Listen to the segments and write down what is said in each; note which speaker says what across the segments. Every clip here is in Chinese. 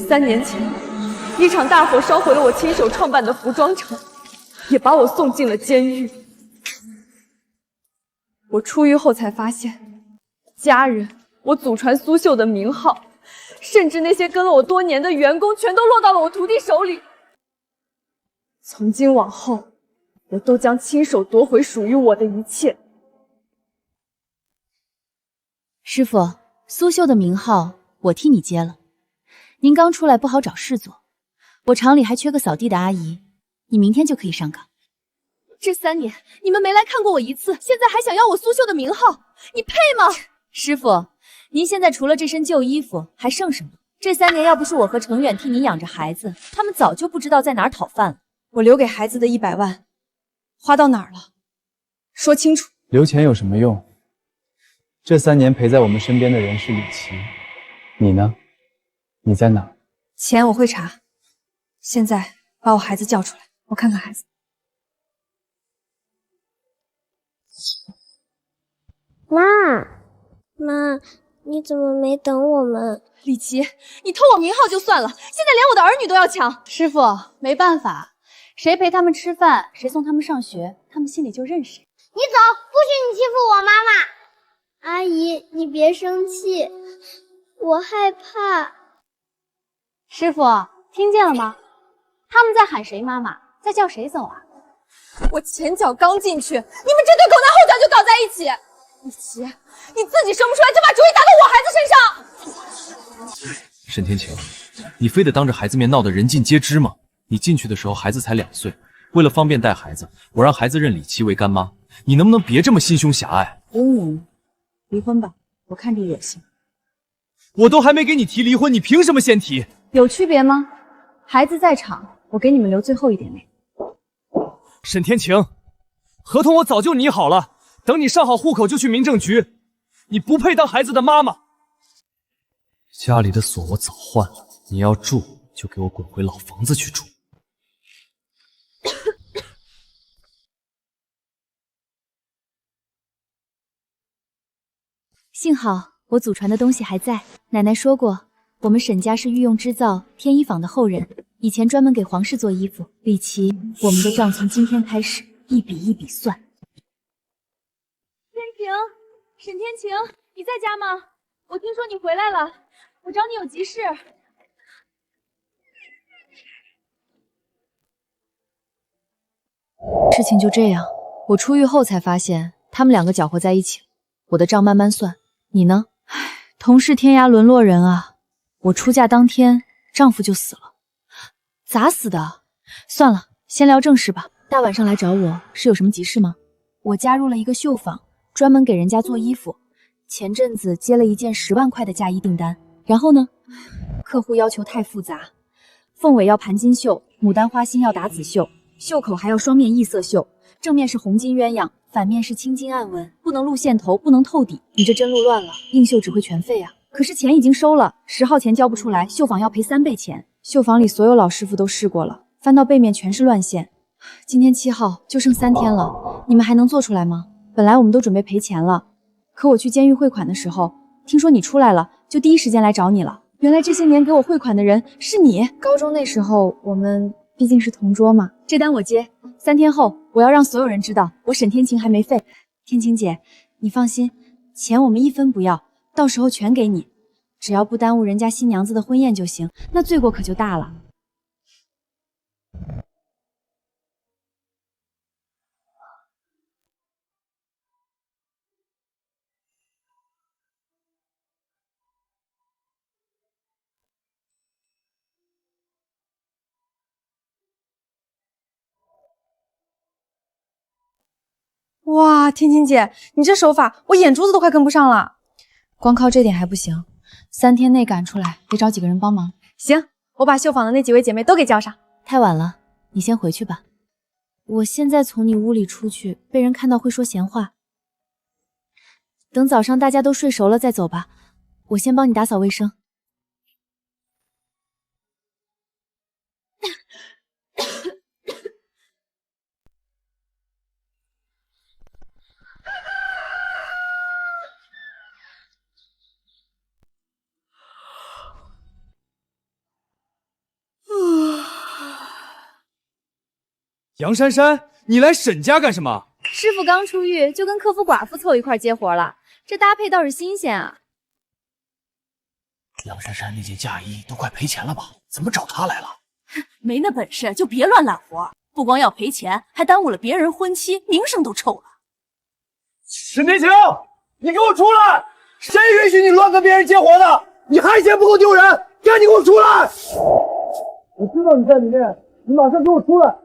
Speaker 1: 3年前，一场大火烧毁了我亲手创办的服装厂，也把我送进了监狱。我出狱后才发现，家人，我祖传苏绣的名号，甚至那些跟了我多年的员工，全都落到了我徒弟手里。从今往后，我都将亲手夺回属于我的一切。
Speaker 2: 师傅，苏绣的名号我替你接了。您刚出来不好找事做，我厂里还缺个扫地的阿姨，你明天就可以上岗。
Speaker 1: 这3年你们没来看过我一次，现在还想要我苏绣的名号，你配吗？
Speaker 2: 师傅，您现在除了这身旧衣服还剩什么？这3年要不是我和程远替您养着孩子，他们早就不知道在哪儿讨饭了。
Speaker 1: 我留给孩子的100万花到哪儿了？说清楚。
Speaker 3: 留钱有什么用？这3年陪在我们身边的人是李琦，你呢？你在哪？
Speaker 1: 钱我会查，现在把我孩子叫出来，我看看孩子。
Speaker 4: 妈，你怎么没等我们？
Speaker 1: 李琦，你偷我名号就算了，现在连我的儿女都要抢。
Speaker 2: 师傅，没办法，谁陪他们吃饭，谁送他们上学，他们心里就认谁。
Speaker 4: 你走，不许你欺负我妈妈！阿姨，你别生气，我害怕。
Speaker 2: 师傅，听见了吗？他们在喊谁妈妈，在叫谁走啊？
Speaker 1: 我前脚刚进去，你们这对狗拿后脚就搞在一起。李琦，你自己生不出来，就把主意打到我孩子身上。
Speaker 5: 沈天晴，你非得当着孩子面闹得人尽皆知吗？你进去的时候孩子才2岁，为了方便带孩子，我让孩子认李琦为干妈。你能不能别这么心胸狭隘？
Speaker 2: 离婚吧，我看着恶心。
Speaker 5: 我都还没给你提离婚，你凭什么先提？
Speaker 2: 有区别吗？孩子在场，我给你们留最后一点面。
Speaker 5: 沈天晴，合同我早就拟好了，等你上好户口就去民政局。你不配当孩子的妈妈。家里的锁我早换了，你要住就给我滚回老房子去住。
Speaker 2: 幸好我祖传的东西还在。奶奶说过，我们沈家是御用织造天衣坊的后人，以前专门给皇室做衣服。李琦，我们的账从今天开始一笔一笔算。
Speaker 1: 天晴，沈天晴，你在家吗？我听说你回来了，我找你有急事。
Speaker 2: 事情就这样，我出狱后才发现他们2个搅和在一起了。我的账慢慢算，你呢？唉，同是天涯沦落人啊！我出嫁当天，丈夫就死了。咋死的？算了，先聊正事吧。大晚上来找我是有什么急事吗？我加入了一个绣坊，专门给人家做衣服。前阵子接了一件10万块的嫁衣订单，然后呢，客户要求太复杂，凤尾要盘金绣，牡丹花心要打紫绣，袖口还要双面异色绣，正面是红金鸳鸯，反面是青金暗纹，不能露线头，不能透底。你这针路乱了，硬绣只会全废啊！可是钱已经收了，10号前交不出来，绣坊要赔3倍钱。绣坊里所有老师傅都试过了，翻到背面全是乱线。今天7号，就剩3天了，你们还能做出来吗？本来我们都准备赔钱了，可我去监狱汇款的时候，听说你出来了，就第一时间来找你了。原来这些年给我汇款的人是你。高中那时候我们毕竟是同桌嘛，这单我接。3天后，我要让所有人知道我沈天晴还没废。天晴姐，你放心，钱我们1分不要，到时候全给你，只要不耽误人家新娘子的婚宴就行，那罪过可就大了。
Speaker 1: 哇，天晴姐，你这手法，我眼珠子都快跟不上了。
Speaker 2: 光靠这点还不行，3天内赶出来，得找几个人帮忙。
Speaker 1: 行，我把绣坊的那几位姐妹都给叫上。
Speaker 2: 太晚了，你先回去吧。我现在从你屋里出去，被人看到会说闲话。等早上大家都睡熟了再走吧，我先帮你打扫卫生。
Speaker 5: 杨珊珊，你来沈家干什么？
Speaker 2: 师傅刚出狱，就跟客服寡妇凑一块接活了，这搭配倒是新鲜啊。
Speaker 5: 杨珊珊那件嫁衣都快赔钱了吧？怎么找她来了？
Speaker 6: 没那本事就别乱揽活，不光要赔钱，还耽误了别人婚期，名声都臭了。
Speaker 5: 沈天晴，你给我出来！谁允许你乱跟别人接活的？你还嫌不够丢人？赶紧给我出来！我知道你在里面，你马上给我出来！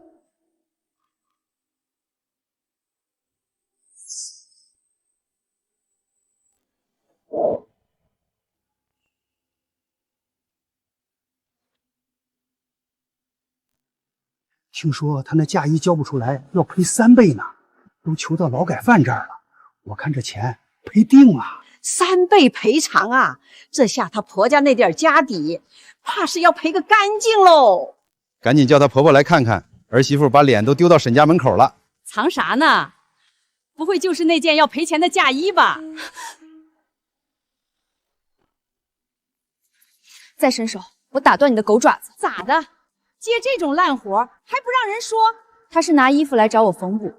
Speaker 7: 听说他那嫁衣交不出来，要赔3倍呢，都求到劳改犯这儿了。我看这钱赔定了。
Speaker 8: 3倍赔偿啊！这下她婆家那点家底，怕是要赔个干净喽。
Speaker 3: 赶紧叫她婆婆来看看，儿媳妇把脸都丢到沈家门口了。
Speaker 8: 藏啥呢？不会就是那件要赔钱的嫁衣吧？
Speaker 1: 再伸手，我打断你的狗爪子！
Speaker 8: 咋的？接这种烂活还不让人说？
Speaker 2: 他是拿衣服来找我缝补，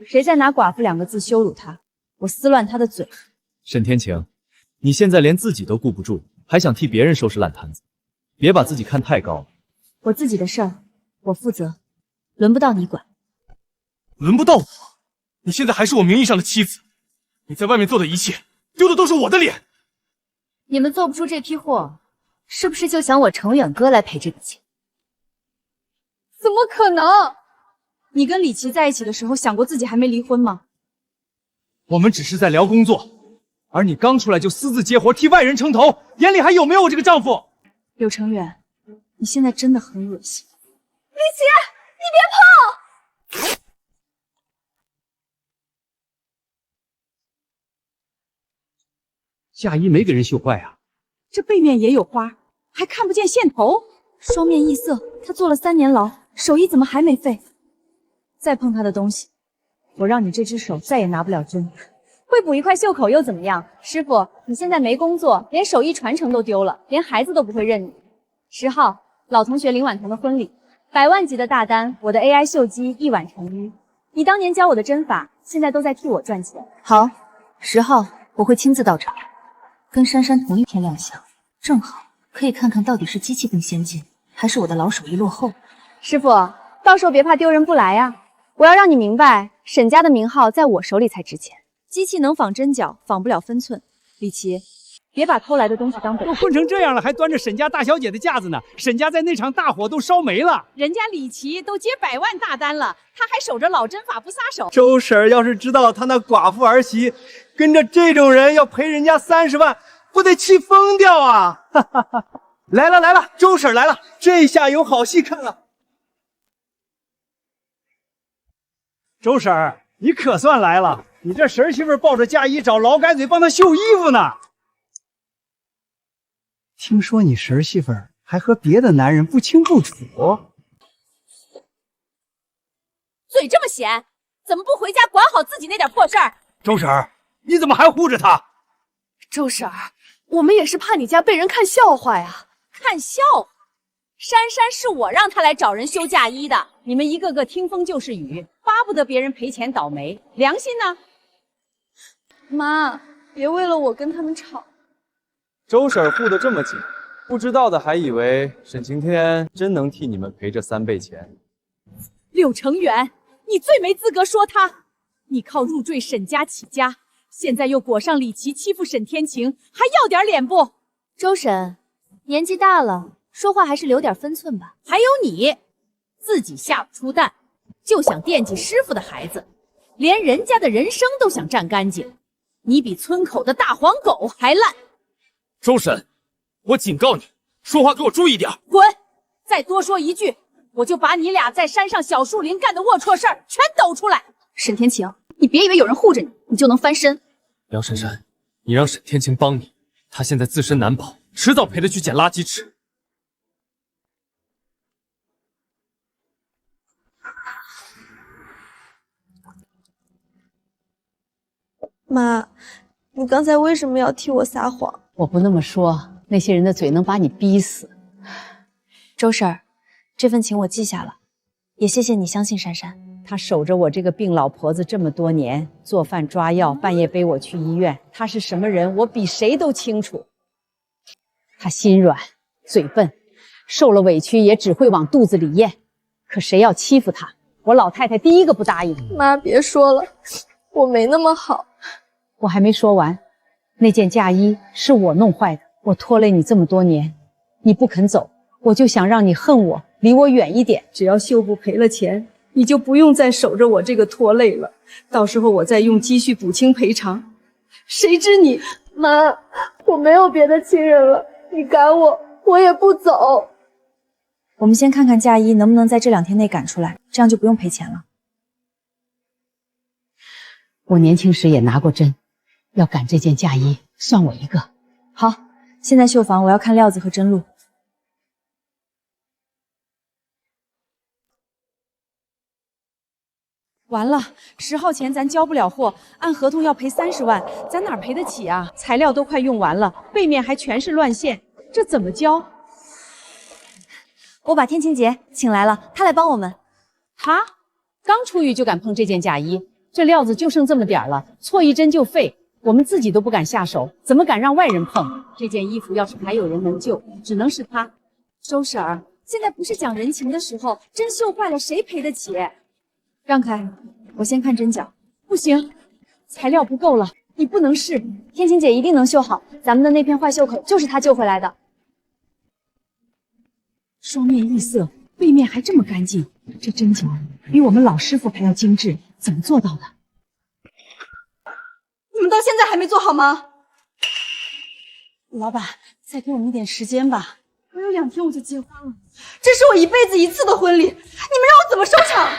Speaker 2: 谁再拿寡妇2个字羞辱他，我撕乱他的嘴。
Speaker 5: 沈天晴，你现在连自己都顾不住，还想替别人收拾烂摊子，别把自己看太高了。
Speaker 2: 我自己的事儿我负责，轮不到你管。
Speaker 5: 轮不到我？你现在还是我名义上的妻子，你在外面做的一切，丢的都是我的脸。
Speaker 2: 你们做不出这批货，是不是就想我程远哥来赔这个钱？
Speaker 1: 怎么可能？你跟李琦在一起的时候，想过自己还没离婚吗？
Speaker 5: 我们只是在聊工作，而你刚出来就私自接活，替外人撑头，眼里还有没有我这个丈夫？
Speaker 2: 柳成远，你现在真的很恶心。
Speaker 1: 李琦，你别碰！
Speaker 7: 嫁衣没给人绣坏啊？
Speaker 8: 这背面也有花，还看不见线头，
Speaker 2: 双面异色，他坐了3年牢，手艺怎么还没废？再碰他的东西，我让你这只手再也拿不了针。会补一块袖口又怎么样？师傅，你现在没工作，连手艺传承都丢了，连孩子都不会认你。10号，老同学林婉彤的婚礼，100万级的大单，我的 AI 绣机一晚成衣。你当年教我的针法，现在都在替我赚钱。好，10号我会亲自到场，跟珊珊同一天亮相，正好可以看看到底是机器更先进，还是我的老手艺落后。师傅，到时候别怕丢人不来呀！我要让你明白，沈家的名号在我手里才值钱。机器能仿针脚，仿不了分寸。李琦，别把偷来的东西当本事。
Speaker 7: 都混成这样了，还端着沈家大小姐的架子呢。沈家在那场大火都烧没了。
Speaker 8: 人家李琦都接100万大单了，他还守着老针法不撒手。
Speaker 3: 周婶要是知道她那寡妇儿媳跟着这种人要赔人家30万，不得气疯掉啊！哈哈哈！来了来了，周婶来了，这下有好戏看了。
Speaker 7: 周婶儿，你可算来了！你这婶媳妇抱着嫁衣找劳改嘴帮她绣衣服呢。听说你婶媳妇还和别的男人不清不楚。
Speaker 6: 嘴这么闲，怎么不回家管好自己那点破事儿？
Speaker 7: 周婶儿，你怎么还护着她？
Speaker 1: 周婶儿，我们也是怕你家被人看笑话呀。
Speaker 6: 看笑话？珊珊是我让她来找人修嫁衣的，
Speaker 8: 你们一个个听风就是雨，巴不得别人赔钱倒霉，良心呢？
Speaker 1: 妈，别为了我跟他们吵。
Speaker 3: 周婶护得这么紧，不知道的还以为沈晴天真能替你们赔这3倍钱。
Speaker 8: 柳成远，你最没资格说他。你靠入赘沈家起家，现在又裹上李琦欺负沈天晴，还要点脸不？
Speaker 2: 周婶，年纪大了，说话还是留点分寸吧。
Speaker 8: 还有你，自己下不出蛋，就想惦记师傅的孩子，连人家的人生都想占干净。你比村口的大黄狗还烂。
Speaker 5: 周婶，我警告你，说话给我注意点。
Speaker 8: 滚！再多说一句，我就把你俩在山上小树林干的龌龊事儿全抖出来。
Speaker 1: 沈天晴，你别以为有人护着你，你就能翻身。
Speaker 5: 梁珊珊，你让沈天晴帮你，他现在自身难保，迟早赔得去捡垃圾吃。
Speaker 1: 妈，你刚才为什么要替我撒谎？
Speaker 8: 我不那么说，那些人的嘴能把你逼死。
Speaker 2: 周婶儿，这份情我记下了，也谢谢你相信珊珊。
Speaker 8: 她守着我这个病老婆子这么多年，做饭抓药，半夜背我去医院。她是什么人，我比谁都清楚。她心软，嘴笨，受了委屈也只会往肚子里咽。可谁要欺负她，我老太太第一个不答应。
Speaker 1: 妈，别说了，我没那么好。
Speaker 8: 我还没说完，那件嫁衣是我弄坏的，我拖累你这么多年，你不肯走，我就想让你恨我，离我远一点。只要秀部赔了钱，你就不用再守着我这个拖累了。到时候我再用积蓄补清赔偿。谁知你……
Speaker 1: 妈，我没有别的亲人了，你赶我，我也不走。
Speaker 2: 我们先看看嫁衣能不能在这2天内赶出来，这样就不用赔钱了。
Speaker 8: 我年轻时也拿过针，要赶这件嫁衣，算我一个。
Speaker 2: 好，现在绣房我要看料子和针路。完了，10号前咱交不了货，按合同要赔30万，咱哪赔得起啊？
Speaker 8: 材料都快用完了，背面还全是乱线，这怎么交？
Speaker 2: 我把天晴姐请来了，她来帮我们。
Speaker 8: 他刚出狱就敢碰这件嫁衣，这料子就剩这么点了，错一针就废，我们自己都不敢下手，怎么敢让外人碰？这件衣服要是还有人能救，只能是他。
Speaker 2: 周婶儿，现在不是讲人情的时候，针绣坏了谁赔得起？让开，我先看针脚。
Speaker 8: 不行，材料不够了，你不能试。
Speaker 2: 天晴姐一定能绣好，咱们的那片坏袖口就是她救回来的。
Speaker 8: 双面异色，背面还这么干净，这针脚比我们老师傅还要精致，怎么做到的？
Speaker 1: 你们到现在还没做好吗？
Speaker 2: 老板，再给我们一点时间吧。
Speaker 1: 还有2天我就结婚了，这是我一辈子一次的婚礼，你们让我怎么收场？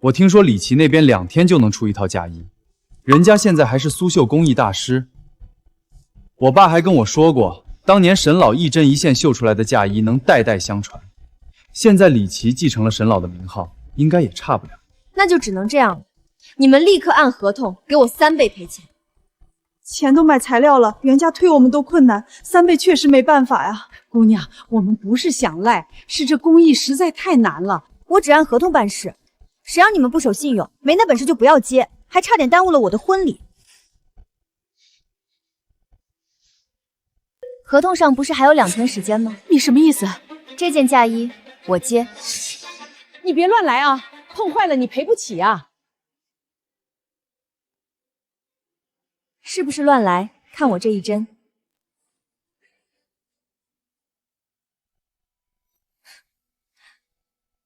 Speaker 5: 我听说李琦那边2天就能出一套嫁衣，人家现在还是苏绣工艺大师。我爸还跟我说过，当年沈老一针一线绣出来的嫁衣能代代相传。现在李琦继承了沈老的名号，应该也差不了。
Speaker 1: 那就只能这样了，你们立刻按合同给我3倍赔钱。
Speaker 9: 钱都买材料了，原价退我们都困难，3倍确实没办法呀。
Speaker 8: 姑娘，我们不是想赖，是这工艺实在太难了。
Speaker 1: 我只按合同办事，谁让你们不守信用，没那本事就不要接，还差点耽误了我的婚礼。
Speaker 2: 合同上不是还有2天时间吗？
Speaker 8: 你什么意思？
Speaker 2: 这件嫁衣我接。
Speaker 8: 你别乱来啊，碰坏了你赔不起啊。
Speaker 2: 是不是乱来？看我这一针。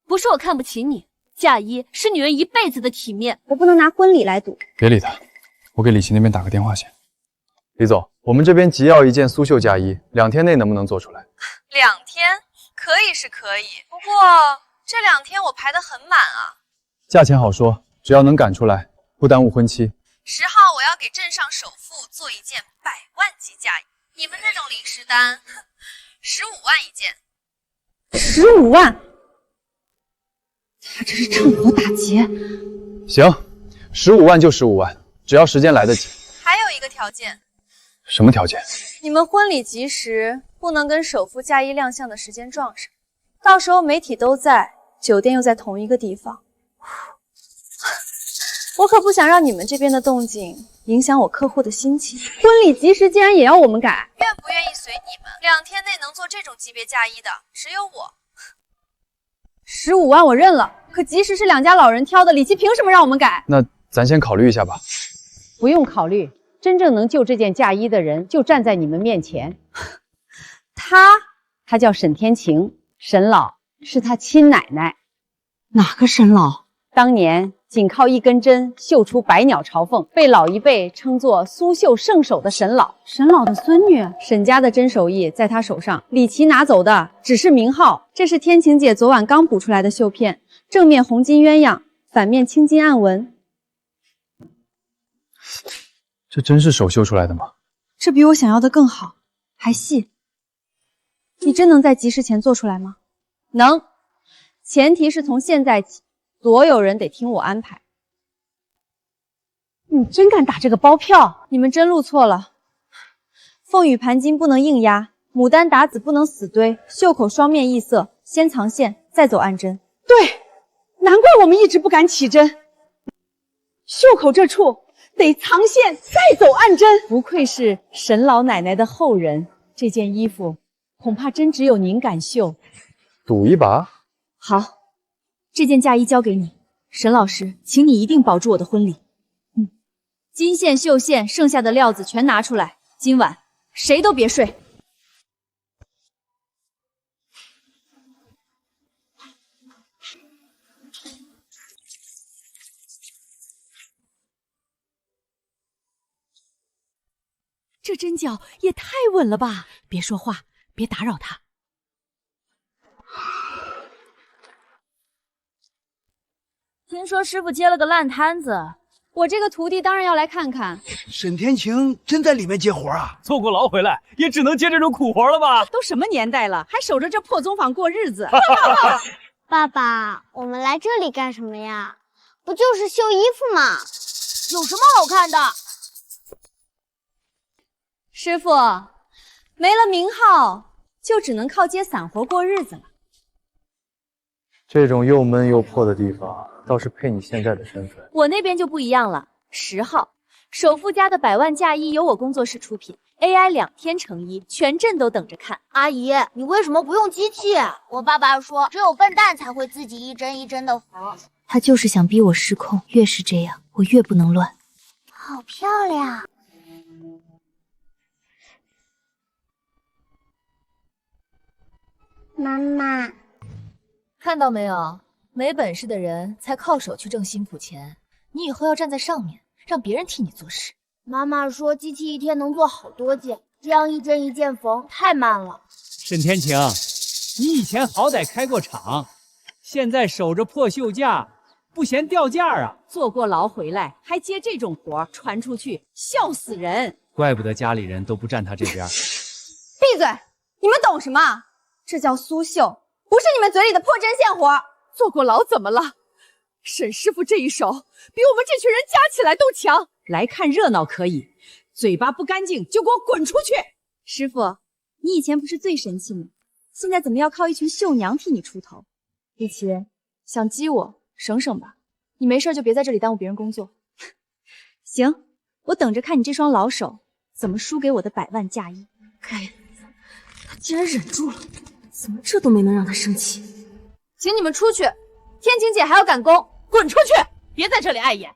Speaker 6: 不是我看不起你，嫁衣是女人一辈子的体面，
Speaker 1: 我不能拿婚礼来赌。
Speaker 5: 别理他，我给李琦那边打个电话先。李总，我们这边急要一件苏绣嫁衣，2天内能不能做出来？
Speaker 10: 2天可以是可以，不过这2天我排得很满啊。
Speaker 5: 价钱好说，只要能赶出来，不耽误婚期。
Speaker 10: 10号我要给镇上首富做一件100万级嫁衣，你们这种临时单，15万一件。
Speaker 2: 15万？他这是趁火打劫。
Speaker 5: 行，15万就15万，只要时间来得及。
Speaker 10: 还有一个条件。
Speaker 5: 什么条件？
Speaker 10: 你们婚礼及时，不能跟首富嫁衣亮相的时间撞上，到时候媒体都在，酒店又在同一个地方。我可不想让你们这边的动静影响我客户的心情。
Speaker 1: 婚礼及时竟然也要我们改，
Speaker 10: 愿不愿意随你们？2天内能做这种级别嫁衣的只有我。
Speaker 1: 15万我认了，可及时是2家老人挑的，李琦凭什么让我们改？
Speaker 5: 那咱先考虑一下吧。
Speaker 8: 不用考虑，真正能救这件嫁衣的人就站在你们面前。他叫沈天晴，沈老是他亲奶奶。
Speaker 9: 哪个沈老？
Speaker 8: 当年仅靠一根针绣出百鸟朝凤，被老一辈称作苏绣圣手的沈老。
Speaker 9: 沈老的孙女。
Speaker 8: 沈家的针手艺在他手上，李琦拿走的只是名号。
Speaker 1: 这是天晴姐昨晚刚补出来的绣片，正面红金鸳鸯，反面青金暗纹。
Speaker 5: 这真是手绣出来的吗？
Speaker 1: 这比我想要的更好，还细。你真能在及时前做出来吗？
Speaker 2: 能，前提是从现在起，所有人得听我安排。
Speaker 8: 你真敢打这个包票？
Speaker 2: 你们针路错了，凤羽盘金不能硬压，牡丹打子不能死堆，袖口双面异色，先藏线，再走暗针。
Speaker 8: 对，难怪我们一直不敢起针。袖口这处得藏线，再走暗针。不愧是沈老奶奶的后人，这件衣服恐怕真只有您敢绣。
Speaker 11: 赌一把？
Speaker 2: 好，这件嫁衣交给你，沈老师，请你一定保住我的婚礼。金线、绣线，剩下的料子全拿出来，今晚谁都别睡。
Speaker 6: 这针脚也太稳了吧！别说话，别打扰他。
Speaker 2: 听说师傅接了个烂摊子，我这个徒弟当然要来看看。
Speaker 7: 沈天晴真在里面接活啊？
Speaker 5: 坐过牢回来，也只能接这种苦活了吧？
Speaker 8: 都什么年代了，还守着这破宗坊过日子？
Speaker 4: 爸爸，我们来这里干什么呀？不就是绣衣服吗？
Speaker 6: 有什么好看的？
Speaker 2: 师傅，没了名号，就只能靠接散活过日子了。
Speaker 11: 这种又闷又破的地方，倒是配你现在的身份。
Speaker 2: 我那边就不一样了，10号，首富家的百万嫁衣由我工作室出品 ，AI 2天成衣，全镇都等着看。
Speaker 4: 阿姨，你为什么不用机器？我爸爸说，只有笨蛋才会自己一针一针的缝。
Speaker 2: 他就是想逼我失控，越是这样，我越不能乱。
Speaker 4: 好漂亮！妈妈。
Speaker 2: 看到没有，没本事的人才靠手去挣辛苦钱。你以后要站在上面，让别人替你做事。
Speaker 4: 妈妈说机器一天能做好多件，这样一针一件缝太慢了。
Speaker 3: 沈天晴，你以前好歹开过厂，现在守着破绣架，不嫌掉价啊？
Speaker 8: 坐过牢回来还接这种活，传出去笑死人。
Speaker 3: 怪不得家里人都不站他这边。
Speaker 1: 闭嘴！你们懂什么？这叫苏绣，不是你们嘴里的破针线活。
Speaker 6: 坐过牢怎么了？沈师傅这一手比我们这群人加起来都强。
Speaker 8: 来看热闹可以，嘴巴不干净就给我滚出去！
Speaker 2: 师傅，你以前不是最神气吗？现在怎么要靠一群绣娘替你出头？李琦，想激我，省省吧。你没事就别在这里耽误别人工作。行，我等着看你这双老手怎么输给我的百万嫁衣。
Speaker 6: 该死，他竟然忍住了，怎么这都没能让他生气？
Speaker 1: 请你们出去，天晴姐还要赶工，
Speaker 6: 滚出去！别在这里碍眼。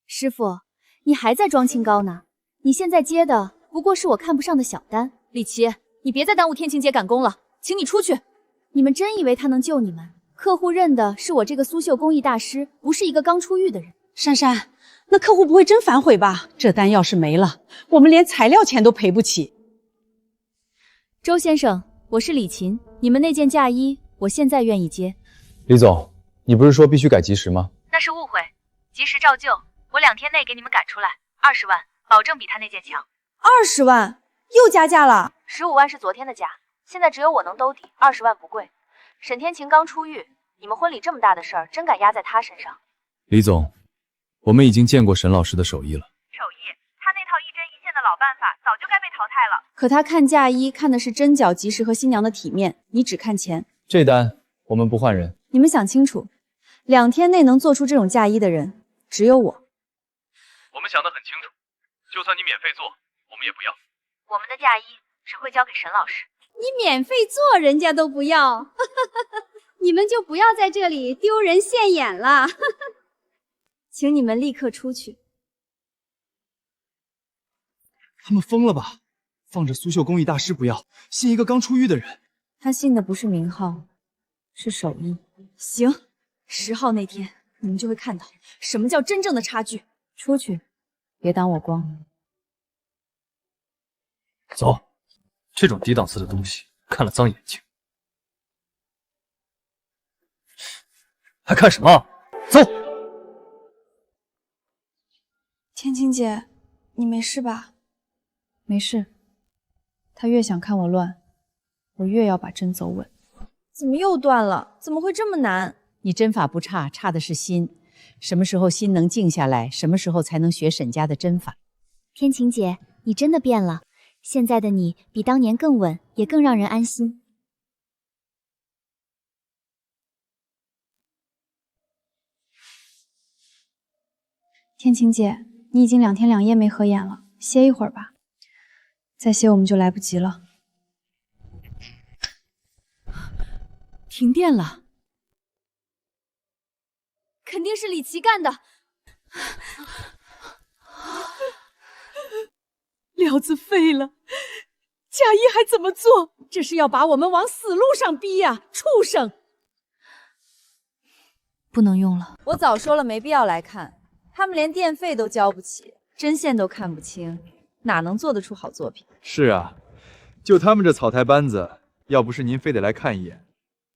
Speaker 2: 师傅，你还在装清高呢？你现在接的不过是我看不上的小单。李琦，你别再耽误天晴姐赶工了，请你出去。你们真以为他能救你们？客户认的是我这个苏绣工艺大师，不是一个刚出狱的人。
Speaker 8: 珊珊，那客户不会真反悔吧？这单要是没了，我们连材料钱都赔不起。
Speaker 2: 周先生，我是李琴，你们那件嫁衣，我现在愿意接。
Speaker 11: 李总，你不是说必须改及时吗？
Speaker 10: 那是误会，及时照旧，我2天内给你们赶出来，20万，保证比他那件强。
Speaker 1: 20万又加价了
Speaker 10: ？15万是昨天的价，现在只有我能兜底，20万不贵。沈天晴刚出狱，你们婚礼这么大的事儿，真敢压在他身上？
Speaker 11: 李总，我们已经见过沈老师的手艺了。
Speaker 10: 手艺，他那套一针一线的老办法早就该被淘汰了。
Speaker 2: 可他看嫁衣看的是针脚及时和新娘的体面，你只看钱。
Speaker 11: 这单我们不换人。
Speaker 2: 你们想清楚，2天内能做出这种嫁衣的人只有我。
Speaker 5: 我们想得很清楚，就算你免费做，我们也不要。
Speaker 10: 我们的嫁衣只会交给沈老师。
Speaker 2: 你免费做人家都不要，你们就不要在这里丢人现眼了。请你们立刻出去。
Speaker 5: 他们疯了吧？放着苏绣工艺大师不要，信一个刚出狱的人。
Speaker 2: 他信的不是名号，是手艺。行，10号那天你们就会看到什么叫真正的差距。出去，别挡我光。
Speaker 5: 走，这种低档次的东西看了脏眼睛。还看什么？走。
Speaker 1: 天晴姐，你没事吧？
Speaker 2: 没事。他越想看我乱，我越要把针走稳。
Speaker 1: 怎么又断了？怎么会这么难？
Speaker 8: 你针法不差，差的是心。什么时候心能静下来，什么时候才能学沈家的针法。
Speaker 2: 天晴姐，你真的变了。
Speaker 12: 现在的你比当年更稳，也更让人安心。
Speaker 1: 天晴姐，你已经2天2夜没合眼了，歇一会儿吧。再歇我们就来不及了。
Speaker 2: 停电了，
Speaker 1: 肯定是李琦干的。
Speaker 8: 料子废了，贾谊还怎么做？这是要把我们往死路上逼呀！畜生！
Speaker 2: 不能用了。
Speaker 13: 我早说了没必要来看，他们连电费都交不起，针线都看不清，哪能做得出好作品？
Speaker 11: 是啊，就他们这草台班子，要不是您非得来看一眼，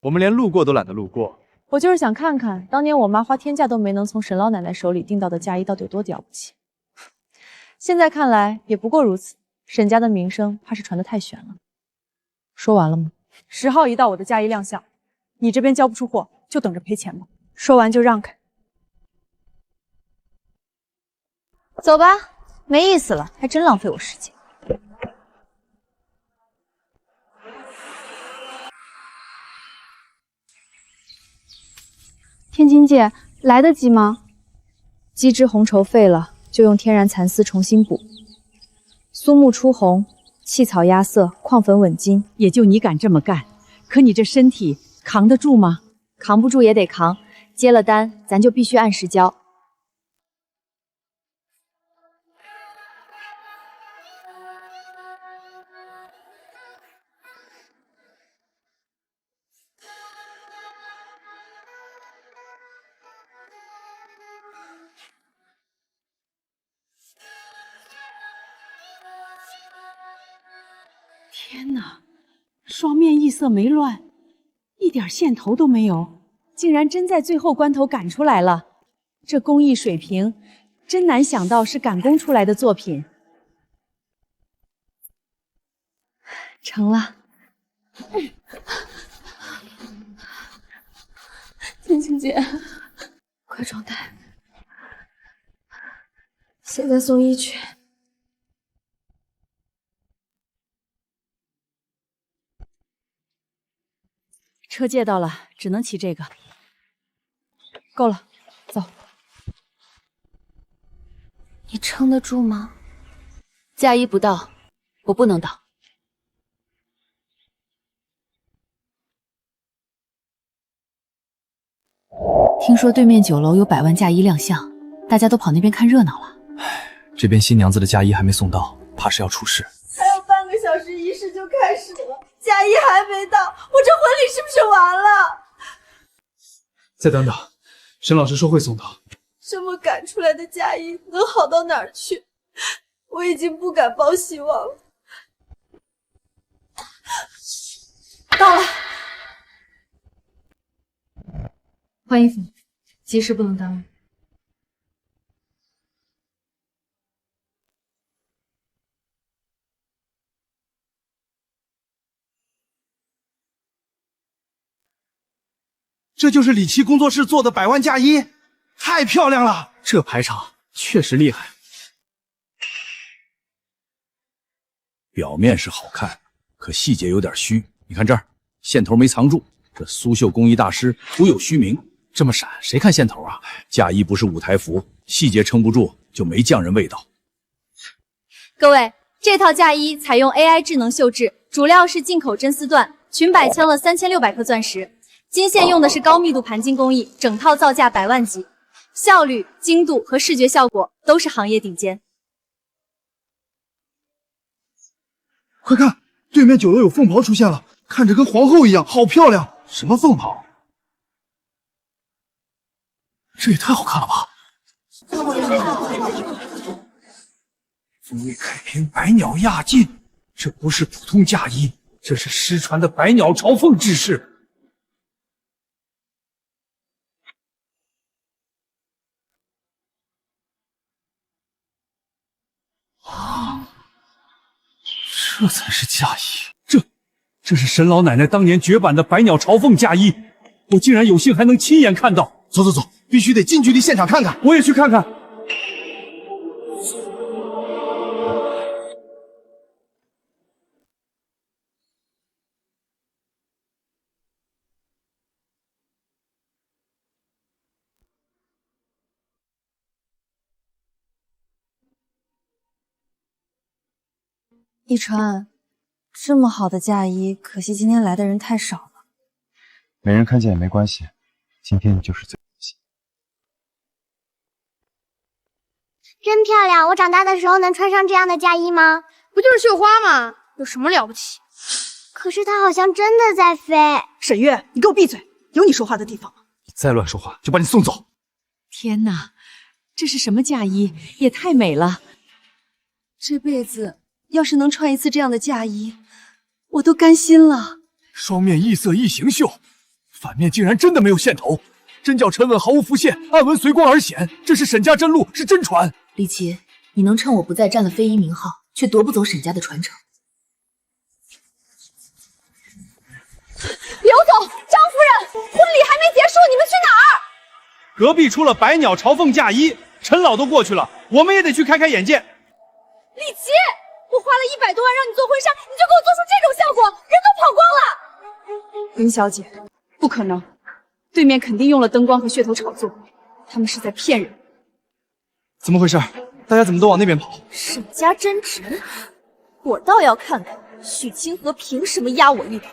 Speaker 11: 我们连路过都懒得路过。
Speaker 1: 我就是想看看，当年我妈花天价都没能从沈老奶奶手里订到的嫁衣到底有多了不起。现在看来也不过如此，沈家的名声怕是传得太悬了。说完了吗？10号一到，我的嫁衣亮相，你这边交不出货，就等着赔钱吧。说完就让开。
Speaker 12: 走吧，没意思了，还真浪费我时间。
Speaker 1: 天晴姐，来得及吗？鸡汁红绸废了，就用天然蚕丝重新补。苏木出红，气草压色，矿粉稳金。
Speaker 8: 也就你敢这么干，可你这身体扛得住吗？
Speaker 2: 扛不住也得扛，接了单咱就必须按时交。
Speaker 8: 天哪，双面异色没乱，一点线头都没有，竟然真在最后关头赶出来了。这工艺水平，真难想到是赶工出来的作品。
Speaker 1: 成了。天晴姐，快装袋，现在送医去。
Speaker 8: 车借到了，只能骑这个。
Speaker 1: 够了，走。
Speaker 2: 你撑得住吗？嫁衣不到，我不能倒。听说对面酒楼有100万嫁衣亮相，大家都跑那边看热闹了。
Speaker 5: 这边新娘子的嫁衣还没送到，怕是要出事。
Speaker 9: 还有半个小时仪式就开始了，嫁衣还没到，我这婚礼是不是完了？
Speaker 5: 再等等，沈老师说会送到。
Speaker 9: 这么赶出来的嫁衣能好到哪儿去？我已经不敢抱希望了。
Speaker 1: 到了，换衣服，急事不能耽误。
Speaker 3: 这就是李琦工作室做的100万嫁衣，太漂亮了！
Speaker 5: 这排场确实厉害。
Speaker 14: 表面是好看，可细节有点虚。你看这儿，线头没藏住，这苏绣工艺大师徒有虚名。
Speaker 5: 这么闪，谁看线头啊？
Speaker 14: 嫁衣不是舞台服，细节撑不住就没匠人味道。
Speaker 12: 各位，这套嫁衣采用 AI 智能绣制，主料是进口真丝缎，裙摆镶了3600颗钻石。金线用的是高密度盘金工艺，整套造价100万级，效率、精度和视觉效果都是行业顶尖。
Speaker 3: 快看，对面酒楼有凤袍出现了，看着跟皇后一样，好漂亮！什么凤袍？
Speaker 5: 这也太好看了吧！
Speaker 7: 风月开屏，百鸟压境，这不是普通嫁衣，这是失传的百鸟朝凤之势。
Speaker 5: 这才是嫁衣，
Speaker 7: 这是沈老奶奶当年绝版的百鸟朝凤嫁衣，我竟然有幸还能亲眼看到。
Speaker 3: 走走走，必须得近距离现场看看。
Speaker 7: 我也去看看。
Speaker 2: 一川，这么好的嫁衣，可惜今天来的人太少了。
Speaker 11: 没人看见也没关系，今天你就是最可惜。
Speaker 4: 真漂亮！我长大的时候能穿上这样的嫁衣吗？
Speaker 9: 不就是绣花吗？有什么了不起？
Speaker 4: 可是它好像真的在飞。
Speaker 9: 沈月，你给我闭嘴！有你说话的地方吗？
Speaker 5: 你再乱说话，就把你送走。
Speaker 8: 天哪，这是什么嫁衣？也太美了！这辈子要是能穿一次这样的嫁衣，我都甘心了。
Speaker 5: 双面异色异形绣，反面竟然真的没有线头，针脚沉稳，毫无浮现，暗纹随光而显。这是沈家真路，是真传。
Speaker 2: 李琦，你能趁我不在占了飞衣名号，却夺不走沈家的传承。
Speaker 1: 刘总，张夫人，婚礼还没结束，你们去哪儿？
Speaker 3: 隔壁出了百鸟朝凤嫁衣，陈老都过去了，我们也得去开开眼界。
Speaker 1: 李琦，我花了100多万让你做婚纱，你就给我做出这种效果，人都跑光了。
Speaker 8: 林小姐，不可能，对面肯定用了灯光和噱头炒作，他们是在骗人。
Speaker 5: 怎么回事？大家怎么都往那边跑？
Speaker 12: 沈家真直，我倒要看看许清河凭什么压我一头。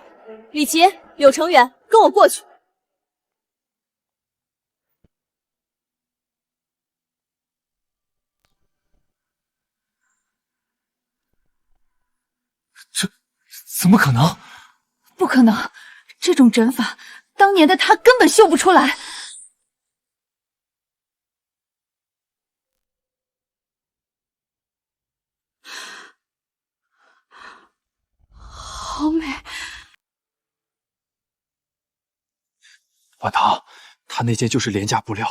Speaker 12: 李琦、柳成远，跟我过去。
Speaker 5: 这怎么可能？
Speaker 8: 不可能，这种针法，当年的他根本绣不出来。好美！
Speaker 5: 婉棠，她那件就是廉价布料，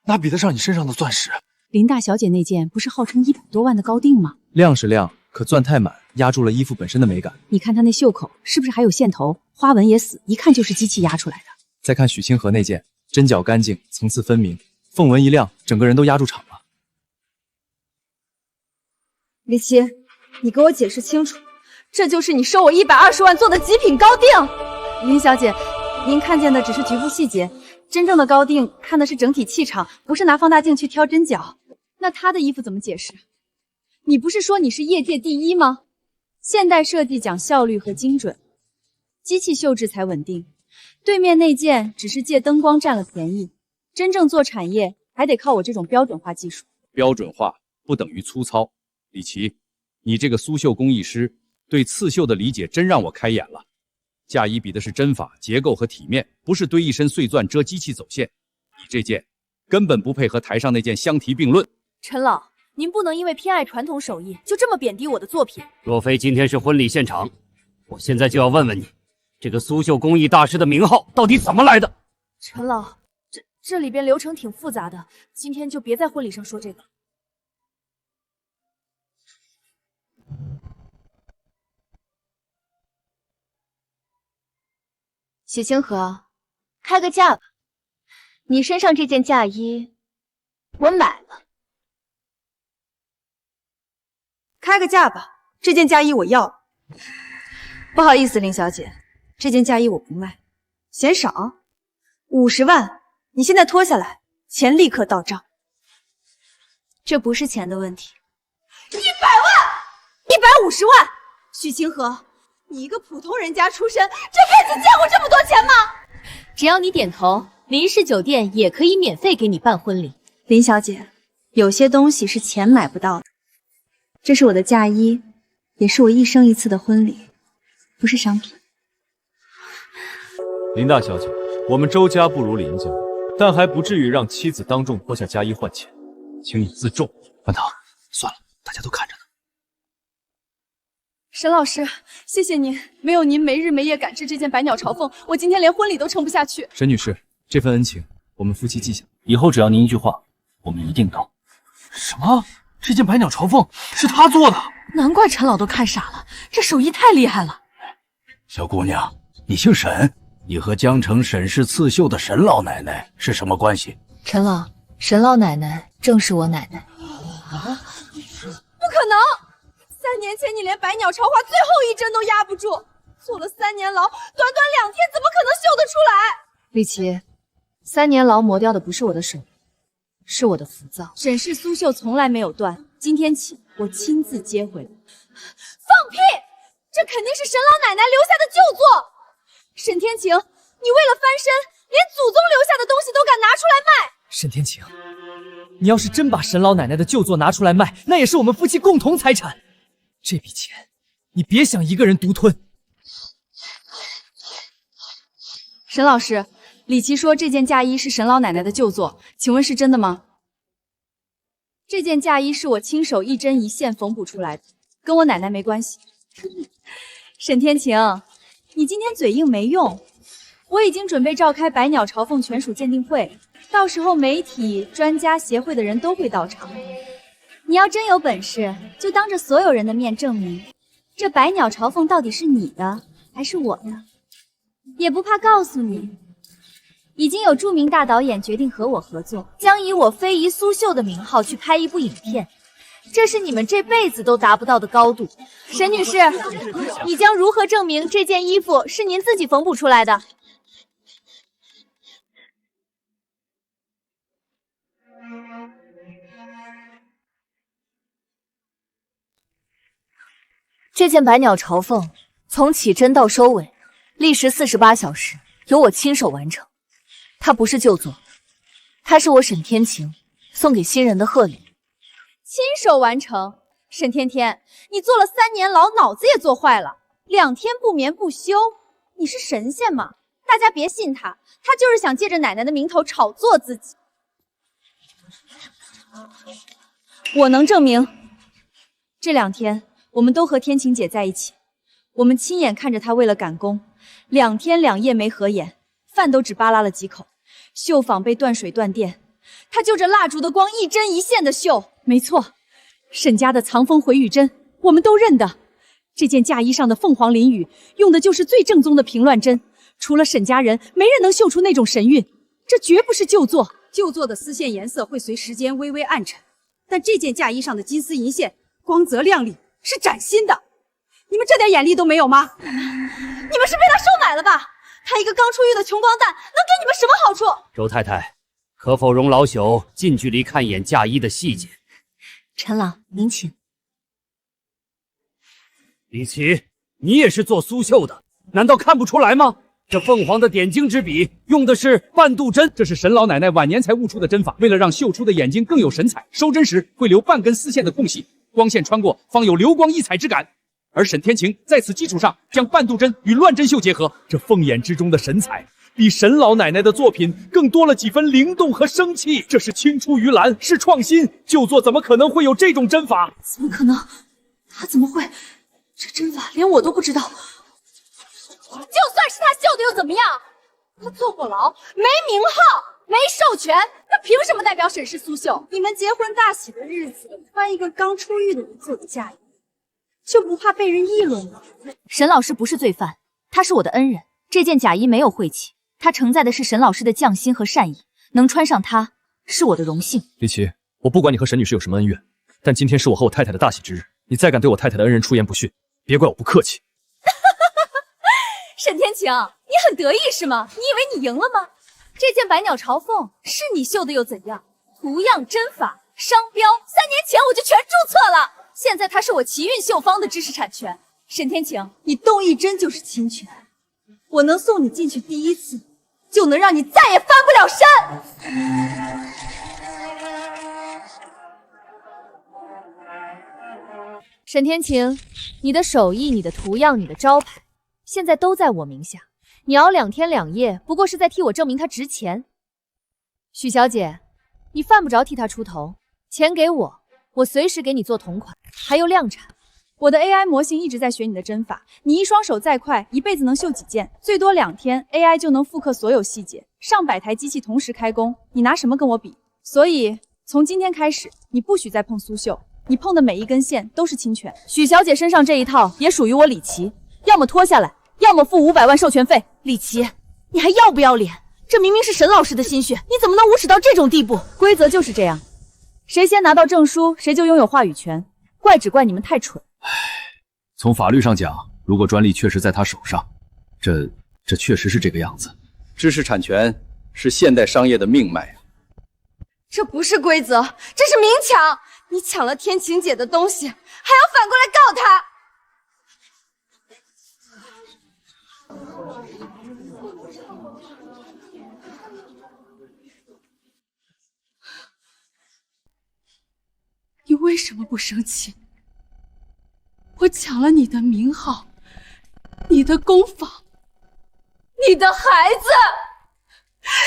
Speaker 5: 哪比得上你身上的钻石？
Speaker 8: 林大小姐那件不是号称100多万的高定吗？
Speaker 11: 亮是亮，可钻太满，压住了衣服本身的美感。
Speaker 8: 你看她那袖口是不是还有线头？花纹也死，一看就是机器压出来的。
Speaker 11: 再看许清河那件，针脚干净，层次分明，凤纹一亮，整个人都压住场了。
Speaker 1: 李琦，你给我解释清楚，这就是你收我120万做的极品高定？
Speaker 8: 林小姐，您看见的只是局部细节，真正的高定看的是整体气场，不是拿放大镜去挑针脚。那她的衣服怎么解释？你不是说你是业界第一吗？现代设计讲效率和精准，机器绣制才稳定。对面那件只是借灯光占了便宜，真正做产业还得靠我这种标准化技术。
Speaker 14: 标准化不等于粗糙。李琦，你这个苏绣工艺师对刺绣的理解真让我开眼了。嫁衣比的是针法、结构和体面，不是堆一身碎钻遮机器走线。你这件根本不配和台上那件相提并论。
Speaker 12: 陈老，您不能因为偏爱传统手艺就这么贬低我的作品。
Speaker 15: 若非今天是婚礼现场，我现在就要问问你，这个苏绣工艺大师的名号到底怎么来的？
Speaker 12: 陈老，这里边流程挺复杂的，今天就别在婚礼上说这个。许清河，开个价吧。你身上这件嫁衣，我买了。
Speaker 1: 开个价吧，这件嫁衣我要。不好意思，林小姐，这件嫁衣我不卖。嫌少？50万，你现在脱下来，钱立刻到账。
Speaker 12: 这不是钱的问题。
Speaker 1: 100万，150万！许清河，你一个普通人家出身，这辈子见过这么多钱吗？
Speaker 12: 只要你点头，林氏酒店也可以免费给你办婚礼。
Speaker 1: 林小姐，有些东西是钱买不到的。这是我的嫁衣，也是我一生一次的婚礼，不是商品。
Speaker 5: 林大小姐，我们周家不如林家，但还不至于让妻子当众脱下嫁衣换钱，请你自重。
Speaker 14: 婉棠，算了，大家都看着呢。
Speaker 8: 沈老师，谢谢您，没有您没日没夜赶制这件百鸟朝凤，我今天连婚礼都撑不下去。
Speaker 11: 沈女士，这份恩情我们夫妻记下，
Speaker 15: 以后只要您一句话，我们一定到。
Speaker 5: 什么？这件百鸟朝凤是他做的？
Speaker 8: 难怪陈老都看傻了，这手艺太厉害了。
Speaker 14: 小姑娘，你姓沈，你和江城沈氏刺绣的沈老奶奶是什么关系？
Speaker 2: 陈老，沈老奶奶正是我奶奶。
Speaker 1: 不可能！3年前你连百鸟朝花最后一针都压不住，坐了3年牢，短短2天怎么可能绣得出来？
Speaker 2: 李琦，3年牢磨掉的不是我的手，是我的浮躁。
Speaker 8: 沈氏苏绣从来没有断，今天起我亲自接回来。
Speaker 1: 放
Speaker 12: 屁！这肯定是沈老奶奶留下的旧作。沈天晴，你为了翻身，连祖宗留下的东西都敢拿出来卖。
Speaker 5: 沈天晴，你要是真把沈老奶奶的旧作拿出来卖，那也是我们夫妻共同财产。这笔钱，你别想一个人独吞。
Speaker 2: 沈老师，李琦说这件嫁衣是沈老奶奶的旧作，请问是真的吗？这件嫁衣是我亲手一针一线缝补出来的，跟我奶奶没关系。沈天晴，你今天嘴硬没用，我已经准备召开百鸟朝凤全属鉴定会，到时候媒体、专家协会的人都会到场。你要真有本事，就当着所有人的面证明，这百鸟朝凤到底是你的还是我的。也不怕告诉你，已经有著名大导演决定和我合作，将以我非遗苏绣的名号去拍一部影片，这是你们这辈子都达不到的高度。沈女士，你将如何证明这件衣服是您自己缝补出来的？
Speaker 16: 这件百鸟朝凤从起针到收尾，历时48小时，由我亲手完成。它不是旧作，它是我沈天晴送给新人的贺礼。
Speaker 12: 亲手完成？沈天天，你坐了3年牢，脑子也坐坏了，2天不眠不休，你是神仙吗？大家别信他，他就是想借着奶奶的名头炒作自己。
Speaker 2: 我能证明，这2天我们都和天晴姐在一起，我们亲眼看着她为了赶工，2天2夜没合眼，饭都只扒拉了几口，绣坊被断水断电，她就着蜡烛的光一针一线的绣。没错，沈家的藏风回雨针我们都认得，这件嫁衣上的凤凰淋雨用的就是最正宗的平乱针，除了沈家人，没人能绣出那种神韵，这绝不是旧作。
Speaker 8: 旧作的丝线颜色会随时间微微暗沉，但这件嫁衣上的金丝银线光泽亮丽，是崭新的。你们这点眼力都没有吗？
Speaker 12: 你们是被他收买了吧？他一个刚出狱的穷光蛋，能给你们什么好处？
Speaker 15: 周太太，可否容老朽近距离看一眼嫁衣的细节？
Speaker 16: 陈老，您请。
Speaker 15: 李琦，你也是做苏绣的，难道看不出来吗？这凤凰的点睛之笔用的是半度针，
Speaker 14: 这是沈老奶奶晚年才悟出的针法，为了让绣出的眼睛更有神采，收针时会留半根丝线的空隙，光线穿过方有流光溢彩之感。而沈天晴在此基础上将半度针与乱针绣结合，这凤眼之中的神采比沈老奶奶的作品更多了几分灵动和生气，这是青出于蓝，是创新。旧作怎么可能会有这种针法？
Speaker 2: 怎么可能？他怎么会？这针法连我都不知道。
Speaker 12: 就算是他绣的又怎么样？他坐过牢，没名号，没授权，他凭什么代表沈氏苏绣？
Speaker 8: 你们结婚大喜的日子，穿一个刚出狱的人做的嫁衣，就不怕被人议论吗？
Speaker 2: 沈老师不是罪犯，他是我的恩人。这件假衣没有晦气，它承载的是沈老师的匠心和善意，能穿上它是我的荣幸。
Speaker 5: 李琦，我不管你和沈女士有什么恩怨，但今天是我和我太太的大喜之日，你再敢对我太太的恩人出言不逊，别怪我不客气。
Speaker 12: 沈天晴，你很得意是吗？你以为你赢了吗？这件百鸟朝凤是你绣的又怎样？图样、针法、商标，3年前我就全注册了，现在它是我奇韵绣坊的知识产权。沈天晴，
Speaker 8: 你动一针就是侵权，我能送你进去第一次，就能让你再也翻不了身。
Speaker 2: 沈天晴，你的手艺、你的图样、你的招牌，现在都在我名下。你熬2天2夜，不过是在替我证明它值钱。许小姐，你犯不着替他出头，钱给我，我随时给你做同款，还有量产。
Speaker 8: 我的 AI 模型一直在学你的针法，你一双手再快，一辈子能绣几件？最多2天 ，AI 就能复刻所有细节，上百台机器同时开工，你拿什么跟我比？所以从今天开始，你不许再碰苏绣，你碰的每一根线都是侵权。
Speaker 2: 许小姐身上这一套也属于我李琦，要么脱下来，要么付500万授权费。李琦，你还要不要脸？这明明是沈老师的心血，你怎么能无耻到这种地步？规则就是这样，谁先拿到证书，谁就拥有话语权。怪只怪你们太蠢。
Speaker 14: 从法律上讲，如果专利确实在他手上，这确实是这个样子。知识产权是现代商业的命脉啊！
Speaker 9: 这不是规则，这是明抢！你抢了天晴姐的东西，还要反过来告她！
Speaker 6: 你为什么不生气？我抢了你的名号，你的工坊，你的孩子，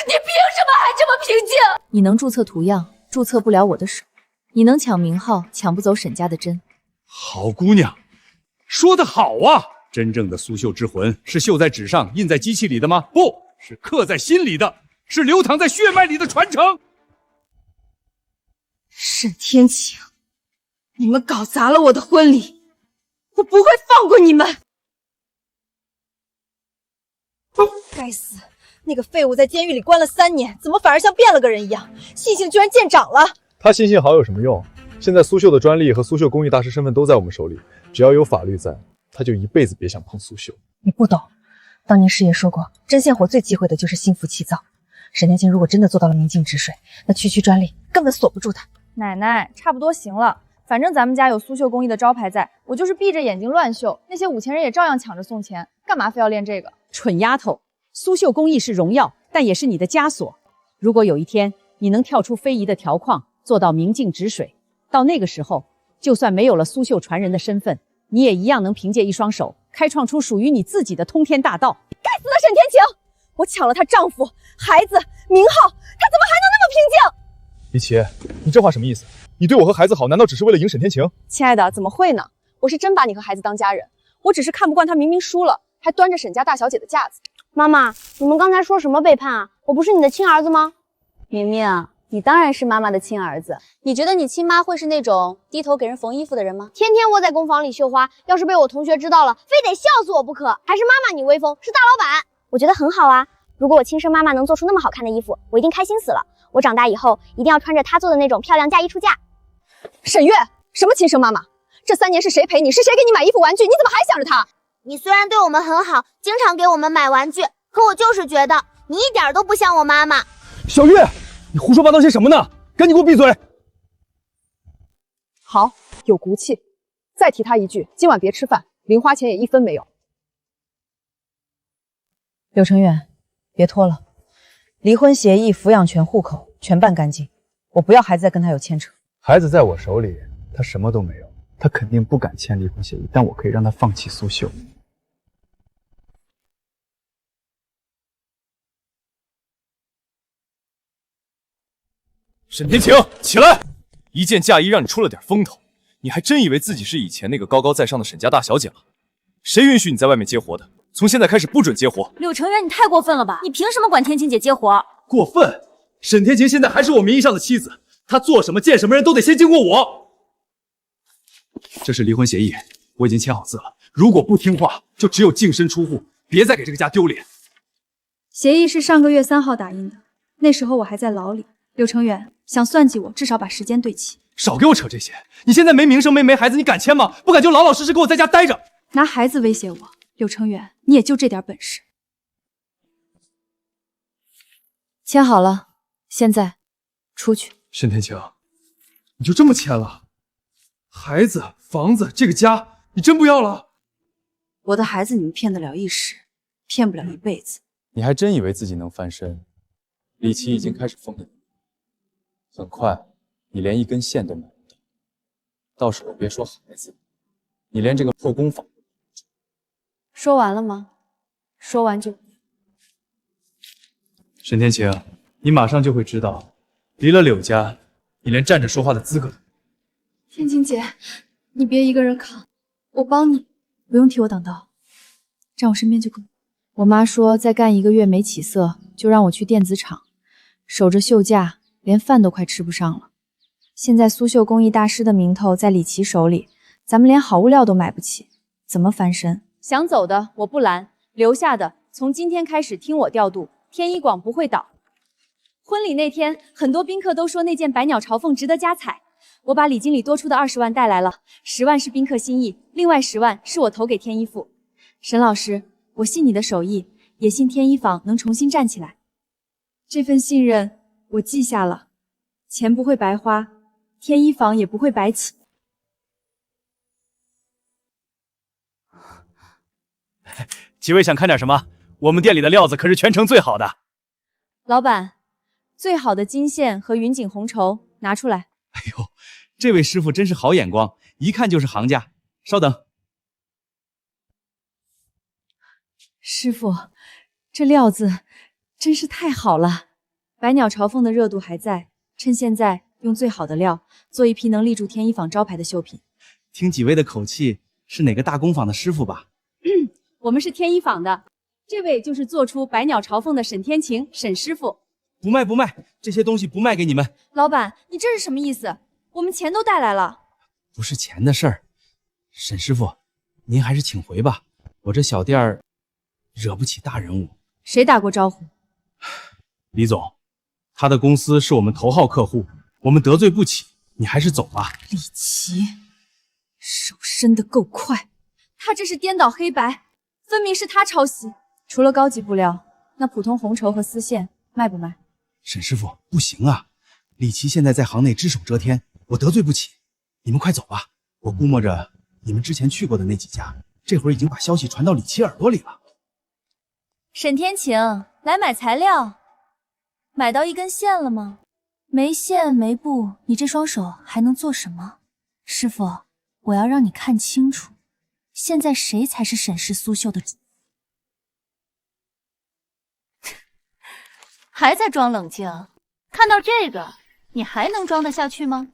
Speaker 6: 你凭什么还这么平静？
Speaker 2: 你能注册图样，注册不了我的手；你能抢名号，抢不走沈家的针。
Speaker 14: 好姑娘，说得好啊！真正的苏绣之魂是绣在纸上、印在机器里的吗？不是，刻在心里的，是流淌在血脉里的传承。
Speaker 6: 沈天晴，你们搞砸了我的婚礼，我不会放过你们！
Speaker 17: 该死，那个废物在监狱里关了3年，怎么反而像变了个人一样？信性居然见长了！
Speaker 11: 他信性好有什么用？现在苏绣的专利和苏绣工艺大师身份都在我们手里，只要有法律在，他就一辈子别想碰苏绣。
Speaker 17: 你不懂，当年师爷说过，针线活最忌讳的就是心浮气躁。沈天晴如果真的做到了明镜止水，那区专利根本锁不住他。
Speaker 12: 奶奶，差不多行了。反正咱们家有苏绣工艺的招牌在，我就是闭着眼睛乱绣，那些5000人也照样抢着送钱，干嘛非要练这个？
Speaker 8: 蠢丫头，苏绣工艺是荣耀，但也是你的枷锁。如果有一天你能跳出非遗的条框，做到明镜止水，到那个时候，就算没有了苏绣传人的身份，你也一样能凭借一双手，开创出属于你自己的通天大道。
Speaker 17: 该死的沈天晴！我抢了她丈夫、孩子、名号，她怎么还能那么平静？
Speaker 11: 李琦，你这话什么意思？你对我和孩子好，难道只是为了赢沈天晴？
Speaker 1: 亲爱的，怎么会呢？我是真把你和孩子当家人，我只是看不惯他明明输了，还端着沈家大小姐的架子。
Speaker 4: 妈妈，你们刚才说什么背叛啊？我不是你的亲儿子吗？
Speaker 12: 明明，你当然是妈妈的亲儿子。你觉得你亲妈会是那种低头给人缝衣服的人吗？
Speaker 4: 天天窝在工坊里绣花，要是被我同学知道了，非得笑死我不可。还是妈妈你威风，是大老板。我觉得很好啊。如果我亲生妈妈能做出那么好看的衣服，我一定开心死了。我长大以后一定要穿着她做的那种漂亮嫁衣出嫁。
Speaker 1: 沈月，什么亲生妈妈？这3年是谁陪你？是谁给你买衣服玩具？你怎么还想着她？
Speaker 4: 你虽然对我们很好，经常给我们买玩具，可我就是觉得你一点都不像我妈妈。
Speaker 5: 小月，你胡说八道些什么呢？赶紧给我闭嘴！
Speaker 1: 好，有骨气。再提他一句，今晚别吃饭，零花钱也1分没有。
Speaker 8: 柳成远，别拖了，离婚协议、抚养权、户口全办干净，我不要孩子再跟他有牵扯。
Speaker 11: 孩子在我手里，他什么都没有，他肯定不敢签离婚协议，但我可以让他放弃苏绣。
Speaker 5: 沈天晴，起来！一件嫁衣让你出了点风头，你还真以为自己是以前那个高高在上的沈家大小姐了？谁允许你在外面接活的？从现在开始不准接活！
Speaker 6: 柳成远，你太过分了吧？你凭什么管天晴姐接活？
Speaker 5: 过分！沈天晴现在还是我名义上的妻子，她做什么见什么人都得先经过我。这是离婚协议，我已经签好字了。如果不听话，就只有净身出户，别再给这个家丢脸。
Speaker 12: 协议是上个月3号打印的，那时候我还在牢里。柳成远想算计我，至少把时间对齐。
Speaker 5: 少给我扯这些！你现在没名声没孩子，你敢签吗？不敢就老老实实给我在家待着。
Speaker 12: 拿孩子威胁我，柳成远，你也就这点本事。
Speaker 2: 签好了，现在出去。
Speaker 5: 沈天晴，你就这么签了？孩子、房子，这个家，你真不要了？
Speaker 6: 我的孩子你们骗得了一时，骗不了一辈子。
Speaker 11: 你还真以为自己能翻身？李琦已经开始疯了，很快你连一根线都买不到。到时候别说孩子，你连这个破工坊。
Speaker 12: 说完了吗？说完就。
Speaker 11: 沈天晴，你马上就会知道，离了柳家，你连站着说话的资格都没有。
Speaker 12: 天晴姐，你别一个人扛，我帮你。不用替我挡道，站我身边就够。
Speaker 2: 我妈说再干1个月没起色，就让我去电子厂，守着绣架，连饭都快吃不上了。现在苏绣工艺大师的名头在李琦手里，咱们连好物料都买不起，怎么翻身？想走的我不拦，留下的从今天开始听我调度，天一广不会倒。婚礼那天，很多宾客都说那件百鸟朝凤值得加彩，我把李经理多出的20万带来了，10万是宾客心意，另外10万是我投给天一府。沈老师，我信你的手艺，也信天一坊能重新站起来。这份信任我记下了，钱不会白花，天一坊也不会白起。
Speaker 5: 几位想看点什么？我们店里的料子可是全城最好的。
Speaker 2: 老板，最好的金线和云锦红绸拿出来。
Speaker 14: 哎呦，这位师傅真是好眼光，一看就是行家。稍等。
Speaker 2: 师傅，这料子真是太好了。百鸟朝凤的热度还在，趁现在用最好的料做一批能立住天一坊招牌的绣品。
Speaker 3: 听几位的口气，是哪个大工坊的师傅吧？
Speaker 2: 我们是天一坊的，这位就是做出百鸟朝凤的沈天晴，沈师傅。
Speaker 3: 不卖不卖，这些东西不卖给你们。
Speaker 2: 老板，你这是什么意思？我们钱都带来了。
Speaker 3: 不是钱的事儿，沈师傅，您还是请回吧。我这小店儿惹不起大人物。
Speaker 2: 谁打过招呼？
Speaker 3: 李总，他的公司是我们头号客户，我们得罪不起，你还是走吧。
Speaker 2: 李琦，手伸得够快，他这是颠倒黑白，分明是他抄袭。除了高级布料，那普通红绸和丝线卖不卖？
Speaker 3: 沈师傅，不行啊！李琦现在在行内只手遮天，我得罪不起。你们快走吧，我估摸着你们之前去过的那几家，这会儿已经把消息传到李琦耳朵里了。
Speaker 16: 沈天晴，来买材料，买到一根线了吗？没线没布，你这双手还能做什么？师傅，我要让你看清楚，现在谁才是沈氏苏绣的主？还在装冷静？看到这个，你还能装得下去吗？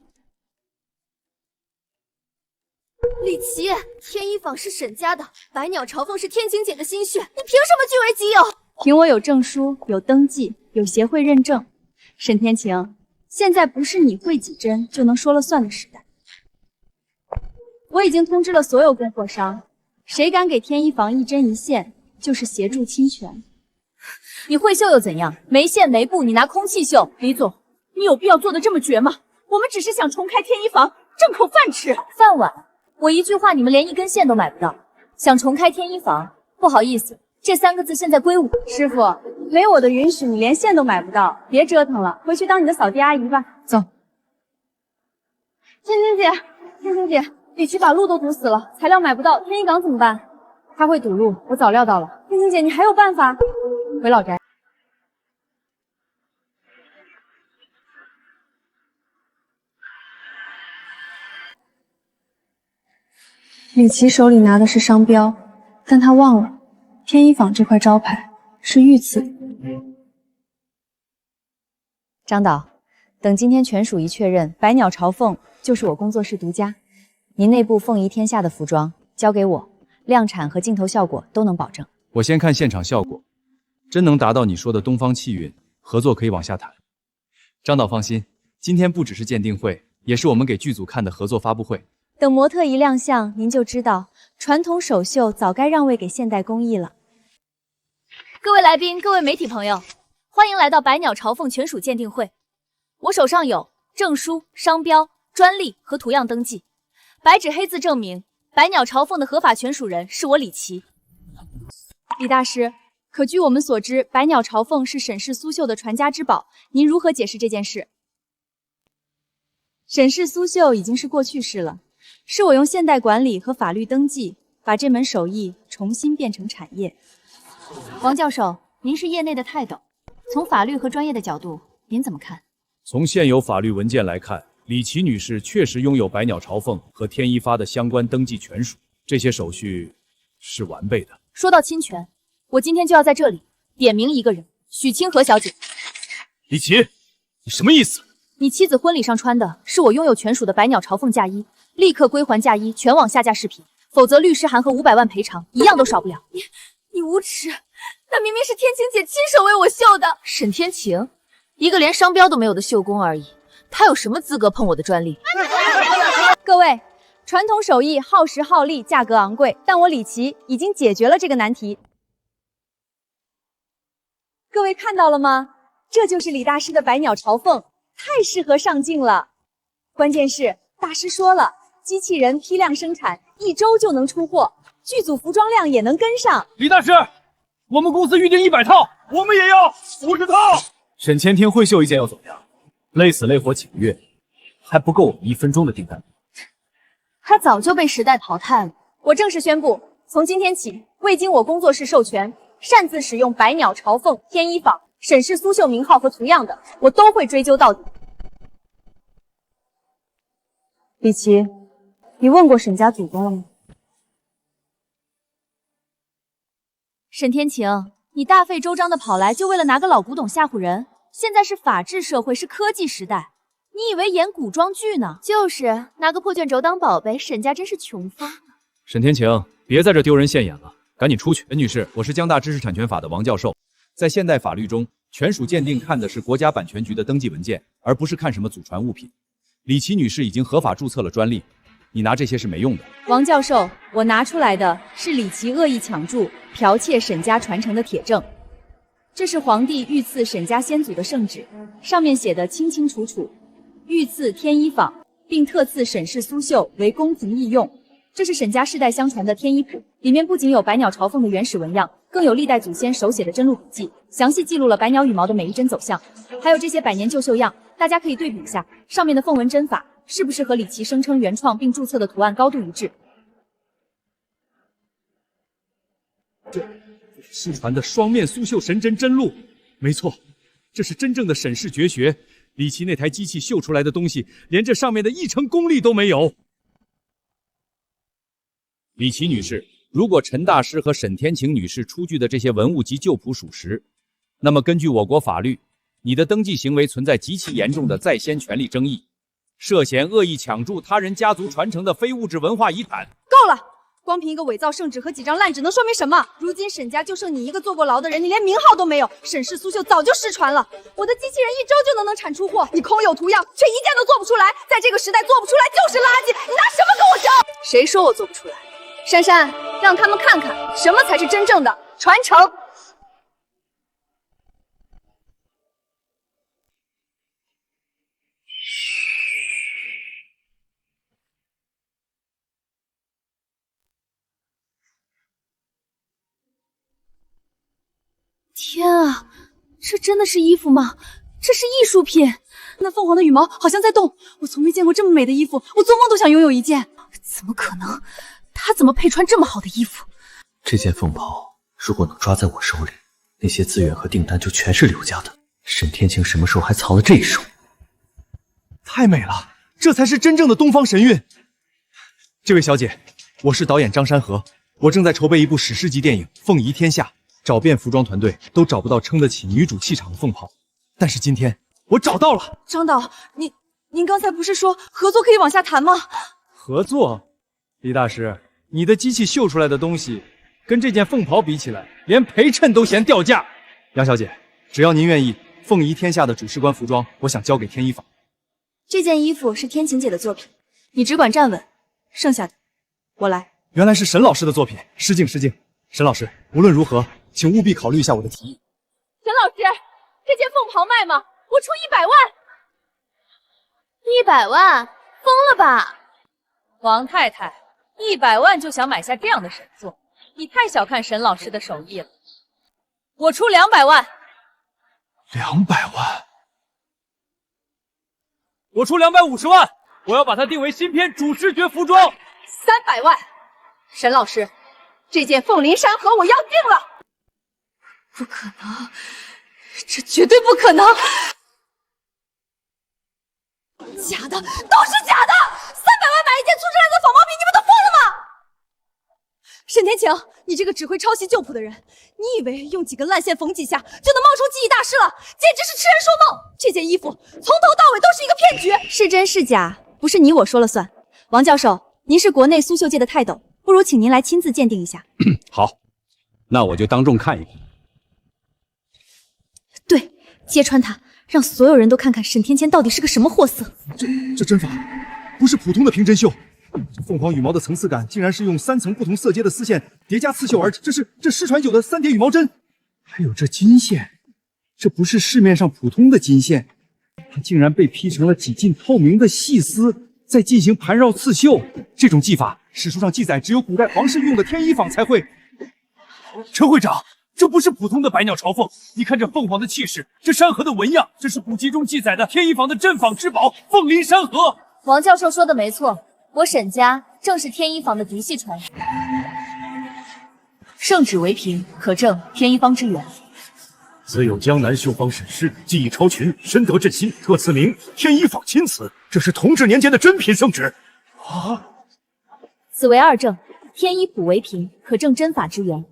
Speaker 4: 李琦，天一坊是沈家的，百鸟朝凤是天晴姐的心血，你凭什么据为己有？
Speaker 2: 凭我有证书、有登记、有协会认证。沈天晴，现在不是你会几针就能说了算的时代。我已经通知了所有供货商，谁敢给天一坊一针一线，就是协助侵权。
Speaker 16: 你会绣又怎样？没线没布，你拿空气绣。
Speaker 2: 李总，你有必要做的这么绝吗？我们只是想重开天一坊，挣口饭吃。
Speaker 16: 饭碗，我一句话你们连一根线都买不到。想重开天一坊，不好意思，这3个字现在归我。
Speaker 2: 师傅，没我的允许，你连线都买不到，别折腾了，回去当你的扫地阿姨吧。走。天晴姐，天晴姐，李琦把路都堵死了，材料买不到，天一港怎么办？他会堵路，我早料到了。天晴姐，你还有办法？回老宅。李琦手里拿的是商标，但他忘了天一坊这块招牌是御赐的。张导，等今天全属一确认，百鸟朝凤就是我工作室独家。您内部凤仪天下的服装交给我，量产和镜头效果都能保证。
Speaker 14: 我先看现场效果，真能达到你说的东方气韵，合作可以往下谈。张导放心，今天不只是鉴定会，也是我们给剧组看的合作发布会。
Speaker 2: 等模特一亮相，您就知道传统手绣早该让位给现代工艺了。
Speaker 16: 各位来宾，各位媒体朋友，欢迎来到百鸟朝凤全属鉴定会。我手上有证书、商标、专利和图样登记，白纸黑字证明百鸟朝凤的合法权属人是我李琦。
Speaker 2: 李大师，可据我们所知，百鸟朝凤是沈氏苏绣的传家之宝，您如何解释这件事？沈氏苏绣已经是过去式了，是我用现代管理和法律登记，把这门手艺重新变成产业。
Speaker 16: 王教授，您是业内的泰斗，从法律和专业的角度，您怎么看？
Speaker 14: 从现有法律文件来看，李琦女士确实拥有百鸟朝凤和天一发的相关登记权属，这些手续是完备的。
Speaker 16: 说到侵权，我今天就要在这里点名一个人，许清河小姐。
Speaker 5: 李琦，你什么意思？
Speaker 16: 你妻子婚礼上穿的是我拥有权属的百鸟朝凤嫁衣，立刻归还嫁衣，全网下架视频，否则律师函和500万赔偿一样都少不了。
Speaker 4: 你无耻！那明明是天晴姐亲手为我绣的。
Speaker 16: 沈天晴，一个连商标都没有的绣工而已，她有什么资格碰我的专利？
Speaker 2: 各位，传统手艺耗时耗力，价格昂贵，但我李琦已经解决了这个难题。各位看到了吗？这就是李大师的百鸟朝凤，太适合上镜了。关键是大师说了，机器人批量生产，1周就能出货，剧组服装量也能跟上。
Speaker 5: 李大师，我们公司预定100套，我们也要50套。
Speaker 15: 沈前天会绣一件又怎么样？累死累活几个月，还不够我们1分钟的订单。
Speaker 16: 他早就被时代淘汰了。
Speaker 2: 我正式宣布，从今天起，未经我工作室授权，
Speaker 12: 擅自使用百鸟朝凤、天一坊、沈氏苏绣名号和图样的，我都会追究到底。李琦，你问过沈家祖宗了吗？
Speaker 2: 沈天晴，你大费周章的跑来，就为了拿个老古董吓唬人？现在是法治社会，是科技时代，你以为演古装剧呢？就是拿个破卷轴当宝贝，沈家真是穷疯了。
Speaker 14: 沈天晴，别在这丢人现眼了，赶紧出去。沈女士，我是江大知识产权法的王教授，在现代法律中，权属鉴定看的是国家版权局的登记文件，而不是看什么祖传物品。李琦女士已经合法注册了专利，你拿这些是没用的。
Speaker 2: 王教授，我拿出来的是李琦恶意抢注、剽窃沈家传承的铁证。这是皇帝御赐沈家先祖的圣旨，上面写的清清楚楚，御赐天一坊，并特赐沈氏苏绣为宫廷御用。这是沈家世代相传的天一谱，里面不仅有百鸟朝凤的原始纹样，更有历代祖先手写的真录笔记，详细记录了百鸟羽毛的每一帧走向，还有这些百年旧绣样，大家可以对比一下，上面的凤纹针法是不是和李琦声称原创并注册的图案高度一致？
Speaker 14: 这是失传的双面苏绣神针真录，没错，这是真正的沈氏绝学。李琦那台机器绣出来的东西，连这上面的1成功力都没有。李琦女士，如果陈大师和沈天晴女士出具的这些文物及旧谱属实，那么根据我国法律，你的登记行为存在极其严重的在先权利争议，涉嫌恶意抢注他人家族传承的非物质文化遗产。
Speaker 12: 够了！光凭一个伪造圣旨和几张烂纸能说明什么？如今沈家就剩你一个坐过牢的人，你连名号都没有，沈氏苏绣早就失传了。我的机器人1周就能产出货，你空有图样，却一件都做不出来。在这个时代做不出来就是垃圾，你拿什么跟我争？谁说我做不出来？珊珊，让他们看看什么才是真正的传承。
Speaker 2: 天啊，这真的是衣服吗？这是艺术品！那凤凰的羽毛好像在动，我从没见过这么美的衣服，我做梦都想拥有一件。怎么可能？他怎么配穿这么好的衣服？
Speaker 18: 这件凤袍如果能抓在我手里，那些资源和订单就全是刘家的。沈天晴什么时候还藏了这一手？
Speaker 3: 太美了，这才是真正的东方神韵。这位小姐，我是导演张山河，我正在筹备一部史诗级电影《凤仪天下》，找遍服装团队都找不到撑得起女主气场的凤袍，但是今天我找到了。
Speaker 12: 张导，您刚才不是说合作可以往下谈吗？
Speaker 3: 合作？李大师，你的机器绣出来的东西跟这件凤袍比起来，连陪衬都嫌掉价。杨小姐，只要您愿意，凤仪天下的主事官服装，我想交给天一坊。
Speaker 12: 这件衣服是天晴姐的作品，你只管站稳，剩下的我来。
Speaker 3: 原来是沈老师的作品，失敬失敬。沈老师，无论如何，请务必考虑一下我的提议。
Speaker 12: 沈老师，这件凤袍卖吗？我出100万。
Speaker 2: 100万？疯了吧？
Speaker 13: 王太太，100万就想买下这样的神作，你太小看沈老师的手艺了。我出200万。
Speaker 3: 200万？
Speaker 5: 我出250万，我要把它定为新片主视觉服装。
Speaker 12: 300万。沈老师，这件凤鳞山河我要定了。不可能，这绝对不可能！假的，都是假的！300万买一件粗制滥造仿冒品，你们都疯了吗？沈天晴，你这个只会抄袭旧谱的人，你以为用几根烂线缝几下就能冒充技艺大师了？简直是痴人说梦！这件衣服从头到尾都是一个骗局，
Speaker 2: 是真是假，不是你我说了算。王教授，您是国内苏绣界的泰斗，不如请您来亲自鉴定一下。
Speaker 14: 好，那我就当众看一看。
Speaker 2: 对，揭穿他，让所有人都看看沈天谦到底是个什么货色。
Speaker 3: 这针法不是普通的平针绣，这凤凰羽毛的层次感竟然是用3层不同色阶的丝线叠加刺绣而成，这失传久的3叠羽毛针，还有这金线，这不是市面上普通的金线，它竟然被劈成了几近透明的细丝，再进行盘绕刺绣。这种技法，史书上记载只有古代皇室用的天一坊才会。陈会长，这不是普通的百鸟朝凤，你看这凤凰的气势，这山河的纹样，这是古籍中记载的天一坊的镇坊之宝凤鳞山河。
Speaker 2: 王教授说的没错，我沈家正是天一坊的嫡系传人。
Speaker 16: 圣旨为凭，可证天一方之源。
Speaker 15: 自有江南绣坊沈氏技艺超群，深得朕心，特赐名天一坊钦此。这是同治年间的珍品圣旨啊！
Speaker 16: 此为二证，天一谱为凭，可证真法之源。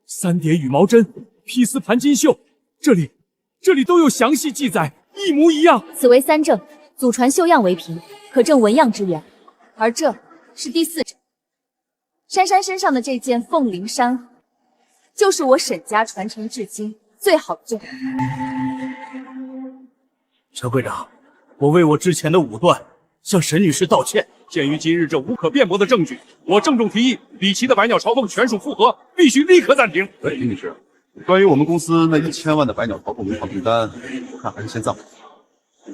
Speaker 15: 三叠羽毛针、披丝盘金绣，这里都有详细记载，一模一样。
Speaker 16: 此为三证，祖传绣样为凭，可证纹样之源。而这是第四证，珊珊身上的这件凤灵山河，就是我沈家传承至今最好的证。
Speaker 15: 陈会长，我为我之前的武断向沈女士道歉。鉴于今日这无可辩驳的证据，我郑重提议，李琦的百鸟朝凤全属复合，必须立刻暂停。
Speaker 19: 李女士，关于我们公司那1000万的百鸟朝凤文创订单，我看还是先暂缓。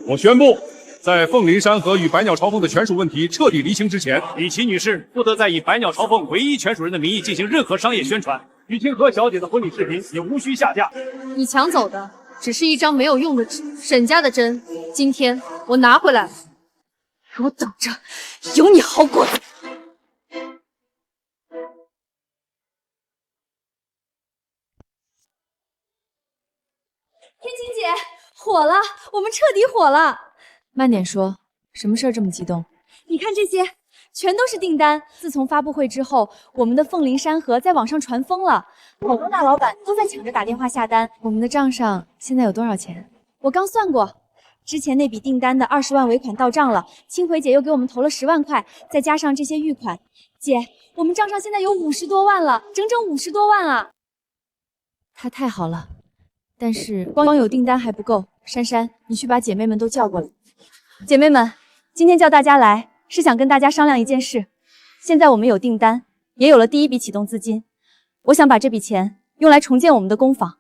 Speaker 14: 我宣布，在凤林山河与百鸟朝凤的权属问题彻底厘清之前，
Speaker 15: 李琦女士不得再以百鸟朝凤唯一权属人的名义进行任何商业宣传。雨清河小姐的婚礼视频也无需下架。
Speaker 6: 你抢走的只是一张没有用的纸，沈家的针，今天我拿回来了，给我等着，有你好果子！
Speaker 12: 天晴姐，火了，我们彻底火了！
Speaker 2: 慢点说，什么事儿这么激动？
Speaker 12: 你看这些，全都是订单。自从发布会之后，我们的凤灵山河在网上传疯了，好多大老板都在抢着打电话下单。
Speaker 2: 我们的账上现在有多少钱？
Speaker 12: 我刚算过，之前那笔订单的20万尾款到账了，青回姐又给我们投了10万块，再加上这些预款，姐，我们账上现在有50多万了，整整50多万啊！
Speaker 2: 他太好了，但是光有订单还不够。珊珊，你去把姐妹们都叫过来。
Speaker 12: 姐妹们，今天叫大家来，是想跟大家商量一件事。现在我们有订单，也有了第一笔启动资金，我想把这笔钱用来重建我们的工坊，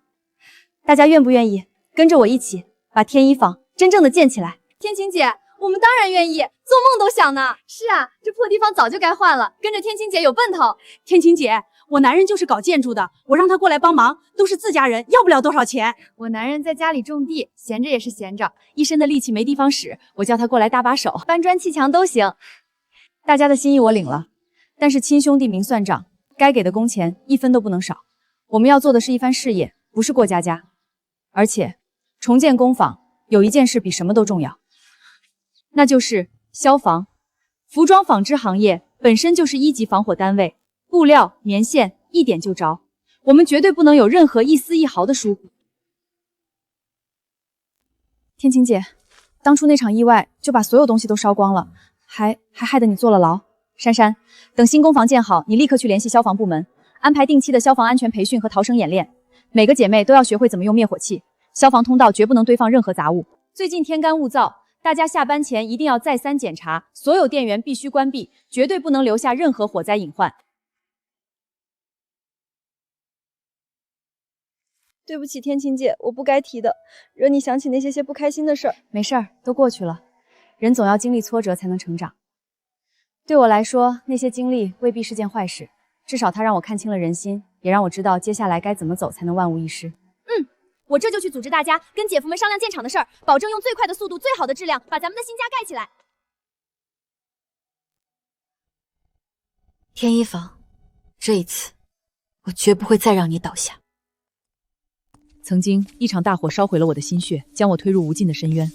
Speaker 12: 大家愿不愿意跟着我一起把天一坊真正的建起来？天晴姐，我们当然愿意，做梦都想呢。是啊，这破地方早就该换了，跟着天晴姐有奔头。
Speaker 6: 天晴姐，我男人就是搞建筑的，我让他过来帮忙，都是自家人，要不了多少钱。
Speaker 2: 我男人在家里种地，闲着也是闲着，一身的力气没地方使，我叫他过来搭把手，
Speaker 12: 搬砖砌墙都行。大家的心意我领了，但是亲兄弟明算账，该给的工钱1分都不能少。我们要做的是一番事业，不是过家家。而且重建工坊有一件事比什么都重要，那就是消防。服装纺织行业本身就是1级防火单位，布料、棉线一点就着，我们绝对不能有任何一丝一毫的疏忽。天晴姐，当初那场意外就把所有东西都烧光了，还害得你坐了牢。珊珊，等新工坊建好，你立刻去联系消防部门，安排定期的消防安全培训和逃生演练，每个姐妹都要学会怎么用灭火器，消防通道绝不能堆放任何杂物。最近天干物燥，大家下班前一定要再三检查，所有电源必须关闭，绝对不能留下任何火灾隐患。对不起，天晴姐，我不该提的，惹你想起那些不开心的事儿。没事儿，都过去了。人总要经历挫折才能成长。对我来说，那些经历未必是件坏事，至少它让我看清了人心，也让我知道接下来该怎么走才能万无一失。我这就去组织大家跟姐夫们商量建厂的事儿，保证用最快的速度、最好的质量把咱们的新家盖起来。
Speaker 16: 天一坊，这一次我绝不会再让你倒下。
Speaker 2: 曾经一场大火烧毁了我的心血，将我推入无尽的深渊。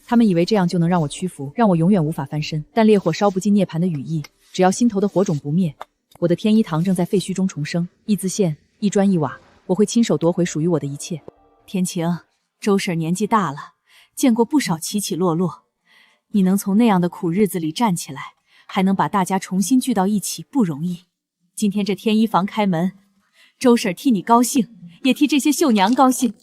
Speaker 2: 他们以为这样就能让我屈服，让我永远无法翻身。但烈火烧不尽涅槃的羽翼，只要心头的火种不灭，我的天一堂正在废墟中重生。一丝线，一砖一瓦，我会亲手夺回属于我的一切。
Speaker 6: 天晴，周婶年纪大了，见过不少起起落落，你能从那样的苦日子里站起来，还能把大家重新聚到一起，不容易。今天这天一坊开门，周婶替你高兴，也替这些绣娘高兴。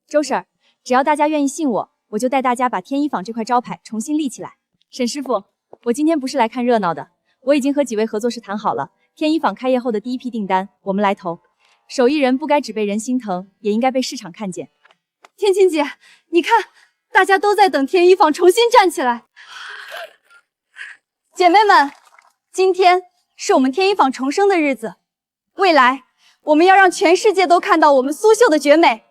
Speaker 12: 周婶，只要大家愿意信我，我就带大家把天一坊这块招牌重新立起来。沈师傅，我今天不是来看热闹的，我已经和几位合作室谈好了，天一坊开业后的第一批订单，我们来投。手艺人不该只被人心疼，也应该被市场看见。天晴姐，你看，大家都在等天一坊重新站起来。姐妹们，今天是我们天一坊重生的日子，未来我们要让全世界都看到我们苏绣的绝美。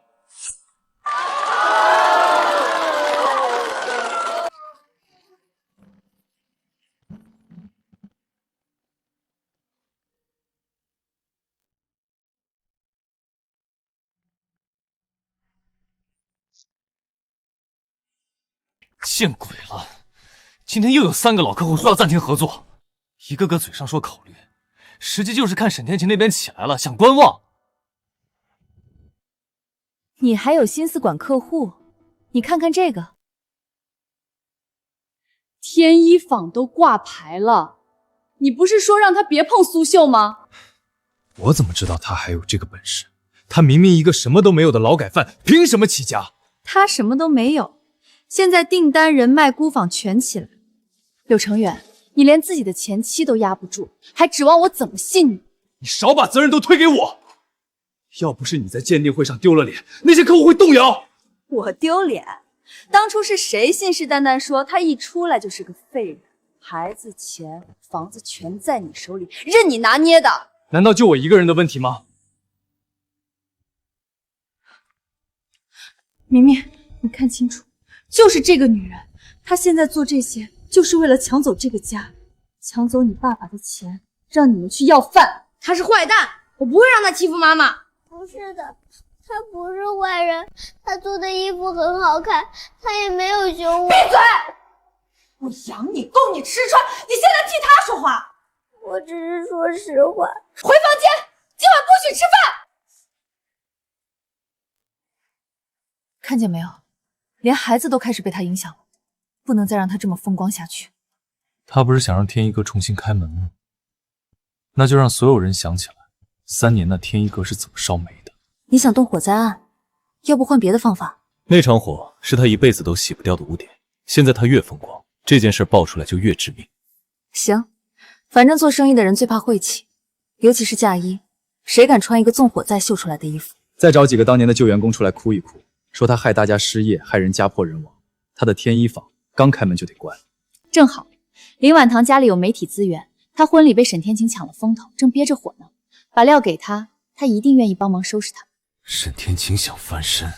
Speaker 5: 见鬼了！今天又有3个老客户说要暂停合作，一个个嘴上说考虑，实际就是看沈天晴那边起来了，想观望。
Speaker 2: 你还有心思管客户？你看看这个，
Speaker 6: 天一坊都挂牌了，你不是说让他别碰苏绣吗？
Speaker 5: 我怎么知道他还有这个本事？他明明一个什么都没有的劳改犯，凭什么起家？
Speaker 2: 他什么都没有，现在订单、人脉、孤坊全起来。柳成远，你连自己的前妻都压不住，还指望我怎么信你？
Speaker 5: 你少把责任都推给我！要不是你在鉴定会上丢了脸，那些客户会动摇。
Speaker 6: 我丢脸？当初是谁信誓旦旦说他一出来就是个废人，孩子、钱、房子全在你手里，任你拿捏的？
Speaker 5: 难道就我一个人的问题吗？
Speaker 6: 明明，你看清楚，就是这个女人，她现在做这些，就是为了抢走这个家，抢走你爸爸的钱，让你们去要饭。
Speaker 4: 他是坏蛋，我不会让他欺负妈妈。不是的，他不是坏人，他做的衣服很好看，他也没有凶我。闭嘴！
Speaker 6: 我养你，供你吃穿，你现在替他说话。
Speaker 4: 我只是说实话。
Speaker 6: 回房间，今晚不许吃饭。
Speaker 2: 看见没有，连孩子都开始被他影响了，不能再让他这么风光下去。
Speaker 5: 他不是想让天一阁重新开门吗？那就让所有人想起来，3年那天一阁是怎么烧煤的。
Speaker 2: 你想动火灾案，要不换别的方法？
Speaker 5: 那场火是他一辈子都洗不掉的污点，现在他越风光，这件事爆出来就越致命。
Speaker 2: 行，反正做生意的人最怕晦气，尤其是嫁衣，谁敢穿一个纵火灾绣出来的衣服？
Speaker 11: 再找几个当年的旧员工出来哭一哭，说他害大家失业，害人家破人亡。他的天一坊刚开门就得关。
Speaker 2: 正好，林婉堂家里有媒体资源，他婚礼被沈天晴抢了风头，正憋着火呢。把料给他，他一定愿意帮忙收拾他。
Speaker 18: 沈天晴想翻身，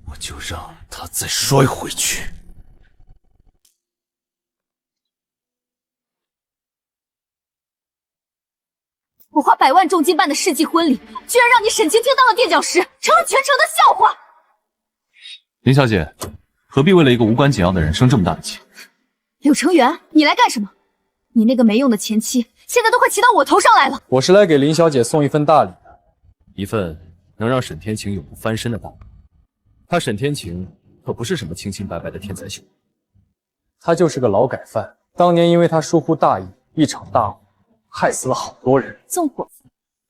Speaker 18: 我就让他再摔回去。
Speaker 2: 我花100万重金办的世纪婚礼，居然让你沈清清当了垫脚石，成了全城的笑话。
Speaker 5: 林小姐，何必为了一个无关紧要的人生这么大的气？
Speaker 2: 柳成元，你来干什么？你那个没用的前妻，现在都快骑到我头上来了。
Speaker 11: 我是来给林小姐送一份大礼的，
Speaker 14: 一份能让沈天晴永不翻身的大礼。他沈天晴可不是什么清清白白的天才秀，
Speaker 11: 他就是个劳改犯。当年因为他疏忽大意，一场大火害死了好多人。
Speaker 2: 纵火，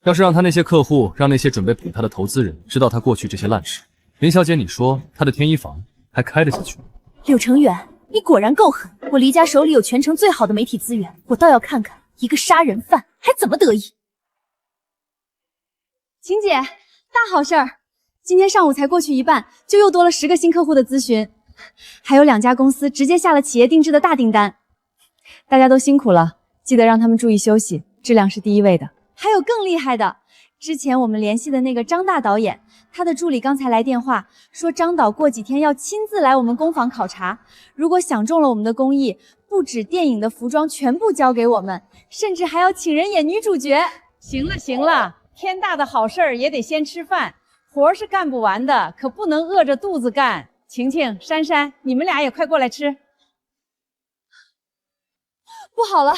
Speaker 5: 要是让他那些客户，让那些准备捧他的投资人知道他过去这些烂事，林小姐，你说他的天一坊还开得下去吗？
Speaker 2: 柳成元，你果然够狠！我黎家手里有全城最好的媒体资源，我倒要看看一个杀人犯还怎么得意。
Speaker 6: 晴姐，大好事儿！今天上午才过去一半，就又多了10个新客户的咨询，还有2家公司直接下了企业定制的大订单。大家都辛苦了，记得让他们注意休息，质量是第一位的。还有更厉害的，之前我们联系的那个张大导演，他的助理刚才来电话说，张导过几天要亲自来我们工坊考察，如果想中了我们的工艺，不止电影的服装全部交给我们，甚至还要请人演女主角。
Speaker 8: 行了行了，天大的好事儿也得先吃饭，活是干不完的，可不能饿着肚子干。晴晴、珊珊，你们俩也快过来吃。
Speaker 6: 不好了，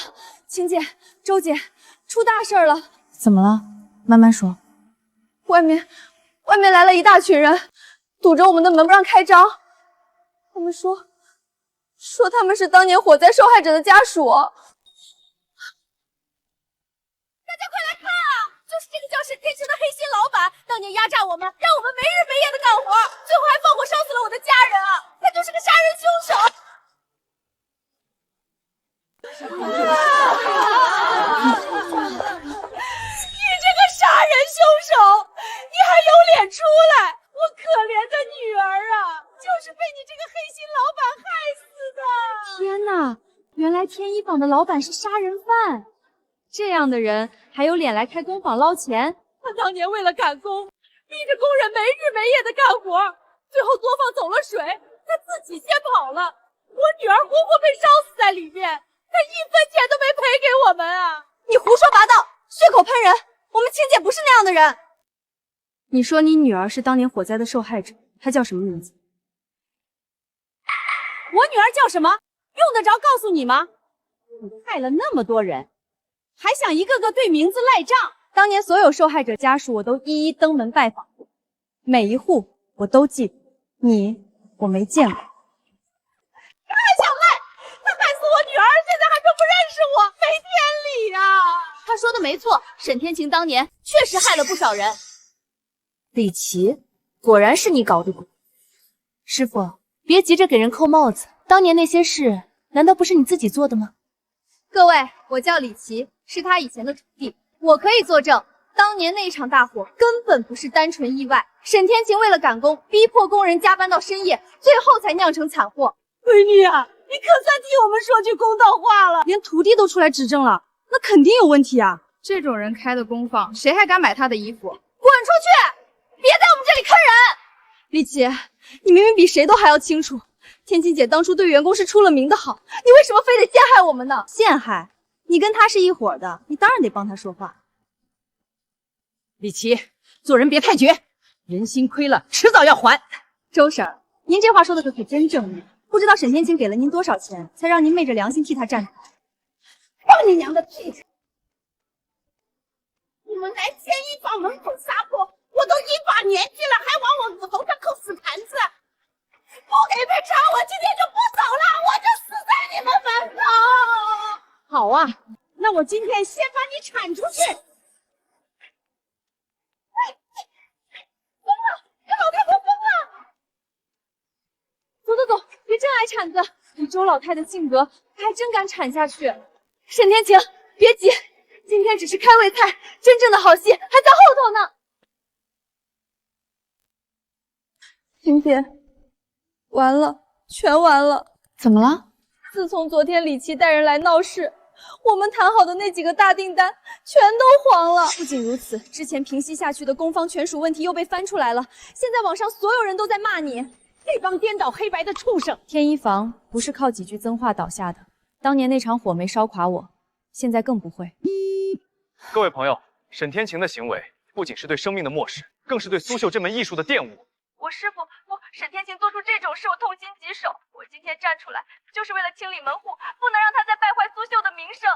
Speaker 6: 晴姐、周姐，出大事了！
Speaker 2: 怎么了？慢慢说。
Speaker 6: 外面来了一大群人，堵着我们的门不让开张。他们说他们是当年火灾受害者的家属。大家快来看啊！就是这个叫沈天晴的黑心老板，当年压榨我们，让我们没日没夜的干活，最后还放火烧死了我的家人啊！他就是个杀人凶手！你这个杀人凶手，你还有脸出来？我可怜的女儿啊，就是被你这个黑心老板害死的！天哪，原来天一坊的老板是杀人犯，这样的人还有脸来开工坊捞钱？他当年为了赶工，逼着工人没日没夜的干活，最后作坊走了水，他自己先跑了，我女儿活活被烧死在里面，他1分钱都没赔给我们啊！你胡说八道，血口喷人！我们晴姐不是那样的人。你说你女儿是当年火灾的受害者，她叫什么名字？我女儿叫什么？用得着告诉你吗？你害了那么多人，还想一个个对名字赖账？
Speaker 1: 当年所有受害者家属，我都一一登门拜访过，每一户我都记得，你我没见过。
Speaker 6: 他还想赖，他害死我女儿，现在还说不认识我，没天理呀！
Speaker 12: 他说的没错，沈天晴当年确实害了不少人。李琦，果然是你搞的鬼。师傅，别急着给人扣帽子，当年那些事，难道不是你自己做的吗？各位，我叫李琦，是他以前的徒弟，我可以作证，当年那场大火根本不是单纯意外。沈天晴为了赶工，逼迫工人加班到深夜，最后才酿成惨祸。
Speaker 6: 闺女啊，你可算替我们说句公道话了，连徒弟都出来指证了，那肯定有问题啊！
Speaker 10: 这种人开的工坊，谁还敢买他的衣服？
Speaker 12: 滚出去！别在我们这里坑人！
Speaker 1: 李琦，你明明比谁都还要清楚，天晴姐当初对员工是出了名的好，你为什么非得陷害我们呢？
Speaker 6: 陷害？你跟他是一伙的，你当然得帮他说话。李琦，做人别太绝，人心亏了，迟早要还。
Speaker 1: 周婶，您这话说的可真正面，不知道沈天晴给了您多少钱，才让您昧着良心替他站出来？
Speaker 6: 放你娘的屁！你们来牵一坊门口撒泼，我都一把年纪了，还往我额头上扣死盘子！不给赔偿，我今天就不走了，我就死在你们门口！好啊，那我今天先把你铲出去！疯了，这老太婆疯了！
Speaker 1: 走走走，别真来铲子！以周老太的性格，她还真敢铲下去。沈天晴，别急，今天只是开胃菜，真正的好戏还在后头呢。晴姐，完了，全完了。
Speaker 2: 怎么了？
Speaker 1: 自从昨天李琦带人来闹事，我们谈好的那几个大订单全都黄了。不仅如此，之前平息下去的攻方权属问题又被翻出来了。现在网上所有人都在骂你，
Speaker 6: 这帮颠倒黑白的畜生！
Speaker 2: 天一坊不是靠几句脏话倒下的，当年那场火没烧垮我，现在更不会。
Speaker 5: 各位朋友，沈天晴的行为不仅是对生命的漠视，更是对苏绣这门艺术的玷污。
Speaker 1: 我师父沈天晴做出这种事，我痛心疾首。我今天站出来，就是为了清理门户，不能让他再败坏苏绣的名声。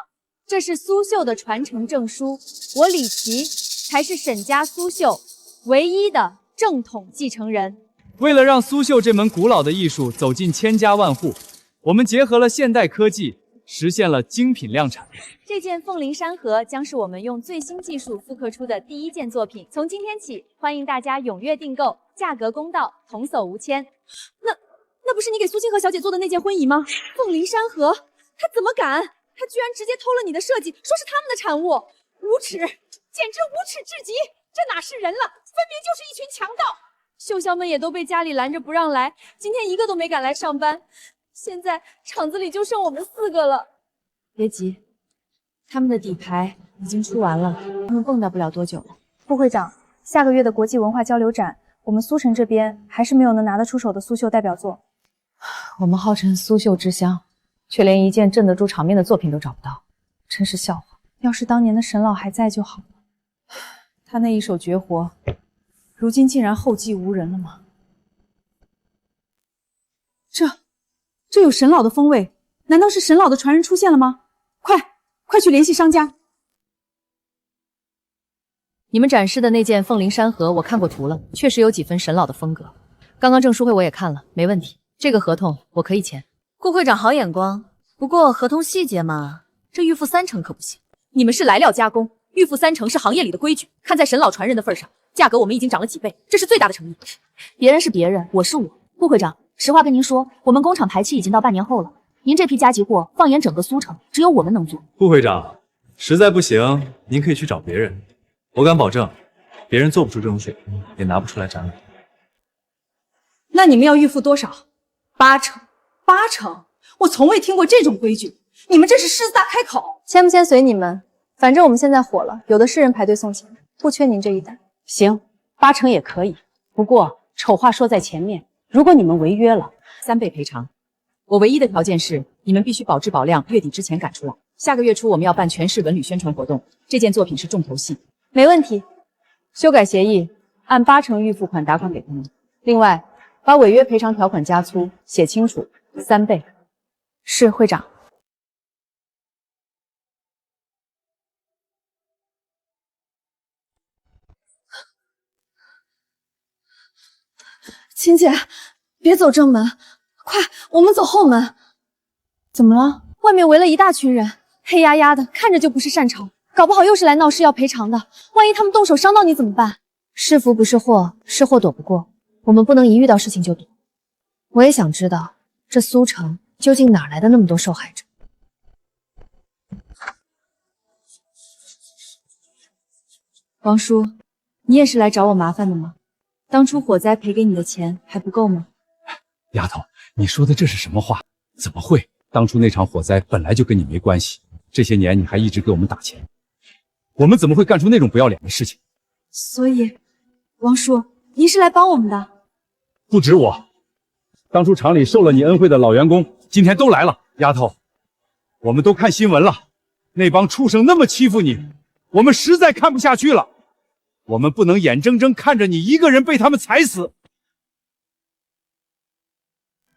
Speaker 2: 这是苏绣的传承证书，我李琦才是沈家苏绣唯一的正统继承人。
Speaker 5: 为了让苏绣这门古老的艺术走进千家万户，我们结合了现代科技，实现了精品量产。
Speaker 2: 这件凤灵山河将是我们用最新技术复刻出的第一件作品，从今天起，欢迎大家踊跃订购，价格公道，童叟无牵。
Speaker 1: 那不是你给苏清河小姐做的那件婚仪吗？凤灵山河，他怎么敢？他居然直接偷了你的设计，说是他们的产物，无耻，简直无耻至极！这哪是人了，分明就是一群强盗！绣销们也都被家里拦着不让来，今天一个都没敢来上班。现在厂子里就剩我们4个了。
Speaker 2: 别急，他们的底牌已经出完了，他们蹦跶不了多久了。
Speaker 1: 副会长，下个月的国际文化交流展，我们苏城这边还是没有能拿得出手的苏绣代表作。
Speaker 2: 我们号称苏绣之乡，却连一件镇得住场面的作品都找不到，真是笑话。
Speaker 1: 要是当年的沈老还在就好了，他那一手绝活，如今竟然后继无人了吗？这有沈老的风味，难道是沈老的传人出现了吗？快去联系商家。
Speaker 2: 你们展示的那件凤灵山河，我看过图了，确实有几分沈老的风格。刚刚证书会我也看了，没问题。这个合同我可以签。
Speaker 16: 顾会长好眼光，不过合同细节嘛，这预付30%可不行。
Speaker 6: 你们是来料加工，预付30%是行业里的规矩。看在沈老传人的份上，价格我们已经涨了几倍，这是最大的诚意。
Speaker 16: 别人是别人，我是我。顾会长，实话跟您说，我们工厂排期已经到半年后了。您这批加急货，放眼整个苏城，只有我们能做。
Speaker 11: 顾会长，实在不行，您可以去找别人。我敢保证，别人做不出这种水平，也拿不出来展览。
Speaker 6: 那你们要预付多少？8成？我从未听过这种规矩，你们这是狮子大开口。
Speaker 1: 签不签随你们，反正我们现在火了，有的是人排队送钱，不缺您这一单。
Speaker 8: 行，8成也可以。不过丑话说在前面，如果你们违约了，3倍赔偿。我唯一的条件是，你们必须保质保量，月底之前赶出来。下个月初我们要办全市文旅宣传活动，这件作品是重头戏。
Speaker 1: 没问题，修改协议，按8成预付款打款给他们。另外，把违约赔偿条款加粗，写清楚，
Speaker 2: 3倍。是会长。
Speaker 1: 秦姐，别走正门，快，我们走后门。
Speaker 2: 怎么了？外面围了一大群人，黑压压的，看着就不是善茬，搞不好又是来闹事要赔偿的。万一他们动手伤到你怎么办？是福不是祸，是祸躲不过，我们不能一遇到事情就躲。我也想知道，这苏城究竟哪来的那么多受害者？王叔，你也是来找我麻烦的吗？当初火灾赔给你的钱还不够吗？
Speaker 14: 丫头，你说的这是什么话？怎么会？当初那场火灾本来就跟你没关系，这些年你还一直给我们打钱，我们怎么会干出那种不要脸的事情？
Speaker 2: 所以，王叔，您是来帮我们的？
Speaker 14: 不止我，当初厂里受了你恩惠的老员工，今天都来了。丫头，我们都看新闻了，那帮畜生那么欺负你，我们实在看不下去了。我们不能眼睁睁看着你一个人被他们踩死。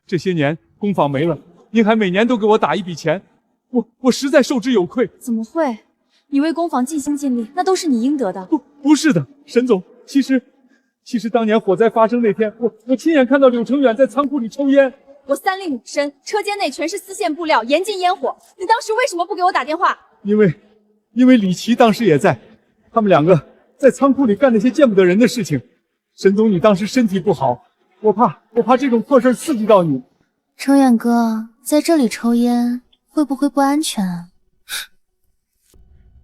Speaker 14: 这些年工坊没了，您还每年都给我打一笔钱，我实在受之有愧。
Speaker 2: 怎么会？你为工坊尽心尽力，那都是你应得的。
Speaker 14: 不是的，沈总，其实当年火灾发生那天，我亲眼看到柳成远在仓库里抽烟。
Speaker 2: 我3令5申，车间内全是丝线布料，严禁烟火。你当时为什么不给我打电话？
Speaker 14: 因为李琦当时也在，他们2个在仓库里干那些见不得人的事情。沈总，你当时身体不好，我怕这种破事刺激到你。
Speaker 16: 成远哥，在这里抽烟会不会不安全啊？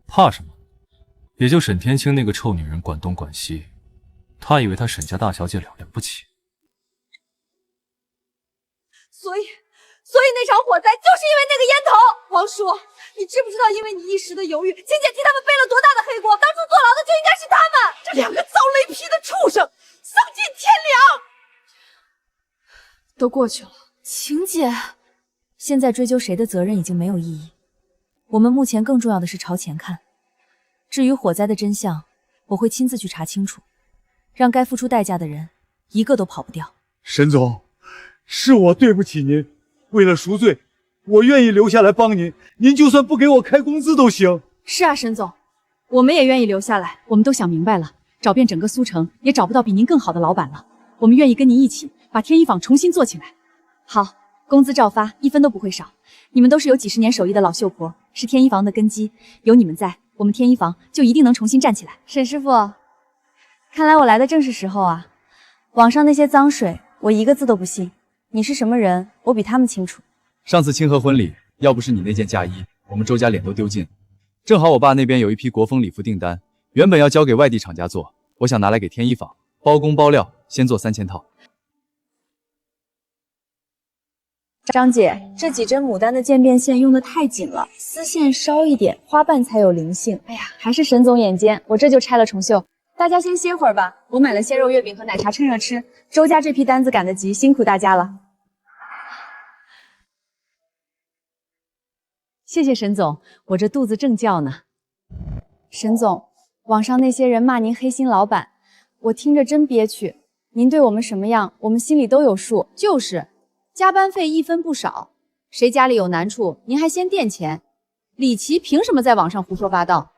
Speaker 5: 怕什么？也就沈天清那个臭女人管东管西，她以为她沈家大小姐了不起。
Speaker 1: 所以那场火灾就是因为那个烟头。王叔，你知不知道，因为你一时的犹豫，秦姐替他们背了多大的黑锅？当初坐牢的就应该是他们，这2个遭雷劈的畜生，丧尽天良。
Speaker 2: 都过去了，
Speaker 16: 晴姐，
Speaker 2: 现在追究谁的责任已经没有意义。我们目前更重要的是朝前看。至于火灾的真相，我会亲自去查清楚，让该付出代价的人一个都跑不掉。
Speaker 14: 沈总，是我对不起您，为了赎罪，我愿意留下来帮您，您就算不给我开工资都行。
Speaker 2: 是啊，沈总，我们也愿意留下来。我们都想明白了，找遍整个苏城也找不到比您更好的老板了。我们愿意跟您一起把天一坊重新做起来。好，工资照发，1分都不会少。你们都是有几十年手艺的老秀婆，是天一坊的根基，有你们在，我们天一坊就一定能重新站起来。沈师傅，看来我来的正是时候啊！网上那些脏水，我一个字都不信。你是什么人，我比他们清楚。
Speaker 11: 上次清河婚礼，要不是你那件嫁衣，我们周家脸都丢尽了。正好我爸那边有一批国风礼服订单，原本要交给外地厂家做，我想拿来给天一坊包工包料，先做3000套。
Speaker 2: 张姐，这几针牡丹的渐变线用的太紧了，丝线稍一点，花瓣才有灵性。哎呀，还是沈总眼尖，我这就拆了重绣。大家先歇会儿吧，我买了鲜肉月饼和奶茶趁热吃。周家这批单子赶得急，辛苦大家了。谢谢沈总，我这肚子正叫呢。沈总，网上那些人骂您黑心老板，我听着真憋屈。您对我们什么样，我们心里都有数。就是。加班费1分不少，谁家里有难处，您还先垫钱。李琦凭什么在网上胡说八道？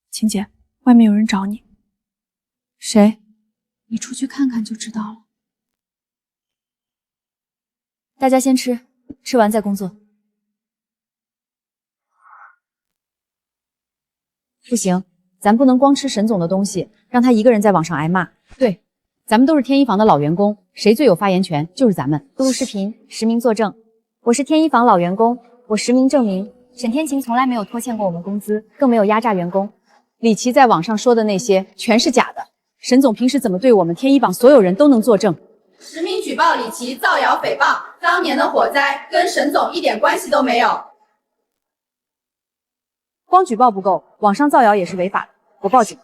Speaker 1: 秦姐，外面有人找你。
Speaker 2: 谁？
Speaker 1: 你出去看看就知道了。
Speaker 2: 大家先吃，吃完再工作。不行，咱不能光吃沈总的东西，让他一个人在网上挨骂。对。咱们都是天一坊的老员工，谁最有发言权就是咱们。录视频，实名作证。我是天一坊老员工，我实名证明，沈天晴从来没有拖欠过我们工资，更没有压榨员工。李琦在网上说的那些全是假的。沈总平时怎么对我们天一坊所有人都能作证。
Speaker 20: 实名举报李琦造谣诽谤，当年的火灾跟沈总一点关系都没有。
Speaker 2: 光举报不够，网上造谣也是违法的。我报警。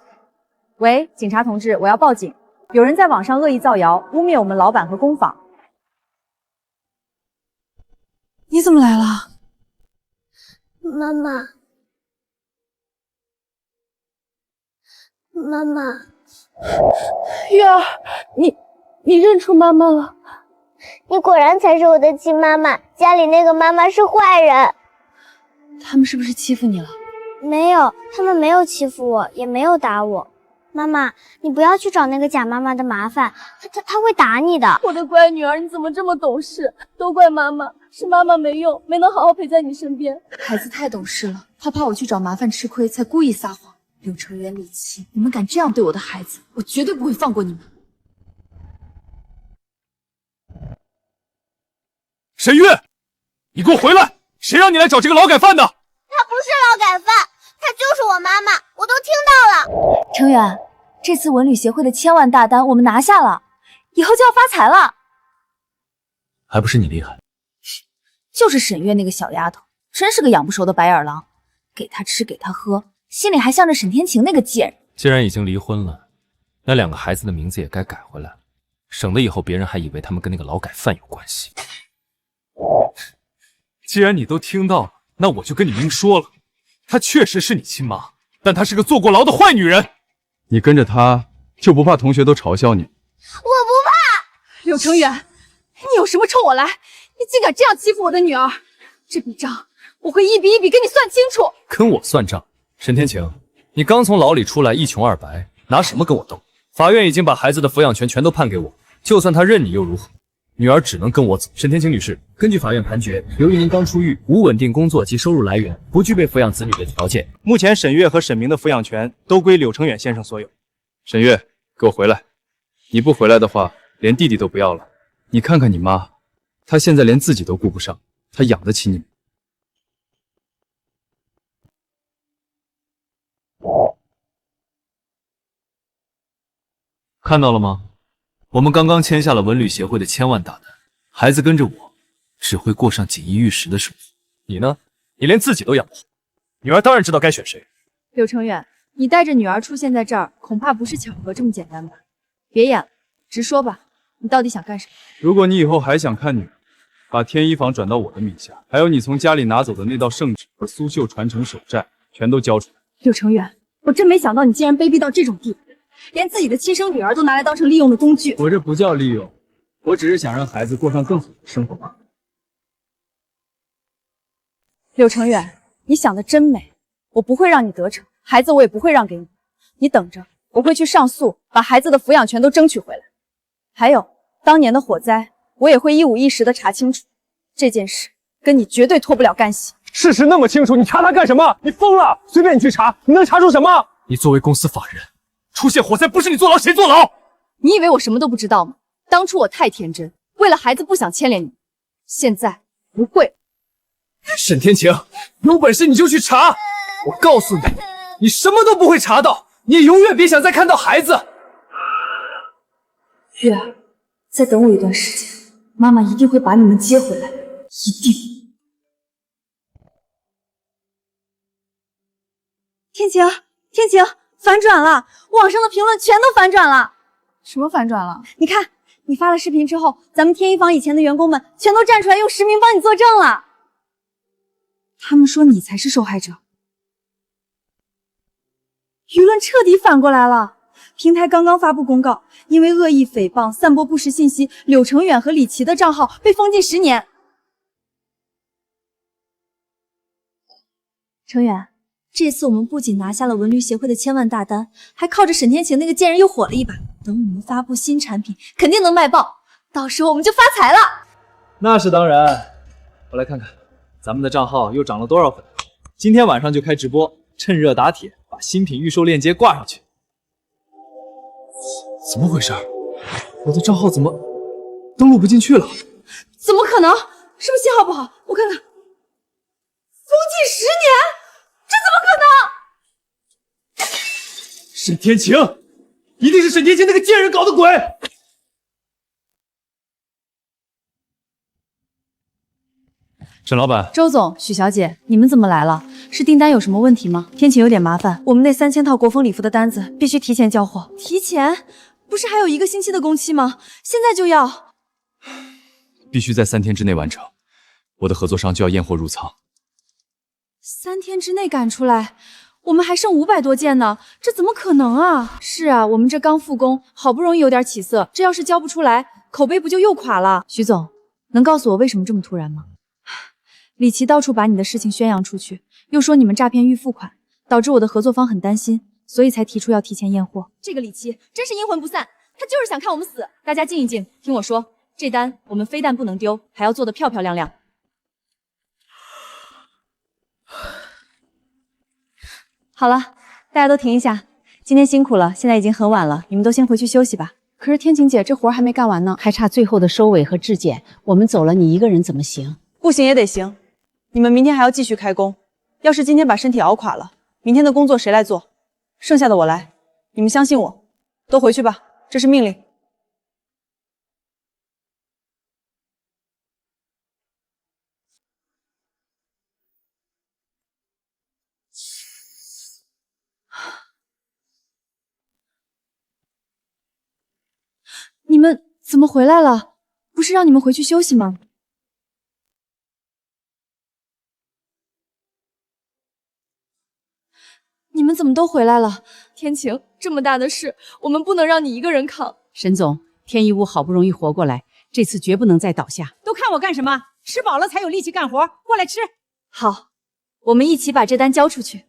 Speaker 2: 喂，警察同志，我要报警。有人在网上恶意造谣，污蔑我们老板和工坊。
Speaker 1: 你怎么来了？
Speaker 4: 妈妈，妈妈，
Speaker 1: 月儿，你认出妈妈了？
Speaker 4: 你果然才是我的亲妈妈，家里那个妈妈是坏人。
Speaker 2: 他们是不是欺负你了？
Speaker 4: 没有，他们没有欺负我，也没有打我。妈妈，你不要去找那个假妈妈的麻烦，她会打你的。
Speaker 6: 我的乖女儿，你怎么这么懂事？都怪妈妈，是妈妈没用，没能好好陪在你身边。
Speaker 2: 孩子太懂事了，他怕我去找麻烦吃亏，才故意撒谎。柳成元、李琦，你们敢这样对我的孩子，我绝对不会放过你们。
Speaker 15: 沈月，你给我回来！谁让你来找这个劳改犯的？
Speaker 4: 他不是劳改犯，他就是我妈妈，我都听到了。
Speaker 2: 成远，这次文旅协会的1000万大单我们拿下了，以后就要发财了。
Speaker 18: 还不是你厉害？
Speaker 2: 就是沈月那个小丫头，真是个养不熟的白眼狼，给她吃给她喝，心里还向着沈天晴那个贱人。
Speaker 5: 既然已经离婚了，那2个孩子的名字也该改回来，省得以后别人还以为他们跟那个劳改犯有关系。
Speaker 15: 既然你都听到了，那我就跟你明说了，她确实是你亲妈，但她是个坐过牢的坏女人。
Speaker 11: 你跟着她就不怕同学都嘲笑你？
Speaker 4: 我不怕。
Speaker 6: 柳成远，你有什么冲我来？你竟敢这样欺负我的女儿！这笔账我会一笔一笔跟你算清楚。
Speaker 5: 跟我算账？沈天晴，你刚从牢里出来，一穷二白，拿什么跟我斗？法院已经把孩子的抚养权全都判给我，就算他认你又如何？女儿只能跟我走。沈天晴女士，根据法院判决，由于您刚出狱，无稳定工作及收入来源，不具备抚养子女的条件，
Speaker 3: 目前沈月和沈明的抚养权都归柳成远先生所有。
Speaker 11: 沈月，给我回来！你不回来的话，连弟弟都不要了。你看看你妈，她现在连自己都顾不上，她养得起你吗？
Speaker 5: 看到了吗？我们刚刚签下了文旅协会的1000万大单，孩子跟着我，只会过上锦衣玉食的生活。你呢？你连自己都养不活，女儿当然知道该选谁。
Speaker 12: 柳成远，你带着女儿出现在这儿，恐怕不是巧合这么简单吧？别演了，直说吧，你到底想干什么？
Speaker 11: 如果你以后还想看女儿，把天一坊转到我的名下，还有你从家里拿走的那道圣旨和苏绣传承手债，全都交出来。
Speaker 12: 柳成远，我真没想到你竟然卑鄙到这种地步，连自己的亲生女儿都拿来当成利用的工具。
Speaker 11: 我这不叫利用，我只是想让孩子过上更好的生活罢了。
Speaker 12: 柳成远，你想的真美，我不会让你得逞，孩子我也不会让给你。你等着，我会去上诉，把孩子的抚养权都争取回来。还有当年的火灾，我也会一五一十的查清楚。这件事跟你绝对脱不了干系。
Speaker 15: 事实那么清楚，你查他干什么？你疯了？随便你去查，你能查出什么？
Speaker 5: 你作为公司法人，出现火灾不是你坐牢谁坐牢？
Speaker 12: 你以为我什么都不知道吗？当初我太天真，为了孩子不想牵连你，现在不会。
Speaker 5: 沈天晴，有本事你就去查！我告诉你，你什么都不会查到，你也永远别想再看到孩子。
Speaker 2: 月儿，再等我一段时间，妈妈一定会把你们接回来，一定。
Speaker 12: 天晴，天晴，反转了！网上的评论全都反转了。
Speaker 2: 什么反转了？
Speaker 12: 你看，你发了视频之后，咱们天一坊以前的员工们全都站出来用实名帮你作证了。他们说你才是受害者，舆论彻底反过来了。平台刚刚发布公告，因为恶意诽谤、散播不实信息，柳成远和李琦的账号被封禁10年。成远，这次我们不仅拿下了文旅协会的1000万大单，还靠着沈天晴那个贱人又火了一把。等我们发布新产品，肯定能卖爆，到时候我们就发财了。
Speaker 3: 那是当然。我来看看，咱们的账号又涨了多少粉？今天晚上就开直播，趁热打铁，把新品预售链接挂上去。怎么回事？我的账号怎么登录不进去了？
Speaker 12: 怎么可能？是不是信号不好？我看看，封禁10年，这怎么可能？
Speaker 3: 沈天晴，一定是沈天晴那个贱人搞的鬼！
Speaker 5: 沈老板，
Speaker 2: 周总，许小姐，你们怎么来了？是订单有什么问题吗？天晴有点麻烦，我们那3000套国风礼服的单子必须提前交货。
Speaker 12: 提前？不是还有1个星期的工期吗？现在就要？
Speaker 11: 必须在3天之内完成，我的合作商就要验货入仓。
Speaker 12: 3天之内赶出来？我们还剩500多件呢，这怎么可能啊？
Speaker 2: 是啊，我们这刚复工，好不容易有点起色，这要是交不出来，口碑不就又垮了？徐总，能告诉我为什么这么突然吗？李琦到处把你的事情宣扬出去，又说你们诈骗预付款，导致我的合作方很担心，所以才提出要提前验货。这个李琦真是阴魂不散，他就是想看我们死。大家静一静，听我说，这单我们非但不能丢，还要做得漂漂亮亮。好了，大家都停一下，今天辛苦了，现在已经很晚了，你们都先回去休息吧。
Speaker 8: 可是天晴姐，这活还没干完呢，还差最后的收尾和质检。我们走了，你一个人怎么行？
Speaker 2: 不行也得行，你们明天还要继续开工。要是今天把身体熬垮了，明天的工作谁来做？剩下的我来。你们相信我，都回去吧，这是命令。你们怎么回来了？不是让你们回去休息吗？你们怎么都回来了？天晴，这么大的事，我们不能让你一个人扛。
Speaker 8: 沈总，天一屋好不容易活过来，这次绝不能再倒下。都看我干什么？吃饱了才有力气干活，过来吃。
Speaker 2: 好，我们一起把这单交出去。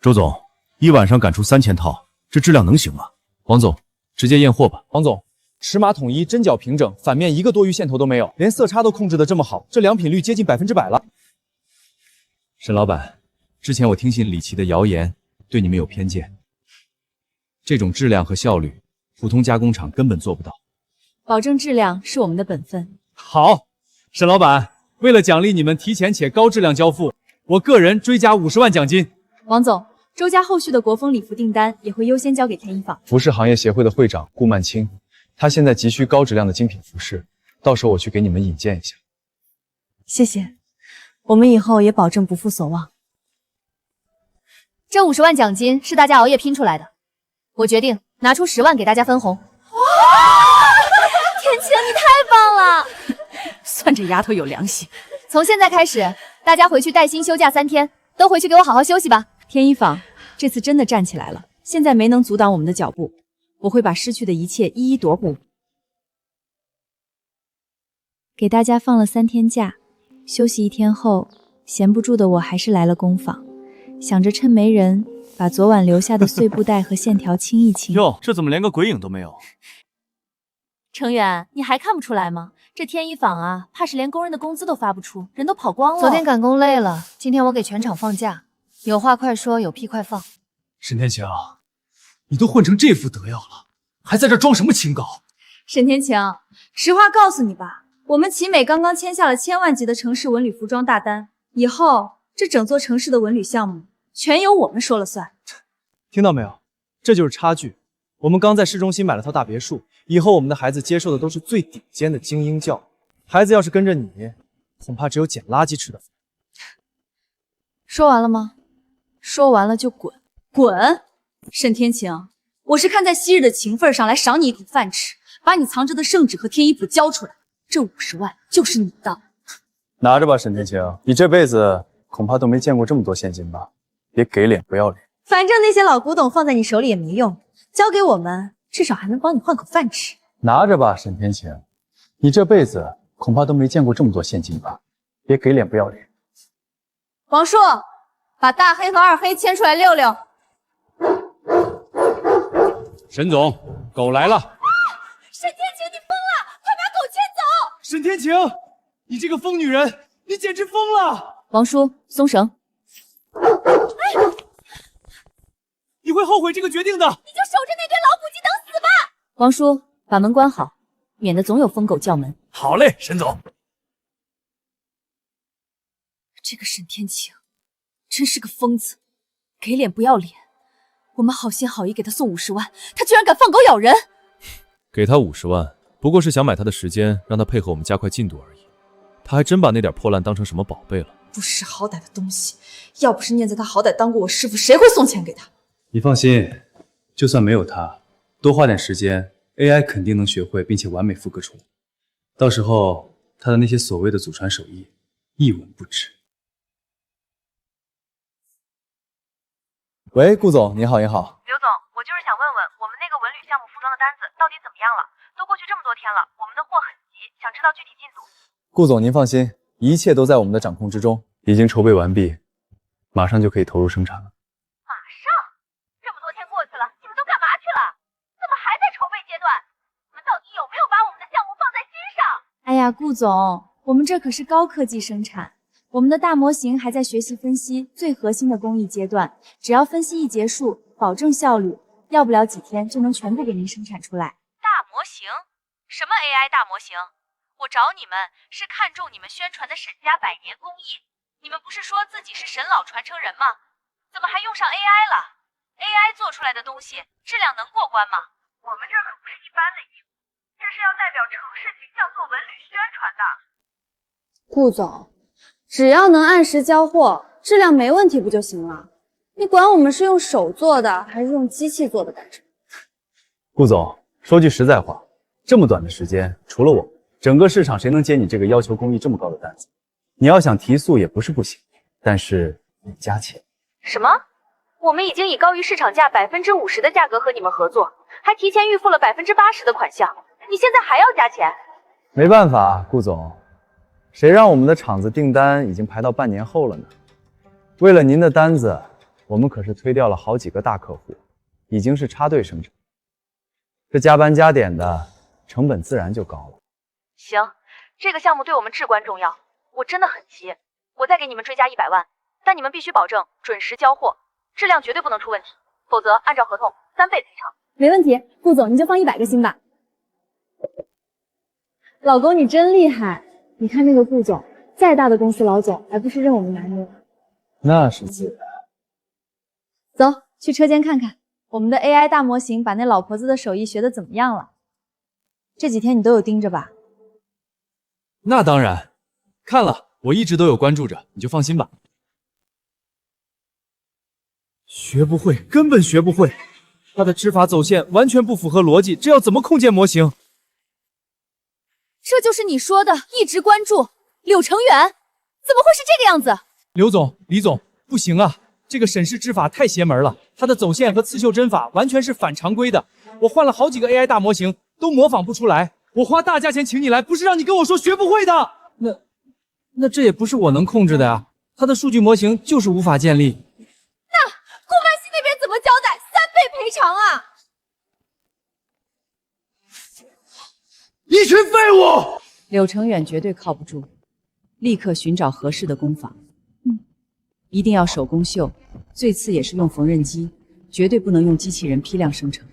Speaker 15: 周总，一晚上赶出3000套，这质量能行吗？
Speaker 11: 黄总，直接验货吧。黄总，尺码统一，针脚平整，反面一个多余线头都没有，连色差都控制得这么好，这良品率接近100%了。沈老板，之前我听信李琦的谣言，对你们有偏见。这种质量和效率，普通加工厂根本做不到。
Speaker 2: 保证质量是我们的本分。
Speaker 5: 好，沈老板，为了奖励你们提前且高质量交付，我个人追加50万奖金。
Speaker 2: 王总，周家后续的国风礼服订单也会优先交给天一坊。
Speaker 11: 服饰行业协会的会长顾曼青，他现在急需高质量的精品服饰，到时候我去给你们引荐一下。
Speaker 2: 谢谢，我们以后也保证不负所望。
Speaker 12: 这50万奖金是大家熬夜拼出来的，我决定拿出10万给大家分红。天晴，你太棒了！
Speaker 8: 算这丫头有良心。
Speaker 12: 从现在开始，大家回去带薪休假3天，都回去给我好好休息吧。
Speaker 2: 天一坊这次真的站起来了，现在没能阻挡我们的脚步，我会把失去的一切一一夺补。给大家放了3天假，休息1天后，闲不住的我还是来了工坊，想着趁没人，把昨晚留下的碎布袋和线条清一清。
Speaker 5: 哟，这怎么连个鬼影都没有？
Speaker 12: 程远，你还看不出来吗？这天一坊啊，怕是连工人的工资都发不出，人都跑光了。
Speaker 16: 昨天赶工累了，今天我给全场放假，有话快说，有屁快放。
Speaker 15: 沈天晴，你都混成这副德样了，还在这装什么清高？
Speaker 2: 沈天晴，实话告诉你吧，我们奇美刚刚签下了1000万级的城市文旅服装大单，以后这整座城市的文旅项目全由我们说了算。
Speaker 5: 听到没有？这就是差距。我们刚在市中心买了套大别墅，以后我们的孩子接受的都是最顶尖的精英教育。孩子要是跟着你，恐怕只有捡垃圾吃的份。
Speaker 2: 说完了吗？说完了就滚！滚！沈天晴，我是看在昔日的情分上来赏你一口饭吃，把你藏着的圣旨和天一谱交出来，这50万就是你的。
Speaker 11: 拿着吧，沈天晴，你这辈子恐怕都没见过这么多现金吧？别给脸不要脸。
Speaker 2: 反正那些老古董放在你手里也没用，交给我们，至少还能帮你换口饭吃。
Speaker 11: 拿着吧，沈天晴，你这辈子恐怕都没见过这么多现金吧？别给脸不要脸。
Speaker 12: 王叔，把大黑和二黑牵出来溜溜。
Speaker 14: 沈总，狗来了。
Speaker 12: 沈天晴，你疯了！快把狗牵走！
Speaker 5: 沈天晴，你这个疯女人，你简直疯了！
Speaker 2: 王叔，松绳。
Speaker 5: 你会后悔这个决定的。
Speaker 12: 你就守着那堆老虎机等死吧！
Speaker 2: 王叔，把门关好，免得总有疯狗叫门。
Speaker 15: 好嘞，沈总。
Speaker 2: 这个沈天晴真是个疯子，给脸不要脸。我们好心好意给他送50万，他居然敢放狗咬人。
Speaker 5: 给他50万，不过是想买他的时间，让他配合我们加快进度而已。他还真把那点破烂当成什么宝贝了。
Speaker 2: 不识好歹的东西，要不是念在他好歹当过我师傅，谁会送钱给他？
Speaker 11: 你放心，就算没有他，多花点时间 ，AI 肯定能学会并且完美复刻出来。到时候他的那些所谓的祖传手艺，一文不值。喂，顾总，你好，你好。
Speaker 10: 刘总，我就是想问问，我们那个文旅项目服装的单子到底怎么样了？都过去这么多天了，我们的货很急，想知道具体进度。
Speaker 11: 顾总，您放心，一切都在我们的掌控之中，已经筹备完毕，马上就可以投入生产了。
Speaker 10: 马上？这么多天过去了，你们都干嘛去了？怎么还在筹备阶段？你们到底有没有把我们的项目放在心上？
Speaker 12: 哎呀，顾总，我们这可是高科技生产，我们的大模型还在学习分析最核心的工艺阶段，只要分析一结束，保证效率，要不了几天就能全部给您生产出来。
Speaker 10: 大模型？什么 AI 大模型？我找你们是看中你们宣传的沈家百年工艺，你们不是说自己是沈老传承人吗？怎么还用上 AI 了 ？AI 做出来的东西质量能过关吗？我们这可不是一般的义务，这是要代表城市形象做文旅宣传的。
Speaker 1: 顾总，只要能按时交货，质量没问题不就行了？你管我们是用手做的还是用机器做的干什么？
Speaker 11: 顾总，说句实在话，这么短的时间，除了我，整个市场谁能接你这个要求工艺这么高的单子？你要想提速也不是不行，但是得加钱。
Speaker 10: 什么？我们已经以高于市场价50%的价格和你们合作，还提前预付了80%的款项，你现在还要加钱？
Speaker 11: 没办法，顾总，谁让我们的厂子订单已经排到半年后了呢？为了您的单子，我们可是推掉了好几个大客户，已经是插队生产，这加班加点的成本自然就高了。
Speaker 10: 行，这个项目对我们至关重要，我真的很急，我再给你们追加100万，但你们必须保证准时交货，质量绝对不能出问题，否则按照合同3倍赔偿。
Speaker 1: 没问题，顾总你就放100个心吧。老公你真厉害，你看这个顾总，再大的公司老总还不是认我们男人。
Speaker 11: 那是自然。
Speaker 12: 走，去车间看看，我们的 AI 大模型把那老婆子的手艺学得怎么样了？这几天你都有盯着吧？
Speaker 5: 那当然，看了，我一直都有关注着，你就放心吧。学不会，根本学不会，他的织法走线完全不符合逻辑，这要怎么控件模型？
Speaker 12: 这就是你说的一直关注柳成远，怎么会是这个样子？
Speaker 5: 刘总、李总，不行啊，这个沈氏织法太邪门了，他的走线和刺绣针法完全是反常规的，我换了好几个 AI 大模型都模仿不出来。我花大价钱请你来，不是让你跟我说学不会的。那这也不是我能控制的呀，他的数据模型就是无法建立。
Speaker 12: 那顾曼西那边怎么交代？3倍赔偿啊！
Speaker 7: 一群废物！
Speaker 2: 柳成远绝对靠不住，立刻寻找合适的工坊。一定要手工绣，最次也是用缝纫机，绝对不能用机器人批量生成。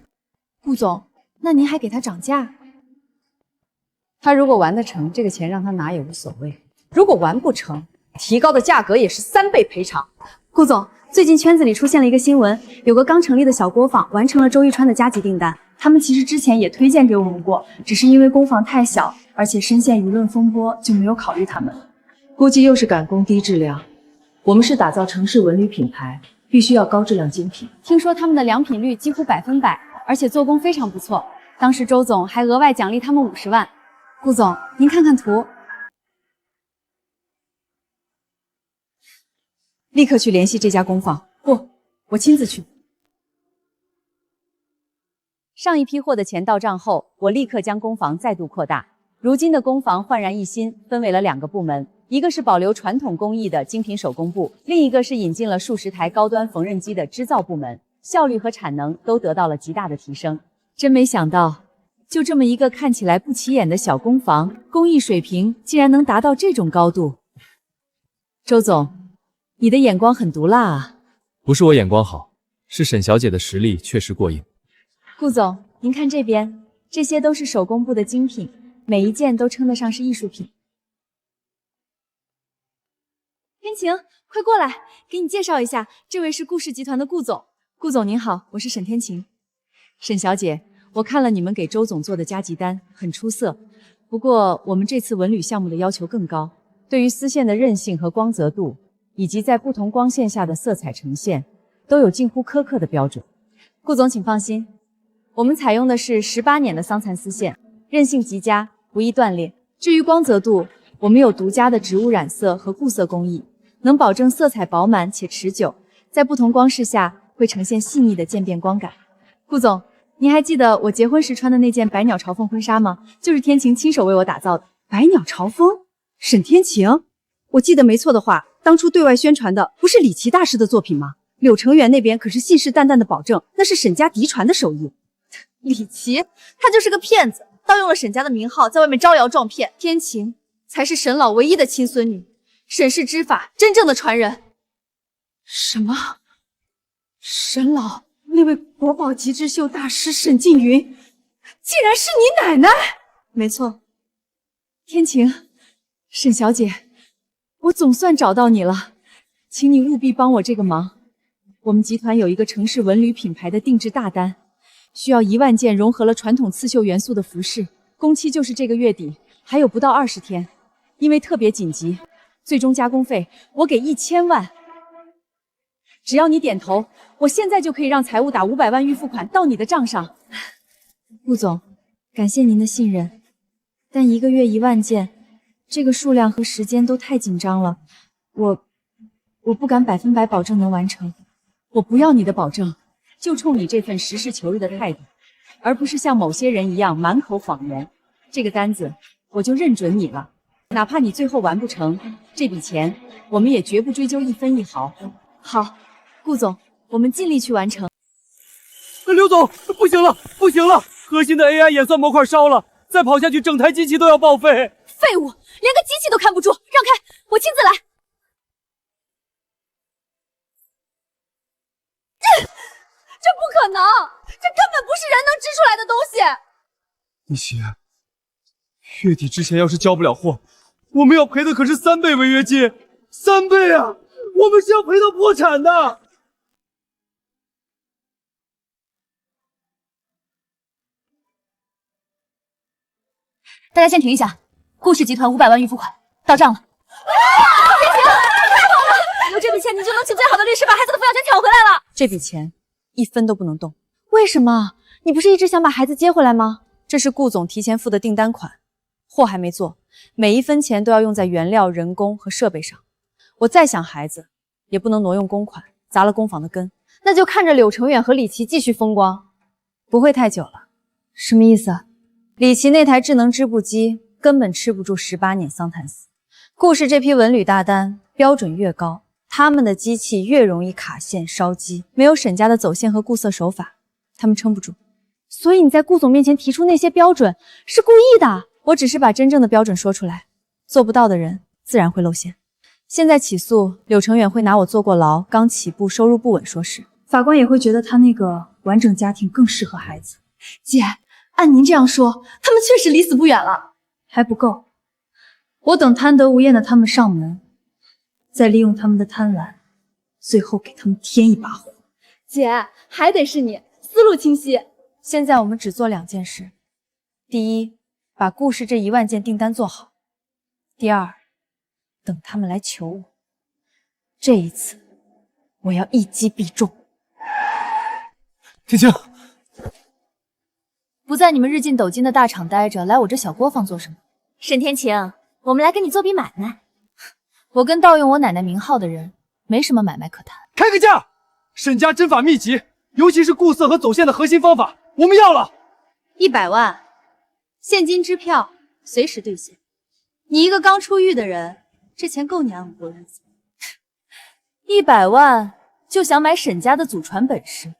Speaker 12: 顾总，那您还给他涨价？
Speaker 8: 他如果完得成，这个钱让他拿也无所谓；如果完不成，提高的价格也是3倍赔偿。
Speaker 1: 顾总，最近圈子里出现了一个新闻，有个刚成立的小作坊完成了周一川的加急订单。他们其实之前也推荐给我们过，只是因为工坊太小，而且深陷舆论风波，就没有考虑他们。
Speaker 8: 估计又是赶工低质量。我们是打造城市文旅品牌，必须要高质量精品。
Speaker 1: 听说他们的良品率几乎100%，而且做工非常不错。当时周总还额外奖励他们50万。顾总，您看看图。
Speaker 2: 立刻去联系这家工坊。不，我亲自去。上一批货的钱到账后，我立刻将工坊再度扩大。如今的工坊焕然一新，分为了2个部门，一个是保留传统工艺的精品手工部，另一个是引进了数十台高端缝纫机的织造部门，效率和产能都得到了极大的提升。真没想到，就这么一个看起来不起眼的小工坊，工艺水平竟然能达到这种高度。周总，你的眼光很毒辣啊！
Speaker 5: 不是我眼光好，是沈小姐的实力确实过硬。
Speaker 12: 顾总，您看这边，这些都是手工部的精品，每一件都称得上是艺术品。天晴，快过来，给你介绍一下，这位是顾氏集团的顾总。
Speaker 2: 顾总您好，我是沈天晴。沈小姐，我看了你们给周总做的加急单，很出色。不过我们这次文旅项目的要求更高，对于丝线的韧性和光泽度，以及在不同光线下的色彩呈现，都有近乎苛刻的标准。
Speaker 12: 顾总请放心，我们采用的是18捻的桑蚕丝线，韧性极佳，不易断裂。至于光泽度，我们有独家的植物染色和固色工艺，能保证色彩饱满且持久，在不同光视下
Speaker 2: 会呈现细腻的渐变光感。顾总，您还记得我结婚时穿的那件百鸟朝凤婚纱吗？就是天晴亲手为我打造的。
Speaker 8: 百鸟朝凤，沈天晴，我记得没错的话，当初对外宣传的不是李琦大师的作品吗？柳成远那边可是信誓旦旦的保证，那是沈家嫡传的手艺。
Speaker 12: 李琦，他就是个骗子，盗用了沈家的名号，在外面招摇撞骗。天晴才是沈老唯一的亲孙女，沈氏织法真正的传人。
Speaker 8: 什么？沈老那位国宝级织绣大师沈静云，竟然是你奶奶？
Speaker 2: 没错，天晴，沈小姐，我总算找到你了，请你务必帮我这个忙。我们集团有一个城市文旅品牌的定制大单，需要1万件融合了传统刺绣元素的服饰，工期就是这个月底，还有不到20天。因为特别紧急，最终加工费我给1000万。只要你点头，我现在就可以让财务打500万预付款到你的账上。顾总，感谢您的信任，但1个月1万件，这个数量和时间都太紧张了，我不敢100%保证能完成。我不要你的保证，就冲你这份实事求是的态度，而不是像某些人一样满口谎言。这个单子我就认准你了，哪怕你最后完不成，这笔钱我们也绝不追究1分1毫。好，顾总，我们尽力去完成。
Speaker 5: 刘总，不行了，不行了，核心的 AI 演算模块烧了，再跑下去整台机器都要报废。
Speaker 12: 废物，连个机器都看不住，让开，我亲自来。这不可能，这根本不是人能织出来的东西。
Speaker 5: 一起，月底之前要是交不了货，我们要赔的可是3倍违约金，3倍啊！我们是要赔到破产的。
Speaker 16: 大家先停一下，顾氏集团500万预付款到账了。
Speaker 12: 太好了，有这笔钱，你就能请最好的律师把孩子的抚养权挑回来了。
Speaker 2: 这笔钱1分都不能动。
Speaker 12: 为什么？你不是一直想把孩子接回来吗？
Speaker 2: 这是顾总提前付的订单款，货还没做，每1分钱都要用在原料、人工和设备上。我再想孩子，也不能挪用公款，砸了工坊的根。
Speaker 1: 那就看着柳成远和李琦继续风光，
Speaker 2: 不会太久了。
Speaker 1: 什么意思？
Speaker 2: 李琦那台智能织布机根本吃不住18年桑坦丝。顾氏这批文旅大单标准越高，他们的机器越容易卡线烧机，没有沈家的走线和固色手法，他们撑不住。
Speaker 1: 所以你在顾总面前提出那些标准是故意的？
Speaker 2: 我只是把真正的标准说出来，做不到的人自然会露馅。现在起诉柳成远会拿我坐过牢、刚起步、收入不稳说事，法官也会觉得他那个完整家庭更适合孩子。
Speaker 12: 姐，按您这样说，他们确实离死不远了。
Speaker 2: 还不够，我等贪得无厌的他们上门，再利用他们的贪婪，最后给他们添一把火。
Speaker 12: 姐，还得是你，思路清晰。
Speaker 2: 现在我们只做2件事：第一，把顾氏这1万件订单做好；第二，等他们来求我。这一次，我要一击必中。
Speaker 5: 天晴，
Speaker 16: 不在你们日进斗金的大厂待着，来我这小作坊做什么？沈天晴，我们来跟你做笔买卖。我跟盗用我奶奶名号的人没什么买卖可谈。
Speaker 5: 开个价！沈家针法秘籍，尤其是固色和走线的核心方法，我们要了。
Speaker 2: 100万，现金支票，随时兑现。你一个刚出狱的人，这钱够你安稳过日子。
Speaker 16: 100万就想买沈家的祖传本事，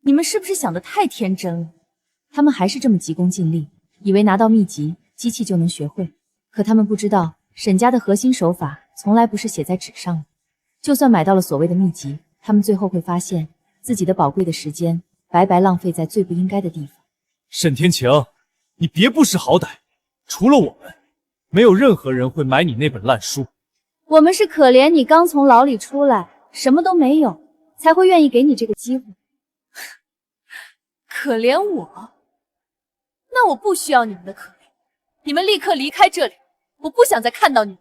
Speaker 16: 你们是不是想得太天真了？
Speaker 2: 他们还是这么急功近利，以为拿到秘籍，机器就能学会。可他们不知道，沈家的核心手法从来不是写在纸上的。就算买到了所谓的秘籍，他们最后会发现自己的宝贵的时间白白浪费在最不应该的地方。
Speaker 5: 沈天晴，你别不识好歹，除了我们，没有任何人会买你那本烂书。
Speaker 2: 我们是可怜你刚从牢里出来，什么都没有，才会愿意给你这个机会。
Speaker 12: 可怜我？那我不需要你们的可怜，你们立刻离开这里，我不想再看到你们。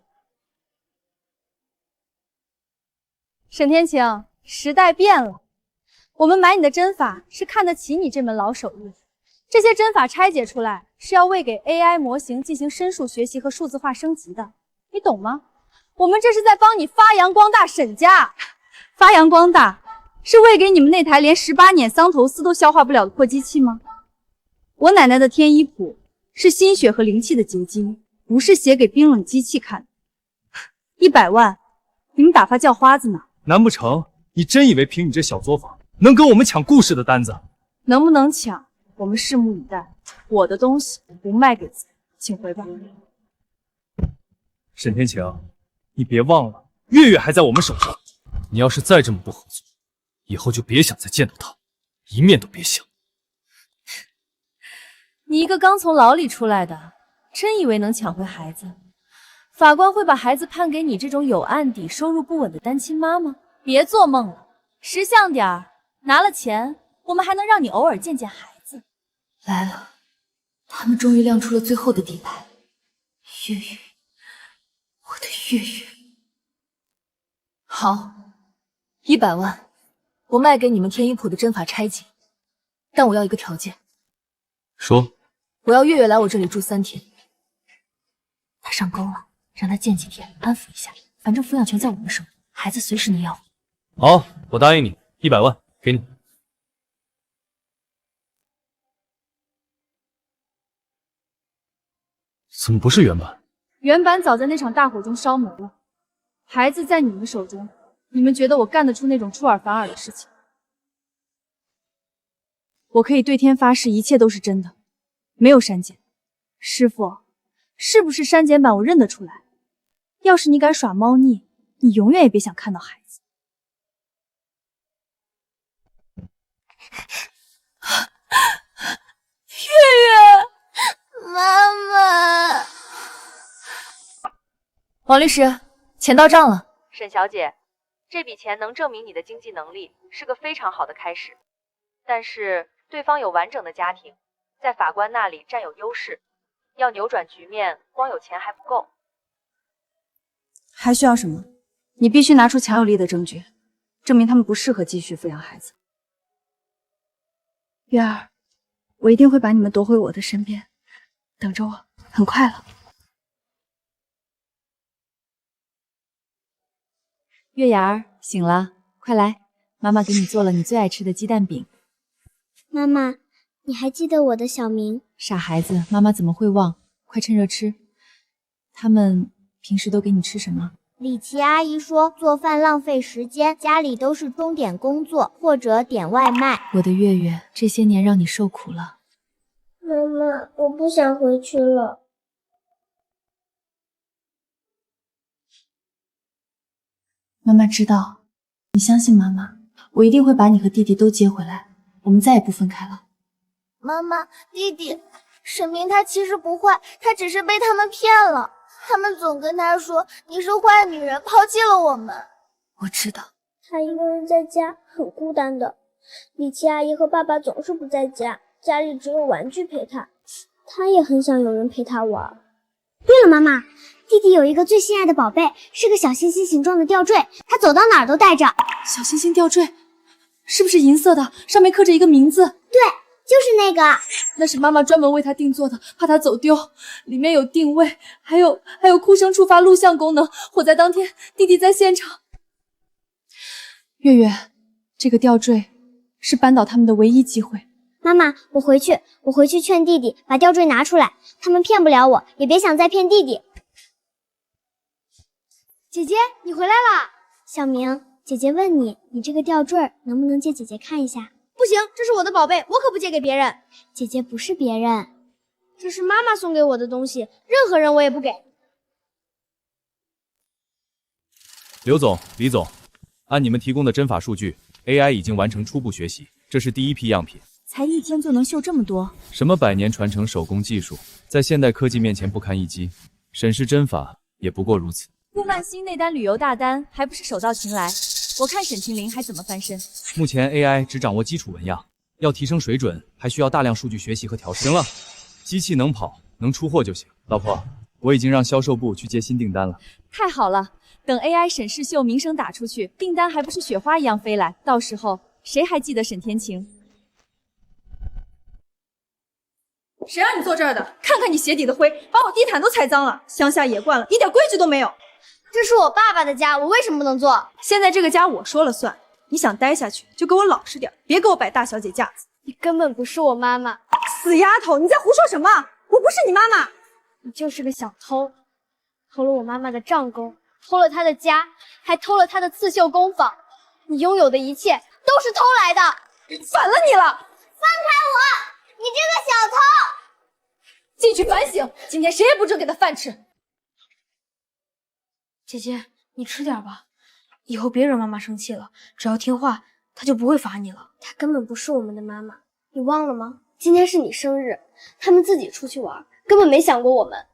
Speaker 1: 沈天晴，时代变了，我们买你的针法是看得起你这门老手艺。这些针法拆解出来是要为给 AI 模型进行申述学习和数字化升级的，你懂吗？我们这是在帮你发扬光大沈家，发扬光大，
Speaker 12: 是喂给你们那台连18碾桑头丝都消化不了的破机器吗？我奶奶的天医谱是心血和灵气的结晶，不是写给冰冷机器看的。100万，你们打发叫花子呢？
Speaker 5: 难不成你真以为凭你这小作坊能跟我们抢故事的单子？
Speaker 12: 能不能抢，我们拭目以待。我的东西不卖给自己，请回吧。
Speaker 5: 沈天晴，你别忘了，月月还在我们手上。你要是再这么不合作，以后就别想再见到他，一面都别想。
Speaker 2: 你一个刚从牢里出来的，真以为能抢回孩子？法官会把孩子判给你这种有案底、收入不稳的单亲妈吗？别做梦了，识相点儿。拿了钱，我们还能让你偶尔见见孩子。
Speaker 16: 来了，他们终于亮出了最后的底牌。月月，我的月月。好，100万，我卖给你们天一谱的针法拆解，但我要一个条件。
Speaker 18: 说，
Speaker 16: 我要月月来我这里住3天。他上钩了，让他见几天，安抚一下。反正抚养权在我们手里，孩子随时能要。
Speaker 5: 好，我答应你，100万给你。怎么不是原版？
Speaker 12: 原版早在那场大火中烧没了，孩子在你们手中，你们觉得我干得出那种出尔反尔的事情？我可以对天发誓，一切都是真的，没有删减。师傅，是不是删减版？我认得出来。要是你敢耍猫腻，你永远也别想看到孩子。
Speaker 16: 月月，妈妈。王律师，钱到账了。
Speaker 10: 沈小姐，这笔钱能证明你的经济能力，是个非常好的开始。但是对方有完整的家庭，在法官那里占有优势，要扭转局面，光有钱还不够。
Speaker 12: 还需要什么？你必须拿出强有力的证据，证明他们不适合继续抚养孩子。月儿，我一定会把你们夺回我的身边，等着我，很快了。
Speaker 2: 月牙儿，醒了，快来，妈妈给你做了你最爱吃的鸡蛋饼。
Speaker 4: 妈妈，你还记得我的小名？
Speaker 2: 傻孩子，妈妈怎么会忘？快趁热吃。他们平时都给你吃什么？
Speaker 4: 李琦阿姨说做饭浪费时间，家里都是钟点工作或者点外卖。
Speaker 2: 我的月月，这些年让你受苦了。
Speaker 4: 妈妈，我不想回去了。
Speaker 12: 妈妈知道，你相信妈妈，我一定会把你和弟弟都接回来，我们再也不分开了。
Speaker 4: 妈妈，弟弟，沈明他其实不坏，他只是被他们骗了。他们总跟他说你是坏女人，抛弃了我们。
Speaker 16: 我知道，
Speaker 4: 他一个人在家很孤单的。李琦阿姨和爸爸总是不在家，家里只有玩具陪他，他也很想有人陪他玩。对了，妈妈，弟弟有一个最心爱的宝贝，是个小星星形状的吊坠，他走到哪儿都带着。
Speaker 12: 小星星吊坠，是不是银色的？上面刻着一个名字？
Speaker 4: 对，就是那个。
Speaker 12: 那是妈妈专门为他定做的，怕他走丢。里面有定位，还有哭声触发录像功能。火灾当天，弟弟在现场。月月，这个吊坠是扳倒他们的唯一机会。
Speaker 4: 妈妈，我回去劝弟弟把吊坠拿出来，他们骗不了我，也别想再骗弟弟。姐姐，你回来了。小明，姐姐问你，你这个吊坠能不能借姐姐看一下？不行，这是我的宝贝，我可不借给别人。姐姐不是别人，这是妈妈送给我的东西，任何人我也不给。
Speaker 14: 刘总、李总，按你们提供的针法数据 ，AI 已经完成初步学习，这是第一批样品。
Speaker 2: 才1天就能绣这么多？
Speaker 14: 什么100年传承手工技术，在现代科技面前不堪一击。沈氏针法也不过如此。
Speaker 2: 顾曼星那单旅游大单还不是手到擒来？我看沈清林还怎么翻身？
Speaker 14: 目前 AI 只掌握基础纹样，要提升水准，还需要大量数据学习和调试。行了，机器能跑，能出货就行。老婆，我已经让销售部去接新订单了。
Speaker 2: 太好了，等 AI 沈氏绣名声打出去，订单还不是雪花一样飞来？到时候谁还记得沈天晴？
Speaker 12: 谁让你坐这儿的？看看你鞋底的灰，把我地毯都踩脏了。乡下野惯了，一点规矩都没有。
Speaker 4: 这是我爸爸的家，我为什么不能做？
Speaker 12: 现在这个家我说了算，
Speaker 1: 你想待下去就给我老实点，别给我摆大小姐架子。
Speaker 4: 你根本不是我妈妈，
Speaker 1: 死丫头，你在胡说什么？我不是你妈妈。
Speaker 4: 你就是个小偷，偷了我妈妈的账宫，偷了她的家，还偷了她的刺绣工坊。你拥有的一切都是偷来的，
Speaker 1: 反了你了！
Speaker 4: 放开我！你这个小偷！
Speaker 1: 进去反省，今天谁也不准给他饭吃。
Speaker 21: 姐姐，你吃点吧，以后别惹妈妈生气了，只要听话，她就不会罚你了。
Speaker 4: 她根本不是我们的妈妈，你忘了吗？今天是你生日，他们自己出去玩，根本没想过我们。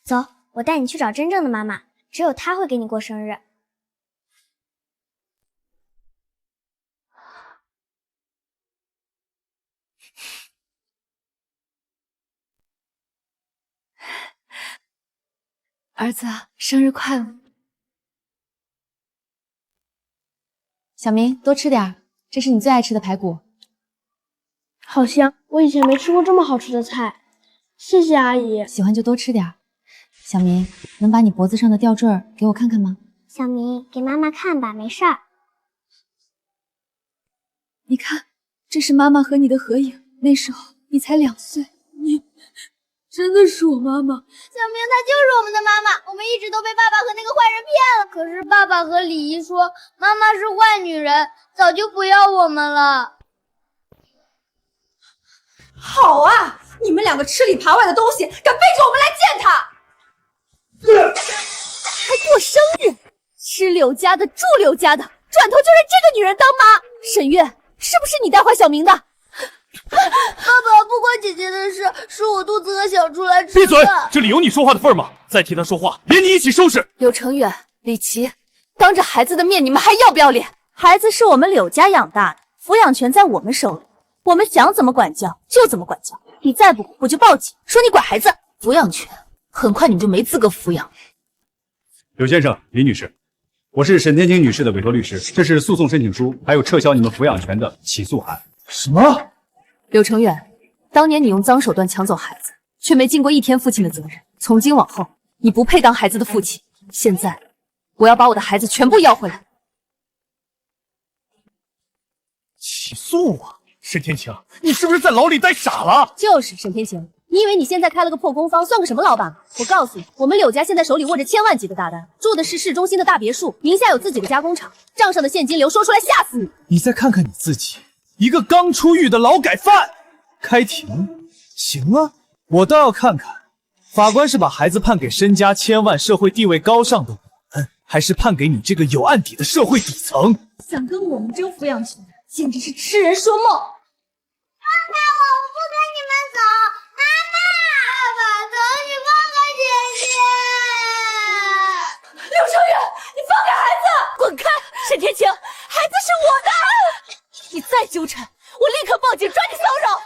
Speaker 4: 走，我带你去找真正的妈妈，只有她会给你过生日。
Speaker 2: 儿子，生日快乐！小明，多吃点，这是你最爱吃的排骨。
Speaker 21: 好香，我以前没吃过这么好吃的菜，谢谢阿姨。
Speaker 2: 喜欢就多吃点。小明，能把你脖子上的吊坠给我看看吗？
Speaker 4: 小明，给妈妈看吧，没事儿。
Speaker 2: 你看，这是妈妈和你的合影，那时候你才2岁。
Speaker 21: 你真的是我妈妈。
Speaker 4: 小明她就是我们的妈妈，我们一直都被爸爸和那个坏人骗了。可是爸爸和李姨说妈妈是坏女人，早就不要我们了。
Speaker 1: 好啊，你们两个吃里扒外的东西，敢背着我们来见他！
Speaker 12: 还过生日，吃柳家的住柳家的，转头就认这个女人当妈。沈月，是不是你带坏小明的？
Speaker 21: 爸爸，不关姐姐的事，是我肚子饿想出来吃的。
Speaker 15: 闭嘴！这里有你说话的份吗？再替他说话，连你一起收拾。
Speaker 16: 柳成远、李琦，当着孩子的面，你们还要不要脸？
Speaker 12: 孩子是我们柳家养大的，抚养权在我们手里，我们想怎么管教就怎么管教。你再不管，我就报警，说你管孩子。
Speaker 16: 抚养权，很快你们就没资格抚养。
Speaker 15: 柳先生、李女士，我是沈天晴女士的委托律师，这是诉讼申请书，还有撤销你们抚养权的起诉函。
Speaker 3: 什么？
Speaker 16: 柳成远，当年你用脏手段抢走孩子，却没尽过一天父亲的责任。从今往后，你不配当孩子的父亲。现在，我要把我的孩子全部要回来。
Speaker 15: 起诉我？沈天晴，你是不是在牢里待傻了？
Speaker 12: 就是沈天晴，你以为你现在开了个破工坊，算个什么老板？我告诉你，我们柳家现在手里握着千万级的大单，住的是市中心的大别墅，名下有自己的加工厂，账上的现金流说出来吓死你。
Speaker 5: 你再看看你自己，一个刚出狱的劳改犯，开庭？行啊，我倒要看看，法官是把孩子判给身家千万、社会地位高尚的我们，还是判给你这个有案底的社会底层？
Speaker 1: 想跟我们争抚养权，简直是痴人说梦！
Speaker 4: 放开我，我不跟你们走！妈妈，爸爸，求你放开姐姐！
Speaker 1: 柳成远，你放开孩子！
Speaker 12: 滚开！沈天晴，孩子是我的！你再纠缠，我立刻报警抓你骚扰！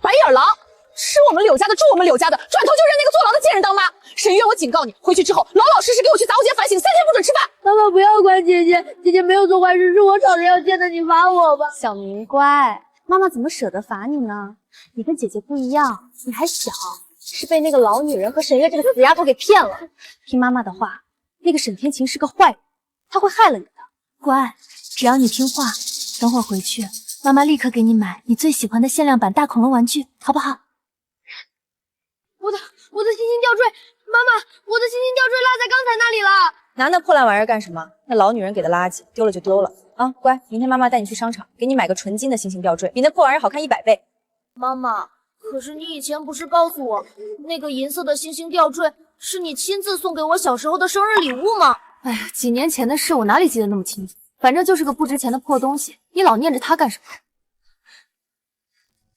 Speaker 1: 白眼狼，吃我们柳家的，住我们柳家的，转头就认那个坐牢的贱人当妈。沈月，我警告你，回去之后老老实实给我去杂物间反省，3天不准吃饭。
Speaker 21: 妈妈不要管姐姐，姐姐没有做坏事，是我吵着要见的，你罚我吧。
Speaker 12: 小明乖，妈妈怎么舍得罚你呢？你跟姐姐不一样，你还小，是被那个老女人和沈月这个死丫头给骗了。听妈妈的话，那个沈天晴是个坏人，他会害了你的。乖，只要你听话，等会儿回去，妈妈立刻给你买你最喜欢的限量版大恐龙玩具，好不好？
Speaker 21: 我的星星吊坠，妈妈，我的星星吊坠落在刚才那里了。
Speaker 2: 拿那破烂玩意儿干什么？那老女人给的垃圾，丢了就丢了啊！乖，明天妈妈带你去商场，给你买个纯金的星星吊坠，比那破玩意儿好看100倍。
Speaker 21: 妈妈，可是你以前不是告诉我，那个银色的星星吊坠是你亲自送给我小时候的生日礼物吗？
Speaker 16: 哎呀，几年前的事，我哪里记得那么清楚？反正就是个不值钱的破东西，你老念着它干什么？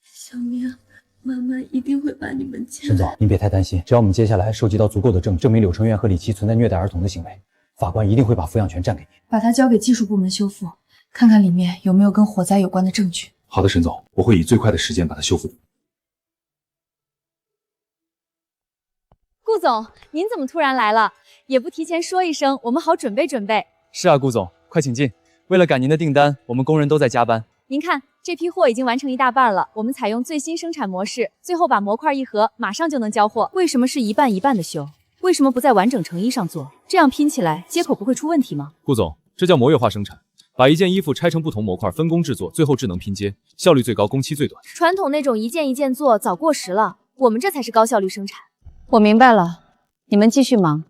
Speaker 21: 小明，妈妈一定会把你们接。
Speaker 11: 沈总，您别太担心，只要我们接下来收集到足够的证据，证明柳成远和李琦存在虐待儿童的行为，法官一定会把抚养权暂给您。
Speaker 21: 把它交给技术部门修复，看看里面有没有跟火灾有关的证据。
Speaker 19: 好的，沈总，我会以最快的时间把它修复。
Speaker 2: 顾总，您怎么突然来了？也不提前说一声，我们好准备准备。
Speaker 11: 是啊，顾总，快请进。为了赶您的订单，我们工人都在加班。
Speaker 2: 您看，这批货已经完成1大半了，我们采用最新生产模式，最后把模块一合，马上就能交货。为什么是一半一半的修？为什么不在完整成衣上做？这样拼起来接口不会出问题吗？
Speaker 11: 顾总，这叫模跃化生产，
Speaker 5: 把一件衣服拆成不同模块，分工制作，最后智能拼接，效率最高，工期最短。
Speaker 12: 传统那种一件一件做早过时了，我们这才是高效率生产。
Speaker 8: 我明白了，你们继续忙。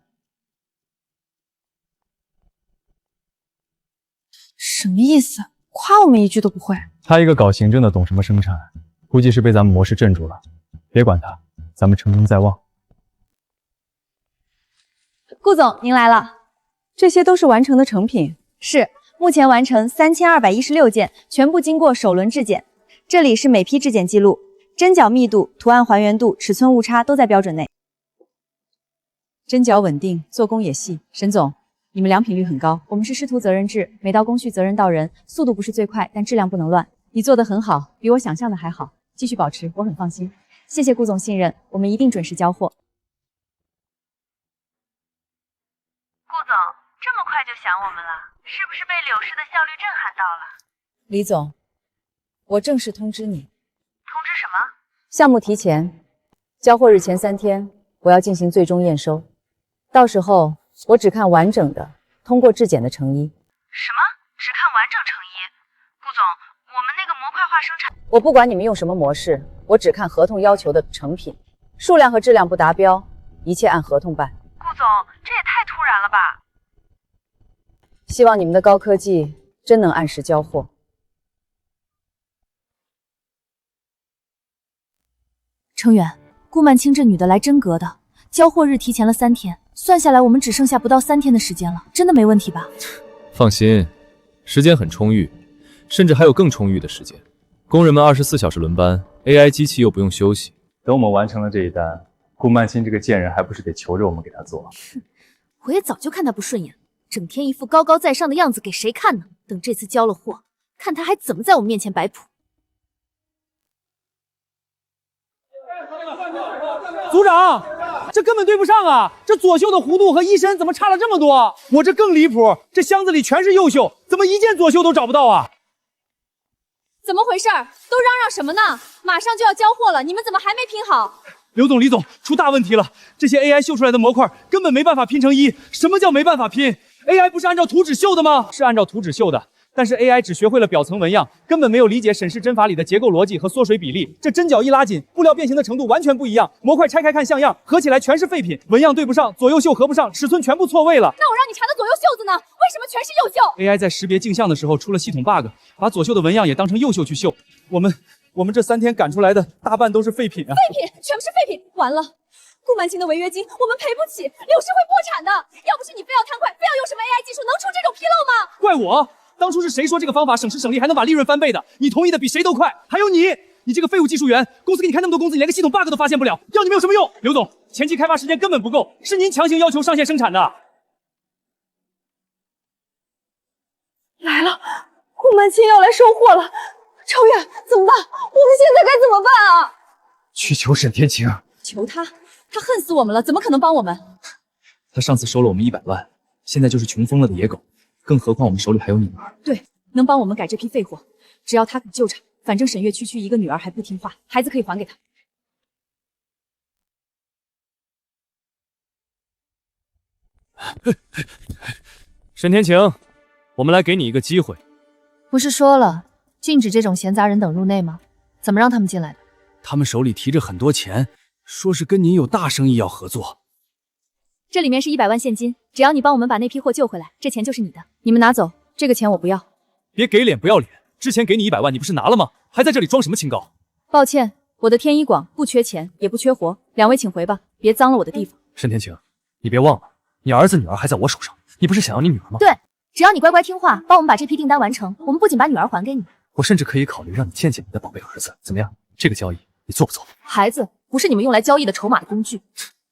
Speaker 1: 什么意思？夸我们一句都不会？
Speaker 11: 他一个搞行政的懂什么生产？估计是被咱们模式镇住了。别管他，咱们成功在望。
Speaker 2: 顾总，您来了。
Speaker 8: 这些都是完成的成品。
Speaker 2: 是，目前完成3216件，全部经过首轮质检。这里是每批质检记录，针脚密度、图案还原度、尺寸误差都在标准内。
Speaker 8: 针脚稳定，做工也细。沈总，你们良品率很高。
Speaker 2: 我们是师徒责任制，每道工序责任到人，速度不是最快，但质量不能乱。
Speaker 8: 你做得很好，比我想象的还好，继续保持，我很放心。
Speaker 2: 谢谢顾总信任，我们一定准时交货。
Speaker 10: 顾总，这么快就想我们了，是不是被柳氏的效率震撼到了？
Speaker 8: 李总，我正式通知你，
Speaker 10: 通知什么？
Speaker 8: 项目提前，交货日前3天，我要进行最终验收，到时候我只看完整的，通过质检的成衣。
Speaker 10: 什么？只看完整成衣？顾总，我们那个模块化生产……
Speaker 8: 我不管你们用什么模式，我只看合同要求的成品，数量和质量不达标，一切按合同办。
Speaker 10: 顾总，这也太突然了吧！
Speaker 8: 希望你们的高科技真能按时交货。
Speaker 12: 程远，顾曼青这女的来真格的，交货日提前了3天，算下来我们只剩下不到3天的时间了，真的没问题吧？
Speaker 5: 放心，时间很充裕，甚至还有更充裕的时间。工人们24小时轮班 ，AI 机器又不用休息。
Speaker 11: 等我们完成了这一单，顾曼青这个贱人还不是得求着我们给他做？
Speaker 12: 我也早就看他不顺眼，整天一副高高在上的样子，给谁看呢？等这次交了货，看他还怎么在我们面前摆谱。
Speaker 3: 组长，这根本对不上啊！这左袖的弧度和衣身怎么差了这么多？我这更离谱，这箱子里全是右袖，怎么一件左袖都找不到啊？
Speaker 12: 怎么回事？都嚷嚷什么呢？马上就要交货了，你们怎么还没拼好？
Speaker 3: 刘总、李总，出大问题了！这些 AI 绣出来的模块根本没办法拼成衣。什么叫没办法拼 ？AI 不是按照图纸绣的吗？是按照图纸绣的。但是 AI 只学会了表层纹样，根本没有理解沈氏针法里的结构逻辑和缩水比例。这针脚一拉紧，布料变形的程度完全不一样。模块拆开看像样，合起来全是废品，纹样对不上，左右袖合不上，尺寸全部错位了。
Speaker 12: 那我让你查的左右袖子呢？为什么全是右袖
Speaker 3: ？AI 在识别镜像的时候出了系统 bug， 把左袖的纹样也当成右袖去绣。我们这3天赶出来的大半都是废品啊！
Speaker 12: 废品，全部是废品！完了，顾曼青的违约金我们赔不起，柳氏会破产的。要不是你非要贪快，非要用什么 AI 技术，能出这种纰漏吗？
Speaker 3: 怪我！当初是谁说这个方法省时省力，还能把利润翻倍的？你同意的比谁都快。还有你这个废物技术员，公司给你开那么多工资，你连个系统 bug 都发现不了，要你们有什么用？刘总，前期开发时间根本不够，是您强行要求上线生产的。
Speaker 1: 来了，顾曼青要来收货了。程远，怎么办？我们现在该怎么办啊？
Speaker 11: 去求沈天晴。
Speaker 12: 求他？他恨死我们了，怎么可能帮我们？
Speaker 5: 他上次收了我们100万，现在就是穷疯了的野狗。更何况我们手里还有女儿。
Speaker 12: 对，能帮我们改这批废货，只要他肯救场，反正沈月区一个女儿还不听话，孩子可以还给他。
Speaker 5: 沈天晴，我们来给你一个机会。
Speaker 2: 不是说了，禁止这种闲杂人等入内吗？怎么让他们进来的？
Speaker 5: 他们手里提着很多钱，说是跟您有大生意要合作。
Speaker 12: 这里面是100万现金，只要你帮我们把那批货救回来，这钱就是你的。
Speaker 2: 你们拿走，这个钱我不要。
Speaker 5: 别给脸不要脸，之前给你100万，你不是拿了吗？还在这里装什么清高？
Speaker 2: 抱歉，我的天一广不缺钱，也不缺活，两位请回吧，别脏了我的地方。
Speaker 5: 沈天晴，你别忘了，你儿子女儿还在我手上，你不是想要你女儿吗？
Speaker 12: 对，只要你乖乖听话，帮我们把这批订单完成，我们不仅把女儿还给你，
Speaker 5: 我甚至可以考虑让你见见你的宝贝儿子，怎么样？这个交易你做不做？
Speaker 12: 孩子不是你们用来交易的筹码的工具，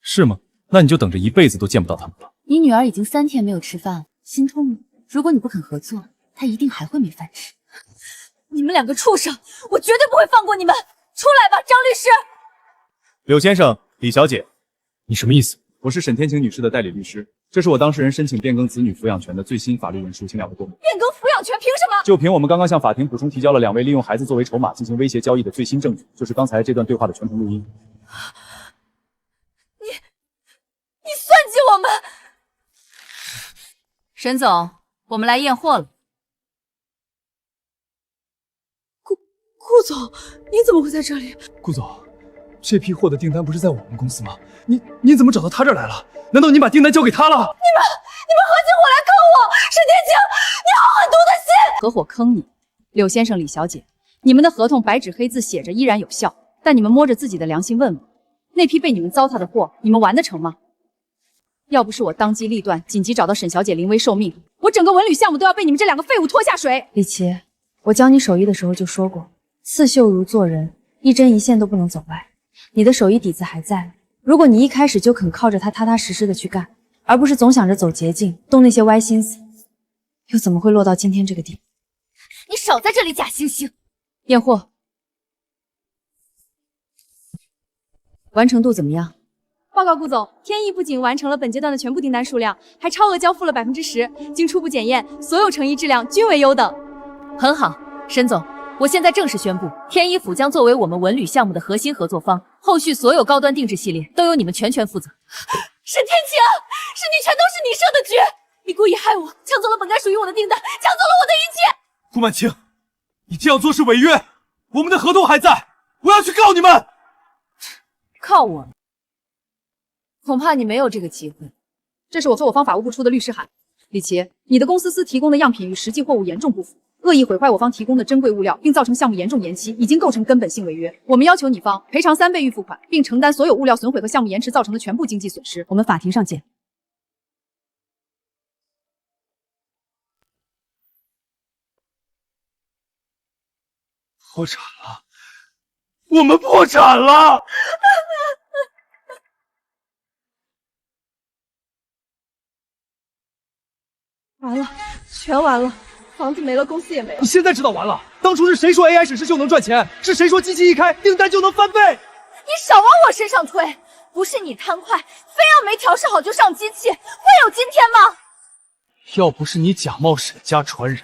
Speaker 5: 是吗？那你就等着一辈子都见不到他们了。
Speaker 12: 你女儿已经3天没有吃饭了，心痛吗？如果你不肯合作，她一定还会没饭吃。你们2个畜生，我绝对不会放过你们！出来吧，张律师。
Speaker 15: 柳先生，李小姐，
Speaker 5: 你什么意思？
Speaker 15: 我是沈天晴女士的代理律师，这是我当事人申请变更子女抚养权的最新法律文书，请2位过目。
Speaker 12: 变更抚养权凭什么？
Speaker 15: 就凭我们刚刚向法庭补充提交了2位利用孩子作为筹码进行威胁交易的最新证据，就是刚才这段对话的全程录音。
Speaker 12: 你算计我们！
Speaker 13: 沈总，我们来验货了。
Speaker 6: 顾总，你怎么会在这里？
Speaker 5: 顾总，这批货的订单不是在我们公司吗？你怎么找到他这儿来了？难道你把订单交给他了？
Speaker 6: 你们合起伙来坑我！沈天晴，你好狠毒的心！
Speaker 2: 合伙坑你，柳先生、李小姐，你们的合同白纸黑字写着依然有效，但你们摸着自己的良心问问，那批被你们糟蹋的货，你们完得成吗？要不是我当机立断，紧急找到沈小姐临危受命，我整个文旅项目都要被你们这两个废物拖下水。李琦，我教你手艺的时候就说过，刺绣如做人，一针一线都不能走歪。你的手艺底子还在，如果你一开始就肯靠着它踏踏实实的去干，而不是总想着走捷径，动那些歪心思，又怎么会落到今天这个地步？
Speaker 16: 你少在这里假惺惺！
Speaker 2: 验货，完成度怎么样？
Speaker 12: 报告顾总，天意不仅完成了本阶段的全部订单数量，还超额交付了10%。经初步检验，所有成衣质量均为优等。
Speaker 16: 很好，沈总，我现在正式宣布，天一府将作为我们文旅项目的核心合作方，后续所有高端定制系列都由你们全权负责。
Speaker 12: 沈天晴，是你，全都是你设的局！你故意害我，抢走了本该属于我的订单，抢走了我的一切！
Speaker 5: 顾曼青，你这样做是违约，我们的合同还在，我要去告你们！
Speaker 2: 靠我？恐怕你没有这个机会。这是我方法务部出的律师函。李琦，你的公司司提供的样品与实际货物严重不符，恶意毁坏我方提供的珍贵物料，并造成项目严重延期，已经构成根本性违约。我们要求你方赔偿3倍预付款，并承担所有物料损毁和项目延迟造成的全部经济损失。我们法庭上见。
Speaker 5: 破产了，我们破产了！
Speaker 1: 完了，全完了，房子没了，公司也没了。
Speaker 5: 你现在知道完了？当初是谁说 AI 审视秀能赚钱？是谁说机器一开订单就能翻倍？
Speaker 12: 你少往我身上推！不是你贪快，非要没调试好就上机器，会有今天吗？
Speaker 5: 要不是你假冒沈家传人，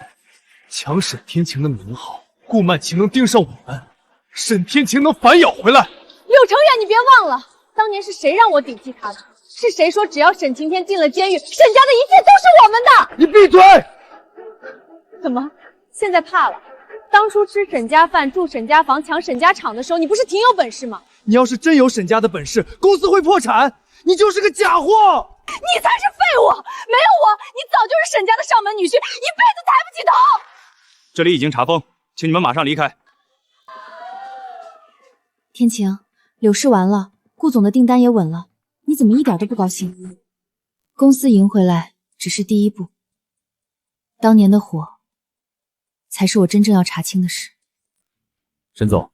Speaker 5: 抢沈天晴的名号，顾曼晴能盯上我们，沈天晴能反咬回来。
Speaker 1: 柳成远，你别忘了，当年是谁让我顶替他的？是谁说只要沈晴天进了监狱，沈家的一切都是我们的？
Speaker 5: 你闭嘴！
Speaker 1: 怎么，现在怕了？当初吃沈家饭、住沈家房、抢沈家厂的时候，你不是挺有本事吗？
Speaker 5: 你要是真有沈家的本事，公司会破产。你就是个假货！
Speaker 1: 你才是废物！没有我，你早就是沈家的上门女婿，一辈子抬不起头。
Speaker 15: 这里已经查封，请你们马上离开。
Speaker 2: 天晴，柳氏完了，顾总的订单也稳了，你怎么一点都不高兴？公司赢回来只是第一步，当年的火才是我真正要查清的事。
Speaker 14: 沈总，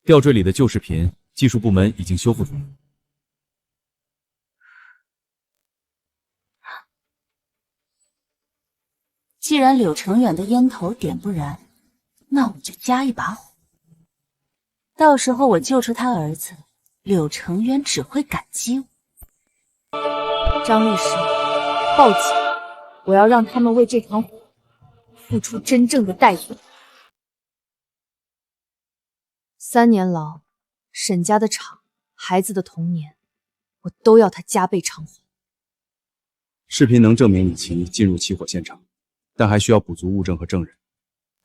Speaker 14: 吊坠里的旧视频，技术部门已经修复出来。
Speaker 16: 既然柳成远的烟头点不燃，那我就加一把火。到时候我救出他儿子，柳成远只会感激我。
Speaker 2: 张律师，报警！我要让他们为这场火付出真正的代价。3年牢，沈家的厂，孩子的童年，我都要他加倍偿还。
Speaker 11: 视频能证明李琦进入起火现场，但还需要补足物证和证人。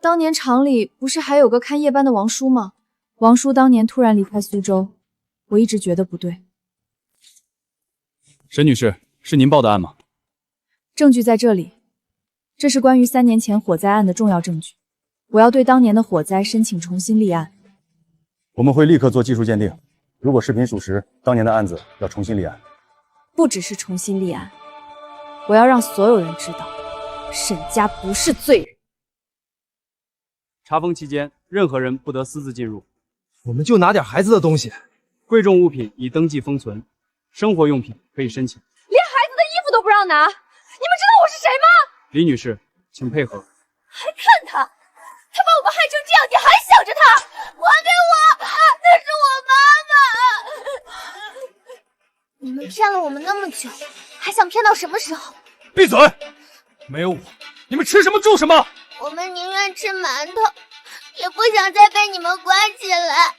Speaker 2: 当年厂里不是还有个看夜班的王叔吗？王叔当年突然离开苏州，我一直觉得不对。
Speaker 11: 沈女士，是您报的案吗？
Speaker 2: 证据在这里，这是关于3年前火灾案的重要证据。我要对当年的火灾申请重新立案。
Speaker 11: 我们会立刻做技术鉴定，如果视频属实，当年的案子要重新立案。
Speaker 2: 不只是重新立案，我要让所有人知道，沈家不是罪人。
Speaker 15: 查封期间，任何人不得私自进入。
Speaker 5: 我们就拿点孩子的东西，
Speaker 15: 贵重物品已登记封存，生活用品可以申请。
Speaker 1: 连孩子的衣服都不让拿，你们知道我是谁吗？
Speaker 15: 李女士，请配合。
Speaker 12: 还看他，他把我们害成这样，你还想着他？还给我，那是我妈妈。
Speaker 21: 你们骗了我们那么久，还想骗到什么时候？
Speaker 5: 闭嘴！没有我，你们吃什么住什么？
Speaker 21: 我们宁愿吃馒头，也不想再被你们关起来。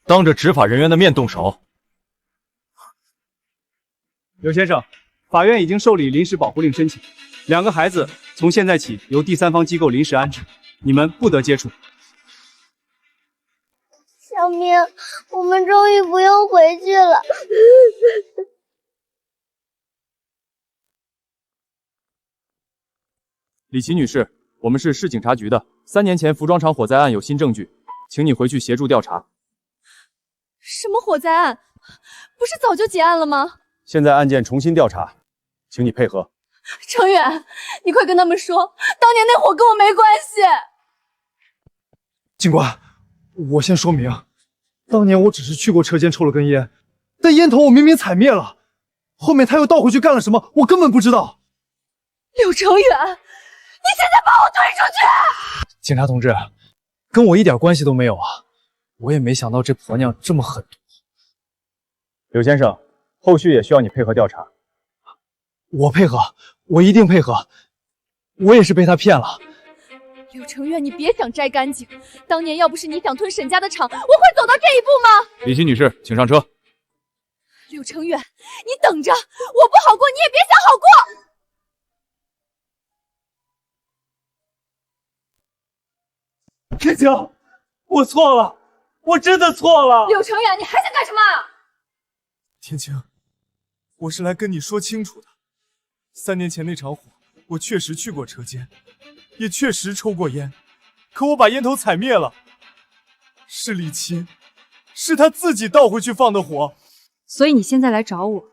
Speaker 14: 当着执法人员的面动手。
Speaker 15: 刘先生，法院已经受理临时保护令申请，2个孩子从现在起由第三方机构临时安置，你们不得接触。
Speaker 4: 小明，我们终于不用回去了。
Speaker 11: 李琦女士，我们是市警察局的，3年前服装厂火灾案有新证据，请你回去协助调查。
Speaker 12: 什么火灾案？不是早就结案了吗？
Speaker 11: 现在案件重新调查，请你配合。
Speaker 12: 程远，你快跟他们说，当年那火跟我没关系。
Speaker 3: 警官，我先说明，当年我只是去过车间抽了根烟，但烟头我明明踩灭了，后面他又倒回去干了什么，我根本不知道。
Speaker 12: 柳程远，你现在把我推出去！
Speaker 3: 警察同志，跟我一点关系都没有啊！我也没想到这婆娘这么狠毒。
Speaker 11: 柳先生，后续也需要你配合调查。
Speaker 3: 我配合，我一定配合。我也是被他骗了。
Speaker 12: 柳程远，你别想摘干净。当年要不是你想吞沈家的厂，我会走到这一步吗？
Speaker 11: 李琦女士，请上车。
Speaker 12: 柳程远，你等着，我不好过，你也别想好过。
Speaker 3: 天晴，我错了，我真的错了。
Speaker 12: 柳程远，你还想干什么？
Speaker 3: 天晴，我是来跟你说清楚的。3年前那场火，我确实去过车间，也确实抽过烟，可我把烟头踩灭了。是李琦，是他自己倒回去放的火。
Speaker 2: 所以你现在来找我，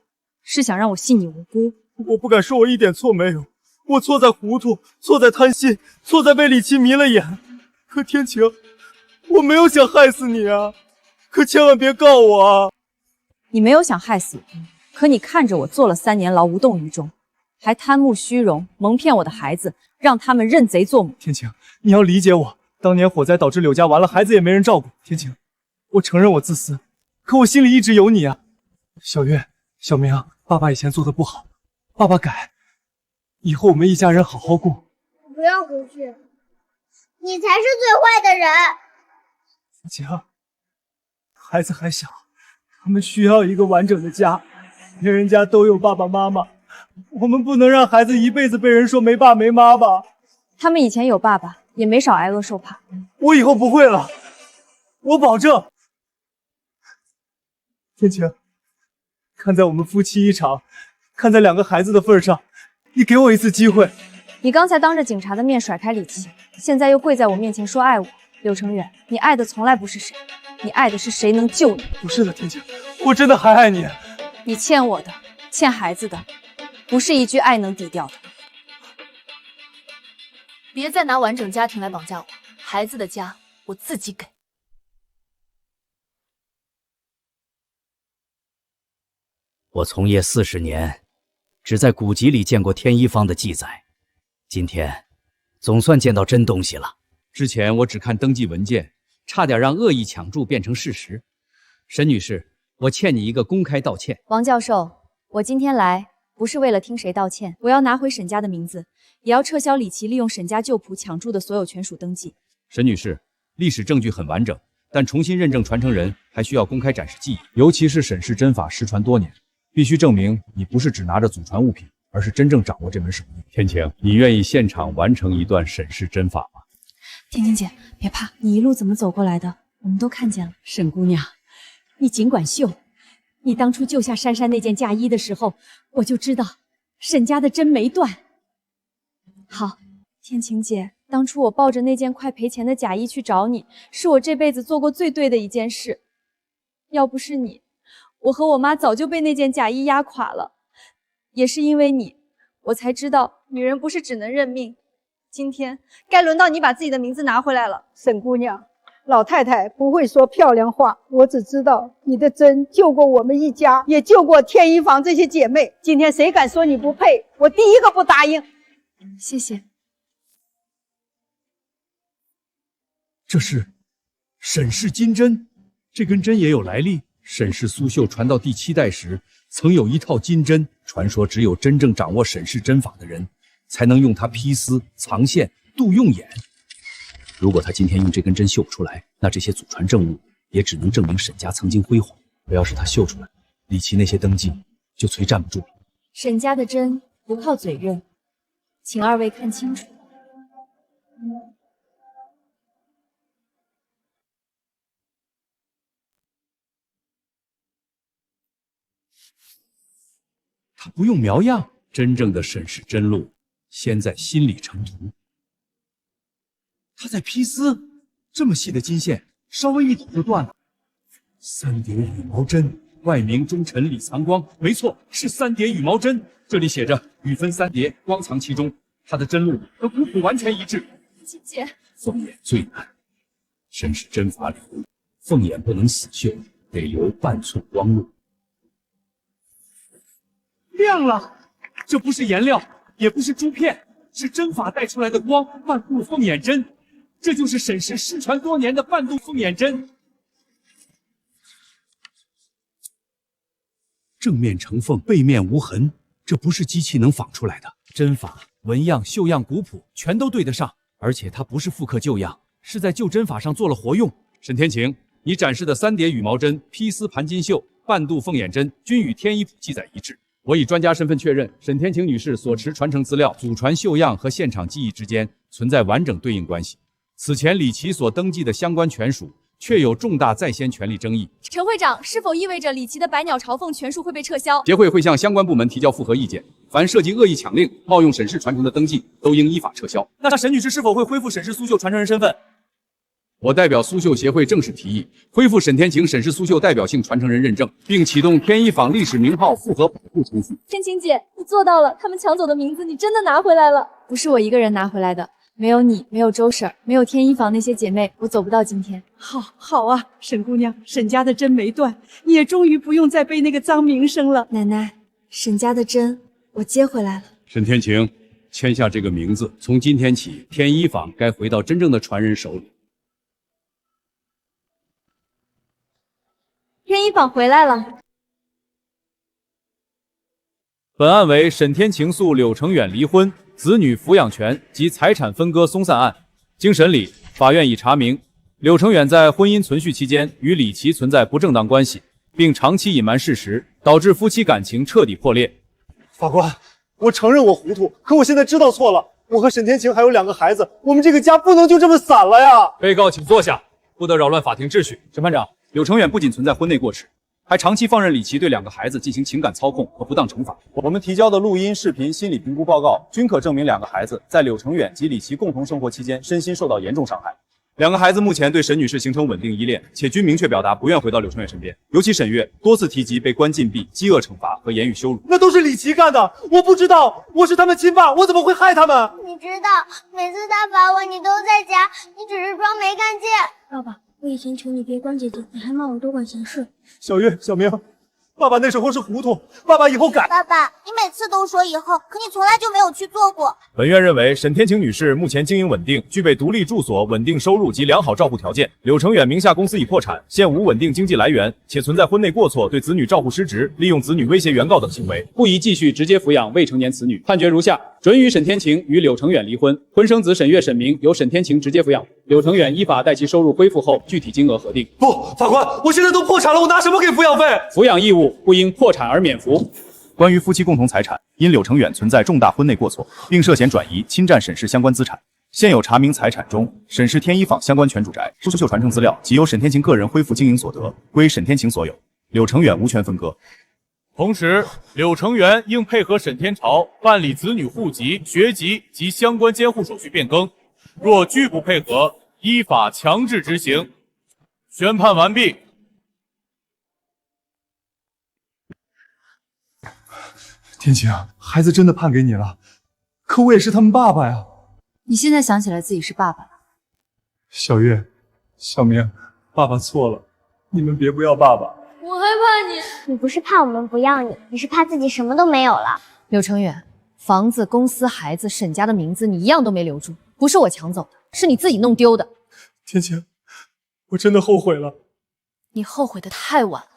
Speaker 2: 是想让我信你无辜？
Speaker 3: 我不敢说我一点错没有，我错在糊涂，错在贪心，错在被李琦迷了眼。可天晴，我没有想害死你啊，可千万别告我啊！
Speaker 2: 你没有想害死我，可你看着我坐了3年牢无动于衷，还贪慕虚荣，蒙骗我的孩子，让他们认贼作母。
Speaker 3: 天晴，你要理解我，当年火灾导致柳家完了，孩子也没人照顾。天晴，我承认我自私，可我心里一直有你啊。小月、小明，爸爸以前做的不好，爸爸改，以后我们一家人好好过。
Speaker 4: 我不要回去，你才是最坏的人。
Speaker 3: 天晴，孩子还小，他们需要一个完整的家，别人家都有爸爸妈妈，我们不能让孩子一辈子被人说没爸没妈吧？
Speaker 2: 他们以前有爸爸，也没少挨饿受怕。
Speaker 3: 我以后不会了，我保证。天晴，看在我们夫妻一场，看在2个孩子的份上，你给我一次机会。
Speaker 2: 你刚才当着警察的面甩开李琦，现在又跪在我面前说爱我。柳程远，你爱的从来不是谁，你爱的是谁能救你。
Speaker 3: 不是的，天晴，我真的还爱你。
Speaker 2: 你欠我的，欠孩子的，不是一句爱能抵掉的。
Speaker 16: 别再拿完整家庭来绑架我，孩子的家我自己给。
Speaker 9: 我从业40年，只在古籍里见过天一方的记载，今天总算见到真东西了。
Speaker 14: 之前我只看登记文件，差点让恶意抢注变成事实。沈女士，我欠你一个公开道歉。
Speaker 2: 王教授，我今天来不是为了听谁道歉，我要拿回沈家的名字，也要撤销李琦利用沈家旧谱抢注的所有权属登记。
Speaker 14: 沈女士，历史证据很完整，但重新认证传承人还需要公开展示技艺，尤其是沈氏针法失传多年，必须证明你不是只拿着祖传物品，而是真正掌握这门手艺。天晴，你愿意现场完成一段沈氏针法吗？
Speaker 2: 天晴姐，别怕，你一路怎么走过来的，我们都看见了。
Speaker 6: 沈姑娘，你尽管秀。你当初救下珊珊那件嫁衣的时候，我就知道沈家的针没断。
Speaker 2: 好，天晴姐，当初我抱着那件快赔钱的假衣去找你，是我这辈子做过最对的一件事。要不是你，我和我妈早就被那件假衣压垮了。也是因为你，我才知道女人不是只能认命。今天该轮到你把自己的名字拿回来了。
Speaker 8: 沈姑娘，老太太不会说漂亮话，我只知道你的针救过我们一家，也救过天一坊这些姐妹。今天谁敢说你不配，我第一个不答应。
Speaker 2: 谢谢。
Speaker 15: 这是沈氏金针，这根针也有来历。
Speaker 14: 沈氏苏绣传到第7代时，曾有一套金针，传说只有真正掌握沈氏针法的人，才能用它披丝、藏线、度用眼。如果他今天用这根针绣不出来，那这些祖传证物也只能证明沈家曾经辉煌。可要是他绣出来，李琦那些登记就催站不住了。
Speaker 2: 沈家的针不靠嘴认，请2位看清楚。
Speaker 14: 他不用描样，真正的审视真路，先在心里成图。他在披丝，这么细的金线，稍微一抖就断了。3叠羽毛针，外名中尘里藏光，没错，是3叠羽毛针。这里写着羽分3叠，光藏其中。它的针路和古谱完全一致。
Speaker 12: 姐姐，
Speaker 14: 凤眼最难，审视针法里，凤眼不能死绣，得留半寸光路。亮了，这不是颜料，也不是珠片，是针法带出来的光，半度凤眼针。这就是沈氏失传多年的半度凤眼针。正面成凤，背面无痕，这不是机器能仿出来的。针法、纹样、绣样、古谱全都对得上，而且它不是复刻旧样，是在旧针法上做了活用。沈天晴，你展示的3叠羽毛针、披丝盘金绣、半度凤眼针均与天一谱记载一致。我以专家身份确认，沈天晴女士所持传承资料、祖传绣样和现场技艺之间存在完整对应关系。此前李琦所登记的相关权属确有重大在先权利争议。
Speaker 12: 陈会长，是否意味着李琦的百鸟朝凤权属会被撤销？
Speaker 14: 协会会向相关部门提交复核意见，凡涉及恶意抢令、冒用沈氏传承的登记，都应依法撤销。
Speaker 5: 那沈女士是否会恢复沈氏苏绣传承人身份？
Speaker 14: 我代表苏绣协会正式提议，恢复沈天晴沈氏苏绣代表性传承人认证，并启动天一坊历史名号复核保护程序。
Speaker 12: 天晴姐，你做到了，他们抢走的名字你真的拿回来了。不是我一个人拿回来的。没有你，没有周婶，没有天一坊那些姐妹，我走不到今天。
Speaker 8: 好啊，沈姑娘，沈家的针没断，你也终于不用再背那个脏名声了。
Speaker 12: 奶奶，沈家的针我接回来了。
Speaker 14: 沈天晴，签下这个名字，从今天起，天一坊该回到真正的传人手里。
Speaker 12: 天一坊回来了。
Speaker 5: 本案为沈天晴诉柳成远离婚、子女抚养权及财产分割松散案。经审理，法院已查明，柳成远在婚姻存续期间与李琦存在不正当关系，并长期隐瞒事实，导致夫妻感情彻底破裂。
Speaker 3: 法官，我承认我糊涂，可我现在知道错了。我和沈天晴还有2个孩子，我们这个家不能就这么散了呀！
Speaker 5: 被告请坐下，不得扰乱法庭秩序。审判长，柳成远不仅存在婚内过失，还长期放任李琦对2个孩子进行情感操控和不当惩罚。
Speaker 11: 我们提交的录音、视频、心理评估报告均可证明2个孩子在柳成远及李琦共同生活期间身心受到严重伤害。
Speaker 5: 2个孩子目前对沈女士形成稳定依恋，且均明确表达不愿回到柳成远身边。尤其沈月多次提及被关禁闭、饥饿惩罚和言语羞辱。
Speaker 3: 那都是李琦干的，我不知道，我是他们亲爸，我怎么会害他们？
Speaker 4: 你知道，每次他罚我，你都在家，你只是装没看见。
Speaker 21: 爸爸，我以前求你别管姐姐，你还骂我多管闲事。
Speaker 3: 小月、小明，爸爸那时候是糊涂，爸爸以后改。
Speaker 4: 爸爸，你每次都说以后，可你从来就没有去做过。
Speaker 5: 本院认为，沈天晴女士目前经营稳定，具备独立住所、稳定收入及良好照护条件。柳成远名下公司已破产，现无稳定经济来源，且存在婚内过错、对子女照护失职、利用子女威胁原告等行为，不宜继续直接抚养未成年子女。判决如下：准予沈天晴与柳成远离婚，婚生子沈月、沈明由沈天晴直接抚养，柳成远依法待其收入恢复后，具体金额核定。
Speaker 3: 不，法官，我现在都破产了，我拿什么给抚养费？
Speaker 5: 抚养义务不因破产而免服。
Speaker 17: 关于夫妻共同财产，因柳成远存在重大婚内过错，并涉嫌转移、侵占沈氏相关资产，现有查明财产中沈氏天一坊相关权主宅、苏绣传承资料及由沈天晴个人恢复经营所得，归沈天晴所有，柳成远无权分割。
Speaker 5: 同时，柳成元应配合沈天朝办理子女户籍、学籍及相关监护手续变更，若拒不配合，依法强制执行。宣判完毕。
Speaker 3: 天晴，孩子真的判给你了，可我也是他们爸爸呀。
Speaker 2: 你现在想起来自己是爸爸了？
Speaker 3: 小月、小明，爸爸错了，你们别不要爸爸。
Speaker 4: 我害怕你。你不是怕我们不要你，你是怕自己什么都没有了。
Speaker 2: 柳成远，房子、公司、孩子、沈家的名字你一样都没留住，不是我抢走的，是你自己弄丢的。
Speaker 3: 天晴，我真的后悔了。
Speaker 2: 你后悔的太晚了。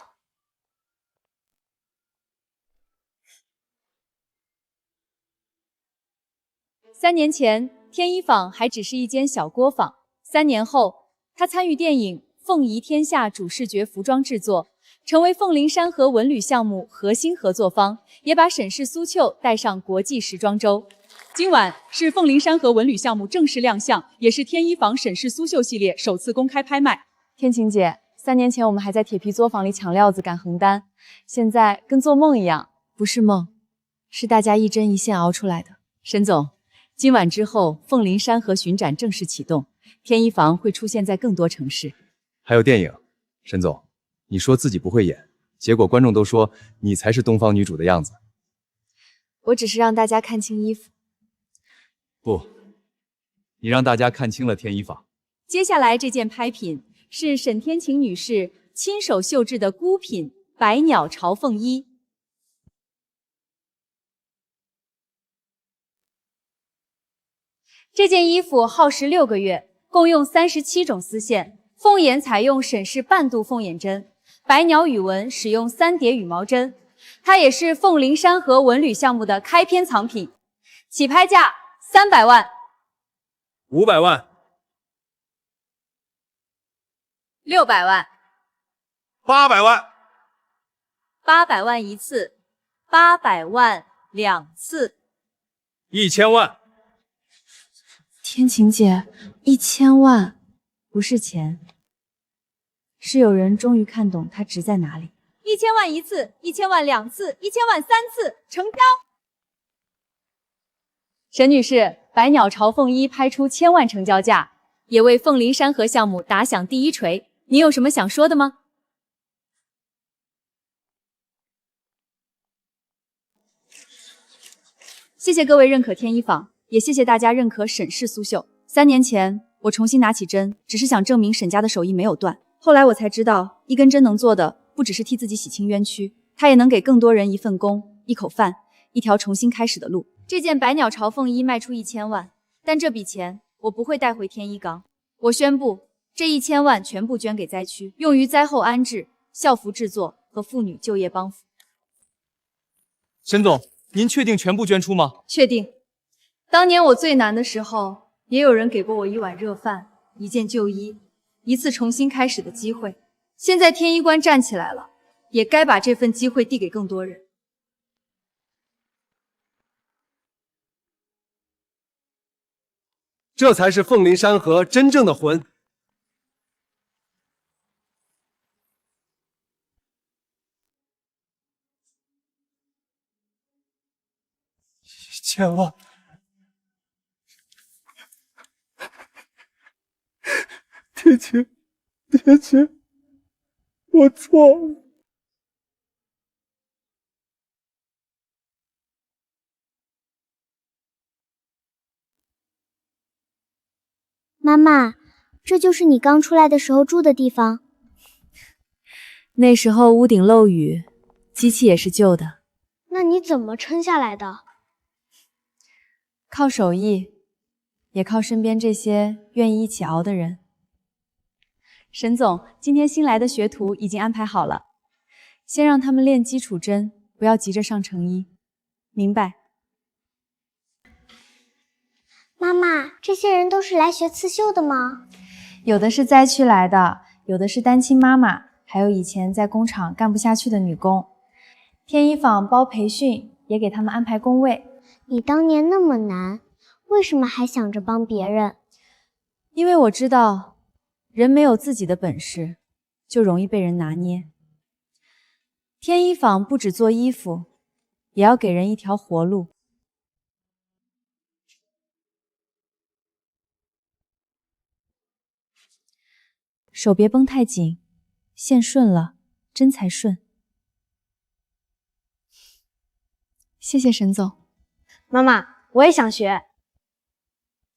Speaker 12: 3年前，天一坊还只是一间小作坊。3年后，他参与电影《凤仪天下》主视觉服装制作，成为凤林山河文旅项目核心合作方，也把沈氏苏绣带上国际时装周。今晚是凤林山河文旅项目正式亮相，也是天一坊沈氏苏绣系列首次公开拍卖。
Speaker 2: 天晴姐3年前我们还在铁皮作坊里抢料子赶横单，现在跟做梦一样。不是梦，是大家一针一线熬出来的。沈总，今晚之后，凤林山河巡展正式启动，天一坊会出现在更多城市。
Speaker 11: 还有电影，沈总，你说自己不会演，结果观众都说你才是东方女主的样子。
Speaker 2: 我只是让大家看清衣服。
Speaker 11: 不，你让大家看清了天一坊。
Speaker 2: 接下来这件拍品是沈天晴女士亲手绣制的孤品百鸟朝凤衣。这件衣服耗时6个月，共用37种丝线，凤眼采用沈氏半度凤眼针，百鸟羽纹使用3叠羽毛针。它也是凤林山河文旅项目的开篇藏品，起拍价300万、
Speaker 15: 500万、
Speaker 2: 600万、
Speaker 15: 800万、
Speaker 2: 800万一次，800万2次
Speaker 15: 1000万。
Speaker 2: 天晴姐，1000万不是钱，是有人终于看懂它值在哪里。1000万一次，1000万2次，1000万3次，成交。沈女士，百鸟朝凤衣拍出1000万成交价，也为凤林山河项目打响第一锤。你有什么想说的吗？谢谢各位认可天一坊，也谢谢大家认可沈氏苏绣。3年前，我重新拿起针，只是想证明沈家的手艺没有断。后来我才知道，一根针能做的不只是替自己洗清冤屈，它也能给更多人一份工、一口饭、一条重新开始的路。这件百鸟朝凤衣卖出1000万，但这笔钱我不会带回天一岗。我宣布，这1000万全部捐给灾区，用于灾后安置、校服制作和妇女就业帮扶。
Speaker 5: 沈总，您确定全部捐出吗？
Speaker 2: 确定。当年我最难的时候，也有人给过我1碗热饭、1件旧衣、一次重新开始的机会。现在天一关站起来了，也该把这份机会递给更多人。
Speaker 3: 这才是凤林山河真正的魂。1000万，天晴，天晴，我错了。
Speaker 4: 妈妈，这就是你刚出来的时候住的地方。
Speaker 2: 那时候屋顶漏雨，机器也是旧的。
Speaker 4: 那你怎么撑下来的？
Speaker 2: 靠手艺，也靠身边这些愿意一起熬的人。沈总，今天新来的学徒已经安排好了，先让他们练基础针，不要急着上成衣，明白？
Speaker 4: 妈妈，这些人都是来学刺绣的吗？
Speaker 2: 有的是灾区来的，有的是单亲妈妈，还有以前在工厂干不下去的女工。天一坊包培训，也给他们安排工位。
Speaker 4: 你当年那么难，为什么还想着帮别人？
Speaker 2: 因为我知道，人没有自己的本事，就容易被人拿捏。天一坊不只做衣服，也要给人一条活路。手别绷太紧，线顺了，针才顺。谢谢沈总。
Speaker 1: 妈妈，我也想学。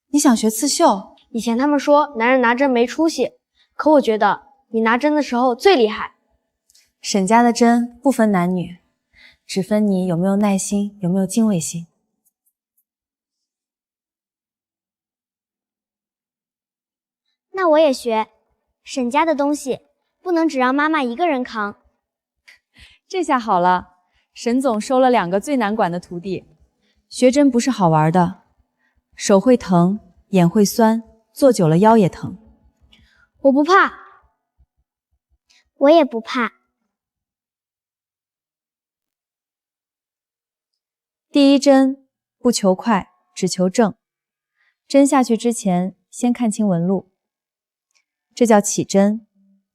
Speaker 2: 你想学刺绣？
Speaker 1: 以前他们说男人拿针没出息，可我觉得你拿针的时候最厉害。
Speaker 2: 沈家的针不分男女，只分你有没有耐心，有没有敬畏心。
Speaker 4: 那我也学。沈家的东西不能只让妈妈一个人扛。
Speaker 2: 这下好了，沈总收了2个最难管的徒弟。学针不是好玩的，手会疼，眼会酸，坐久了腰也疼。
Speaker 1: 我不怕。
Speaker 4: 我也不怕。
Speaker 2: 第一针不求快，只求正。针下去之前，先看清纹路。这叫起针，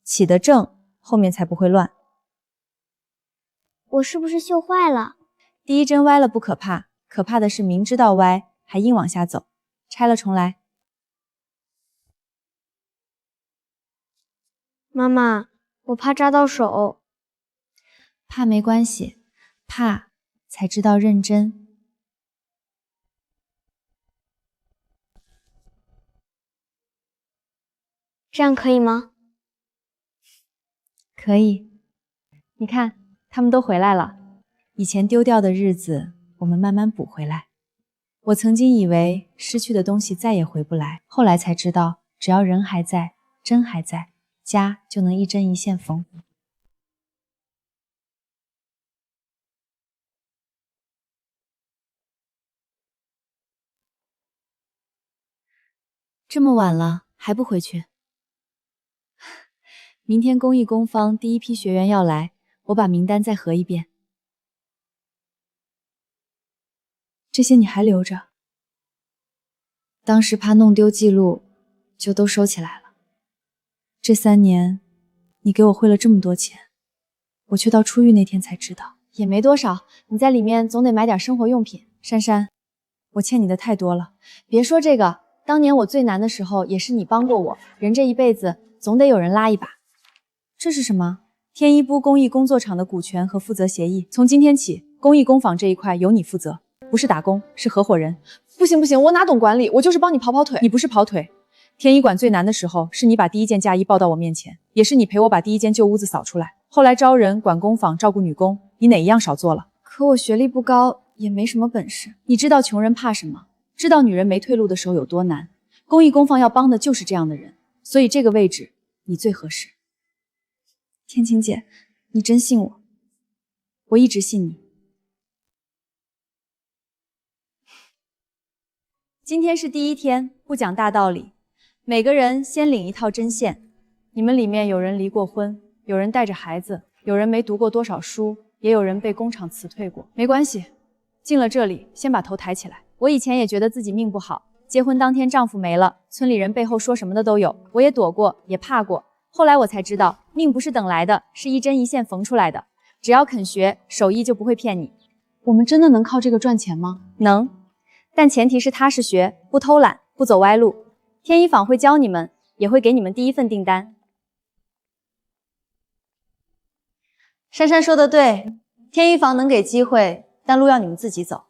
Speaker 2: 起得正，后面才不会乱。
Speaker 4: 我是不是绣坏了？
Speaker 2: 第一针歪了不可怕，可怕的是明知道歪还硬往下走。拆了重来。
Speaker 4: 妈妈，我怕扎到手。
Speaker 2: 怕没关系，怕才知道认真。
Speaker 4: 这样可以吗？
Speaker 2: 可以。你看，他们都回来了。以前丢掉的日子，我们慢慢补回来。我曾经以为失去的东西再也回不来，后来才知道，只要人还在，针还在，家就能一针一线缝。这么晚了，还不回去？明天公益工坊第一批学员要来，我把名单再核一遍。这些你还留着？当时怕弄丢记录，就都收起来了。这3年，你给我汇了这么多钱，我却到出狱那天才知道，也没多少。你在里面总得买点生活用品。珊珊，我欠你的太多了。别说这个。当年我最难的时候，也是你帮过我。人这一辈子总得有人拉一把。这是什么？天一钼公益工作场的股权和负责协议，从今天起，公益工坊这一块由你负责，不是打工，是合伙人。不行不行，我哪懂管理，我就是帮你跑跑腿。你不是跑腿，天一馆最难的时候，是你把第一件嫁衣抱到我面前，也是你陪我把第一间旧屋子扫出来。后来招人、管工坊、照顾女工，你哪一样少做了？可我学历不高，也没什么本事。你知道穷人怕什么？知道女人没退路的时候有多难，公益工坊要帮的就是这样的人，所以这个位置你最合适。天晴姐，你真信我，我一直信你。今天是第一天，不讲大道理，每个人先领一套针线。你们里面有人离过婚，有人带着孩子，有人没读过多少书，也有人被工厂辞退过。没关系，进了这里，先把头抬起来。我以前也觉得自己命不好，结婚当天丈夫没了，村里人背后说什么的都有，我也躲过，也怕过。后来我才知道，命不是等来的，是一针一线缝出来的。只要肯学，手艺就不会骗你。我们真的能靠这个赚钱吗？能，但前提是踏实学，不偷懒，不走歪路。天一坊会教你们，也会给你们第一份订单。珊珊说的对，天一坊能给机会，但路要你们自己走。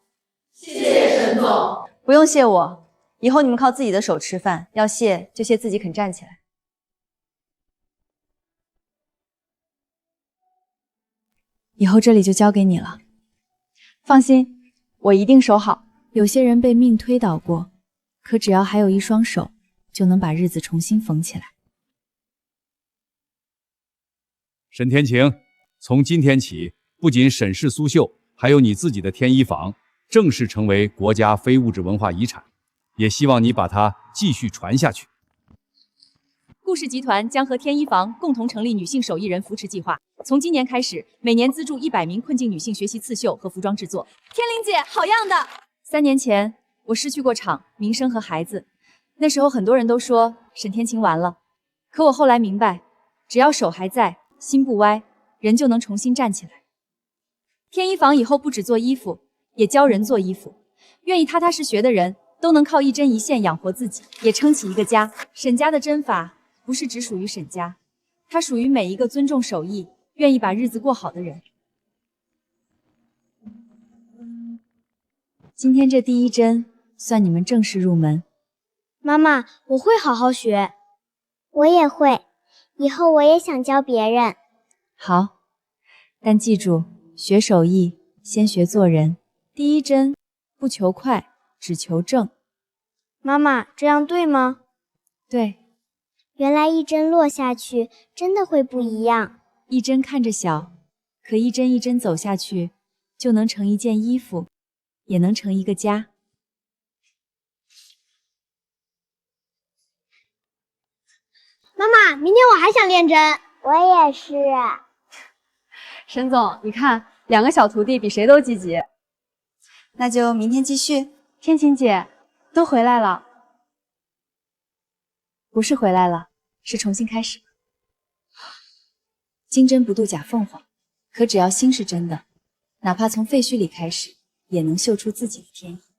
Speaker 2: 谢谢沈总。不用谢我，以后你们靠自己的手吃饭，要谢就谢自己肯站起来。以后这里就交给你了，放心，我一定守好。有些人被命推倒过，可只要还有一双手，就能把日子重新缝起来。
Speaker 14: 沈天晴，从今天起，不仅沈氏苏绣，还有你自己的天一坊，正式成为国家非物质文化遗产，也希望你把它继续传下去。
Speaker 2: 顾氏集团将和天一坊共同成立女性手艺人扶持计划，从今年开始，每年资助100名困境女性学习刺绣和服装制作。天灵姐，好样的！3年前，我失去过厂、名声和孩子，那时候很多人都说沈天晴完了，可我后来明白，只要手还在，心不歪，人就能重新站起来。天一坊以后不只做衣服，也教人做衣服，愿意踏踏实学的人都能靠一针一线养活自己，也撑起一个家。沈家的针法不是只属于沈家，它属于每一个尊重手艺、愿意把日子过好的人。今天这第一针，算你们正式入门。
Speaker 4: 妈妈，我会好好学。我也会，以后我也想教别人。
Speaker 2: 好，但记住，学手艺先学做人。第一针不求快，只求正。
Speaker 4: 妈妈，这样对吗？
Speaker 2: 对。
Speaker 4: 原来一针落下去，真的会不一样。
Speaker 2: 一针看着小，可一针一针走下去，就能成一件衣服，也能成一个家。
Speaker 4: 妈妈，明天我还想练针。我也是。
Speaker 1: 沈总，你看，2个小徒弟比谁都积极。
Speaker 2: 那就明天继续。天晴姐，都回来了。不是回来了，是重新开始。金针不渡假凤凰，可只要心是真的，哪怕从废墟里开始，也能绣出自己的天意。